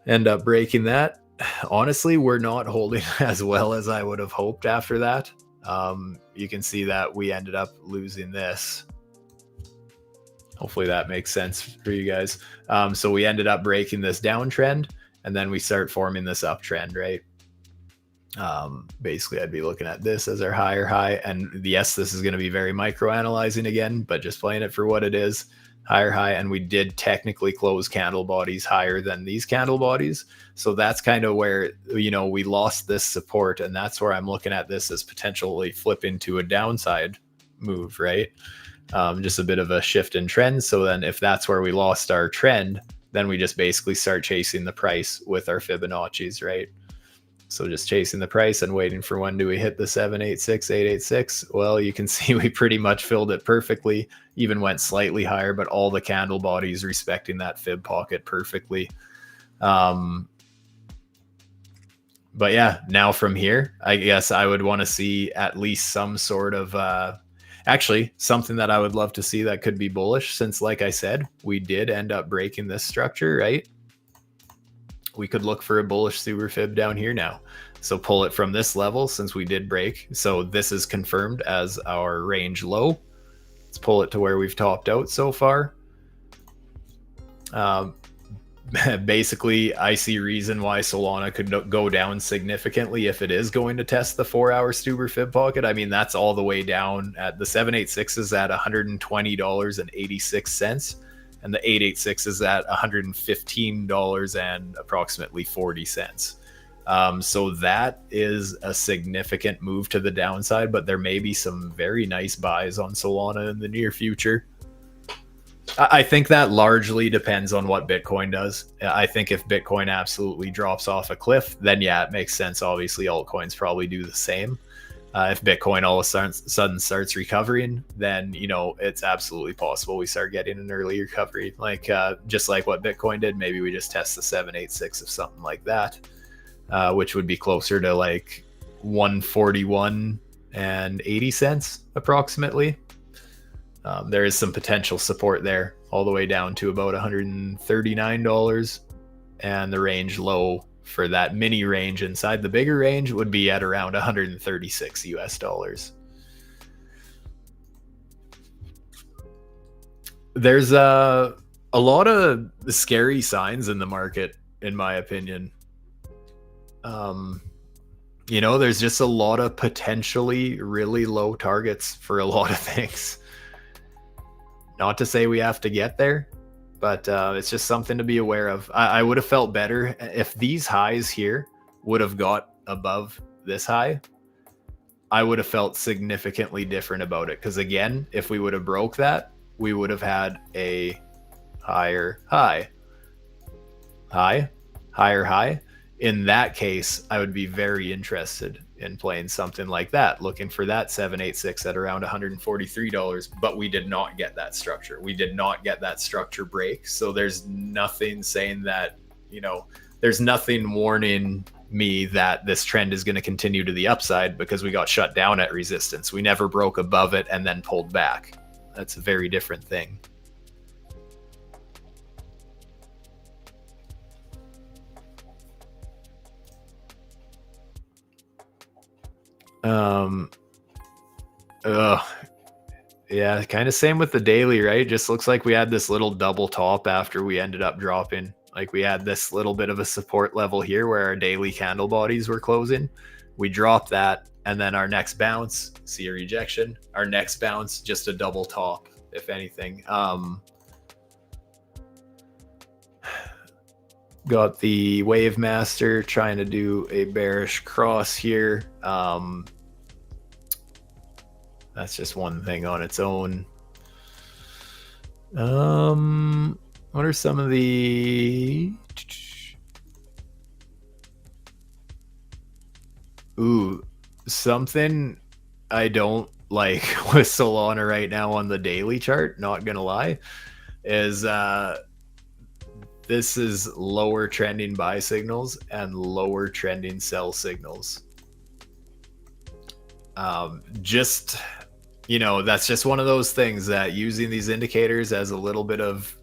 End up breaking that. Honestly, we're not holding as well as I would have hoped after that. You can see that we ended up losing this. Hopefully that makes sense for you guys. So we ended up breaking this downtrend, and then we start forming this uptrend, right? Basically I'd be looking at this as our higher high, and yes, this is going to be very micro analyzing again, but just playing it for what it is. Higher high, and we did technically close candle bodies higher than these candle bodies. So that's kind of where, you know, we lost this support, and that's where I'm looking at this as potentially flipping to a downside move, right? Just a bit of a shift in trend. So then if that's where we lost our trend, then we just basically start chasing the price with our Fibonacci's, right? So just chasing the price and waiting for when do we hit the 786, 886. Well, you can see we pretty much filled it perfectly, even went slightly higher, but all the candle bodies respecting that fib pocket perfectly. But yeah, now from here, I guess I would want to see at least some sort of, actually something that I would love to see that could be bullish, since like I said, we did end up breaking this structure, right? We could look for a bullish super fib down here now. So pull it from this level, since we did break. So this is confirmed as our range low. Let's pull it to where we've topped out so far. Basically, I see reason why Solana could go down significantly if it is going to test the 4 hour Stuber fib pocket. I mean, that's all the way down at the 786 is at $120.86. And the 886 is at $115 and approximately 40 cents. So that is a significant move to the downside, but there may be some very nice buys on Solana in the near future. I think that largely depends on what Bitcoin does. I think if Bitcoin absolutely drops off a cliff, then yeah, it makes sense. Obviously, altcoins probably do the same. If Bitcoin all of a sudden starts recovering, then, you know, it's absolutely possible we start getting an early recovery. Like just like what Bitcoin did, maybe we just test the 786 of something like that, which would be closer to like 141 and 80 cents approximately. There is some potential support there all the way down to about $139, and the range low for that mini range inside the bigger range would be at around 136 US dollars. There's a lot of scary signs in the market, in my opinion. You know, there's just a lot of potentially really low targets for a lot of things. Not to say we have to get there, but it's just something to be aware of. I would have felt better if these highs here would have got above this high. I would have felt significantly different about it, because again, if we would have broke that, we would have had a higher high, higher high. In that case, I would be very interested in playing something like that, looking for that 786 at around $143. But we did not get that structure. We did not get that structure break. So there's nothing saying that, there's nothing warning me that this trend is going to continue to the upside, because we got shut down at resistance. We never broke above it and then pulled back. That's a very different thing. Yeah, kind of same with the daily, right? Just looks like we had this little double top after we ended up dropping. Like we had this little bit of a support level here where our daily candle bodies were closing. We dropped that, and then our next bounce, see a rejection. Our next bounce, just a double top, if anything. Got the Wave Master trying to do a bearish cross here. That's just one thing on its own. What are some of the... Ooh, something I don't like with Solana right now on the daily chart, not gonna lie, is this is lower trending buy signals and lower trending sell signals. Just, that's just one of those things that using these indicators as a little bit of,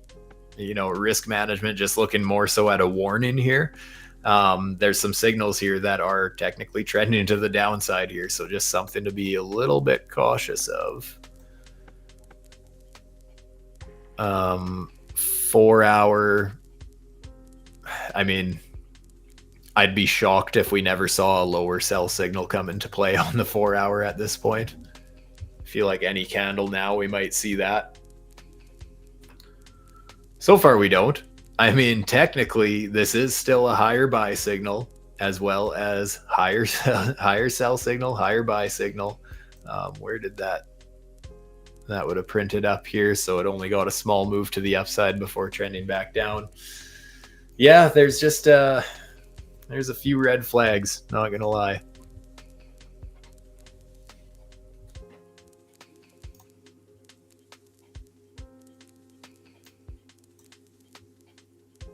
risk management, just looking more so at a warning here. There's some signals here that are technically trending to the downside here. So just something to be a little bit cautious of. 4 hour. I mean, I'd be shocked if we never saw a lower sell signal come into play on the 4 hour at this point. I feel like any candle now, we might see that. So far, we don't. I mean, technically, this is still a higher buy signal, as well as higher sell signal, higher buy signal. Where did that would have printed up here? So it only got a small move to the upside before trending back down. Yeah, there's just there's a few red flags, not gonna lie.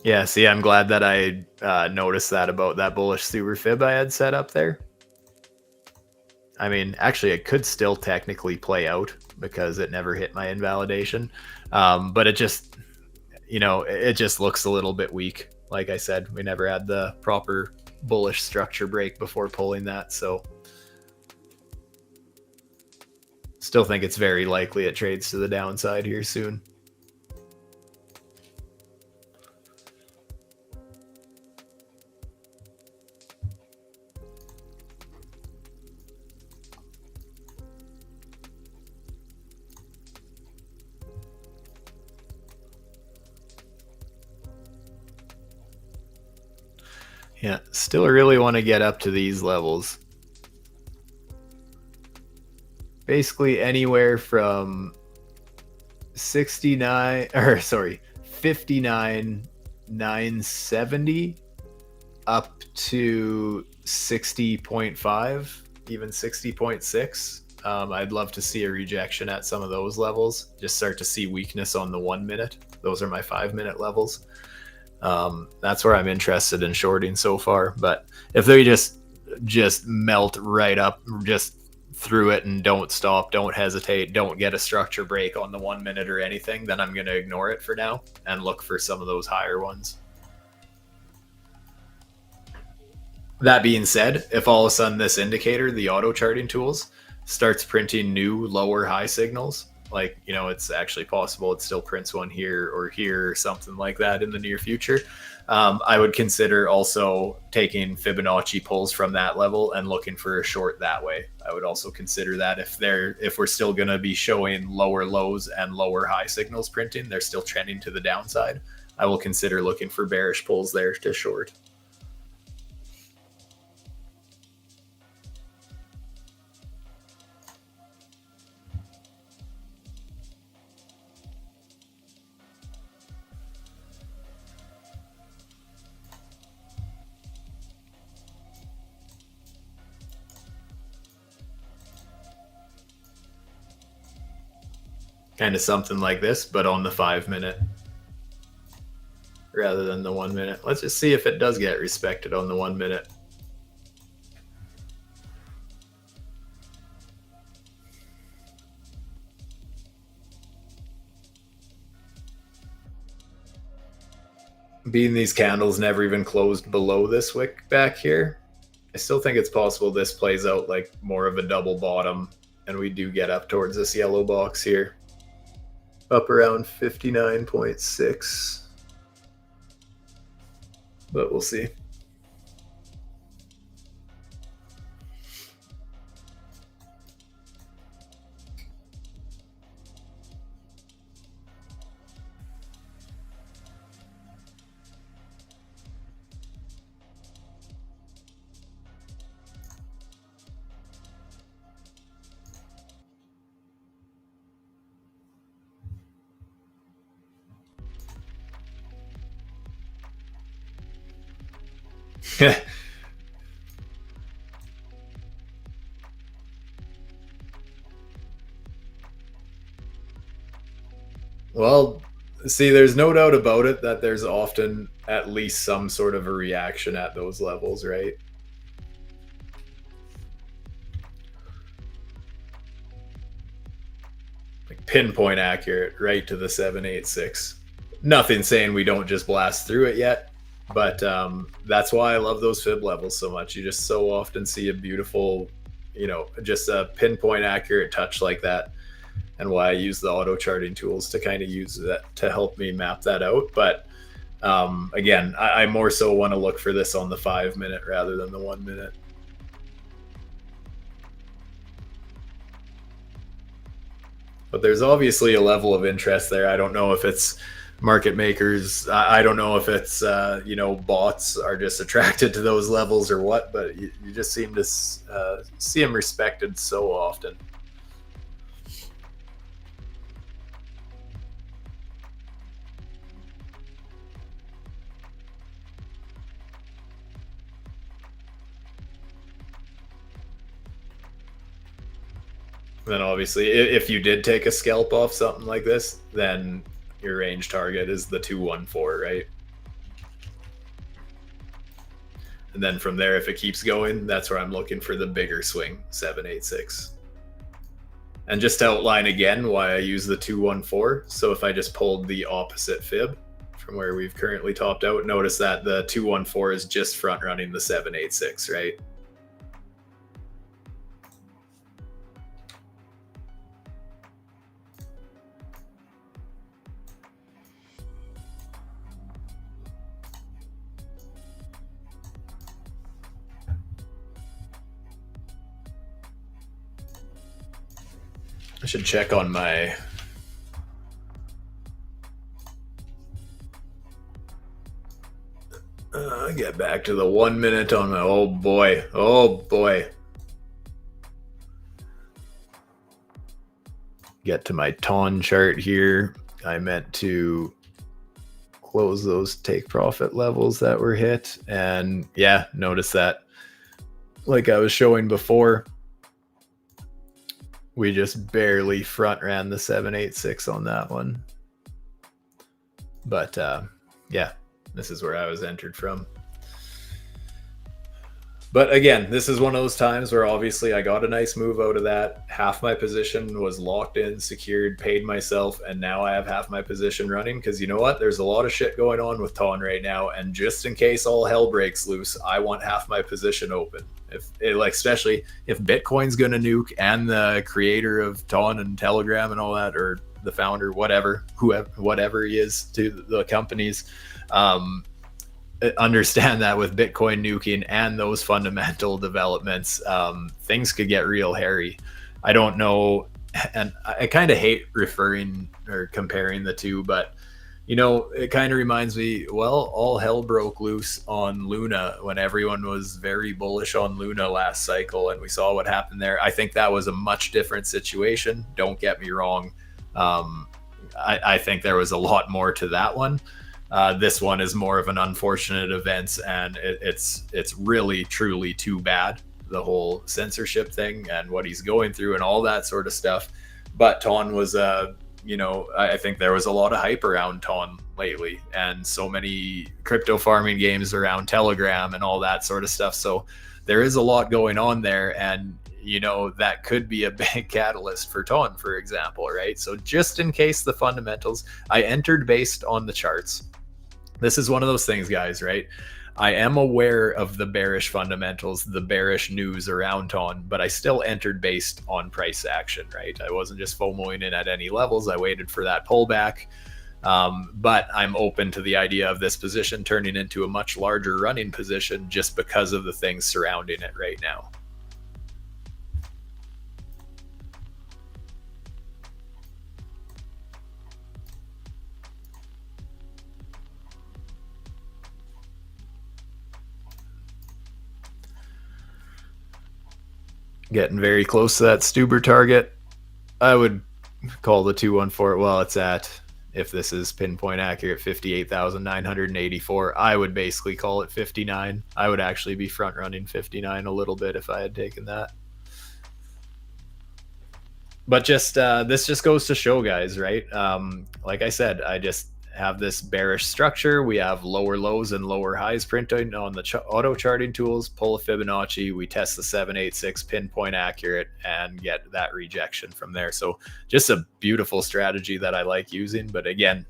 Yeah, see, I'm glad that I noticed that about that bullish super fib I had set up there. I mean, actually, it could still technically play out because it never hit my invalidation. But it just, it just looks a little bit weak. Like I said, we never had the proper bullish structure break before pulling that. So still think it's very likely it trades to the downside here soon. Yeah, still really want to get up to these levels. Basically anywhere from 59,970 up to 60.5, even 60.6. I'd love to see a rejection at some of those levels. Just start to see weakness on the 1 minute. Those are my 5 minute levels. That's where I'm interested in shorting so far. But if they just melt right up, just through it and don't stop, don't hesitate, don't get a structure break on the 1 minute or anything, then I'm going to ignore it for now and look for some of those higher ones. That being said, if all of a sudden this indicator, the auto charting tools, starts printing new lower high signals, like, you know, it's actually possible it still prints one here or something like that in the near future. I would consider also taking Fibonacci pulls from that level and looking for a short that way. I would also consider that if we're still going to be showing lower lows and lower high signals printing, they're still trending to the downside. I will consider looking for bearish pulls there to short. Kind of something like this, but on the 5 minute rather than the 1 minute. Let's just see if it does get respected on the 1 minute. Being these candles never even closed below this wick back here, I still think it's possible this plays out like more of a double bottom and we do get up towards this yellow box here. Up around 59.6. But we'll see. Well, see, there's no doubt about it that there's often at least some sort of a reaction at those levels, right? Like pinpoint accurate right to the 786. Nothing saying we don't just blast through it yet, but that's why I love those fib levels so much. You just so often see a beautiful, you know, just a pinpoint accurate touch like that, and why I use the auto charting tools to kind of use that to help me map that out. But again, I more so want to look for this on the 5 minute rather than the 1 minute. But there's obviously a level of interest there. I don't know if it's market makers. I don't know if it's, you know, bots are just attracted to those levels or what, but you just seem to see them respected so often. Then obviously, if you did take a scalp off something like this, then your range target is the 214, right? And then from there, if it keeps going, that's where I'm looking for the bigger swing, 786. And just to outline again why I use the 214. So if I just pulled the opposite fib from where we've currently topped out, notice that the 214 is just front running the 786, right? I should check on my get back to the 1 minute on my oh boy. Get to my ton chart here. I meant to close those take profit levels that were hit, and yeah, notice that like I was showing before, we just barely front ran the 786 on that one. But yeah, this is where I was entered from. But again, this is one of those times where obviously I got a nice move out of that. Half my position was locked in, secured, paid myself, and now I have half my position running because you know what? There's a lot of shit going on with Ton right now, and just in case all hell breaks loose, I want half my position open. Like, especially if Bitcoin's going to nuke and the creator of Ton and Telegram and all that, or the founder, whatever, whoever, whatever he is to the companies, um, understand that with Bitcoin nuking and those fundamental developments, things could get real hairy. I don't know, and I kind of hate referring or comparing the two, but it kind of reminds me, well, all hell broke loose on Luna when everyone was very bullish on Luna last cycle, and we saw what happened there. I think that was a much different situation. Don't get me wrong. I think there was a lot more to that one. This one is more of an unfortunate event, and it's really truly too bad, the whole censorship thing and what he's going through and all that sort of stuff. But Ton was I think there was a lot of hype around Ton lately, and so many crypto farming games around Telegram and all that sort of stuff. So there is a lot going on there, and that could be a big catalyst for Ton, for example, right? So just in case the fundamentals, I entered based on the charts. This is one of those things, guys, right? I am aware of the bearish fundamentals, the bearish news around Ton, but I still entered based on price action, right? I wasn't just FOMOing in at any levels. I waited for that pullback. But I'm open to the idea of this position turning into a much larger running position just because of the things surrounding it right now. Getting very close to that Stuber target. I would call the 214. Well, it's at, if this is pinpoint accurate, 58,984. I would basically call it 59. I would actually be front running 59 a little bit if I had taken that. But just this just goes to show, guys, right? Like I said, I just have this bearish structure. We have lower lows and lower highs printing on the auto charting tools. Pull a Fibonacci, we test the 786 pinpoint accurate and get that rejection from there. So just a beautiful strategy that I like using. But again,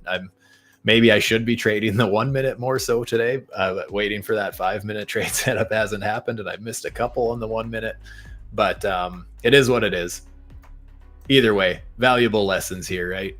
maybe I should be trading the 1 minute more so today. Waiting for that 5 minute trade setup hasn't happened, and I missed a couple on the 1 minute. But it is what it is. Either way, valuable lessons here, right?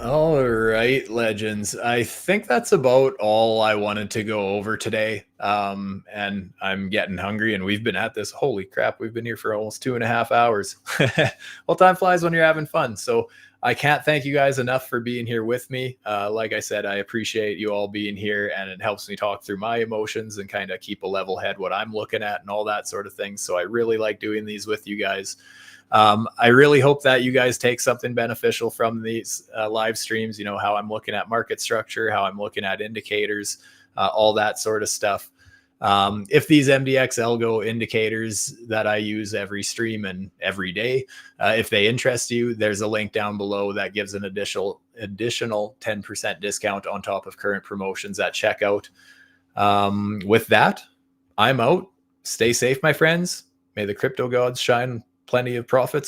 All right, legends. I think that's about all I wanted to go over today. And I'm getting hungry, and we've been at this. Holy crap, we've been here for almost 2.5 hours. Well, time flies when you're having fun. So I can't thank you guys enough for being here with me. Like I said, I appreciate you all being here, and it helps me talk through my emotions and kind of keep a level head what I'm looking at and all that sort of thing. So I really like doing these with you guys. I really hope that you guys take something beneficial from these live streams, how I'm looking at market structure, how I'm looking at indicators, all that sort of stuff. If these MDX algo indicators that I use every stream and every day, if they interest you, there's a link down below that gives an additional 10% discount on top of current promotions at checkout. With that, I'm out. Stay safe, my friends. May the crypto gods shine plenty of profits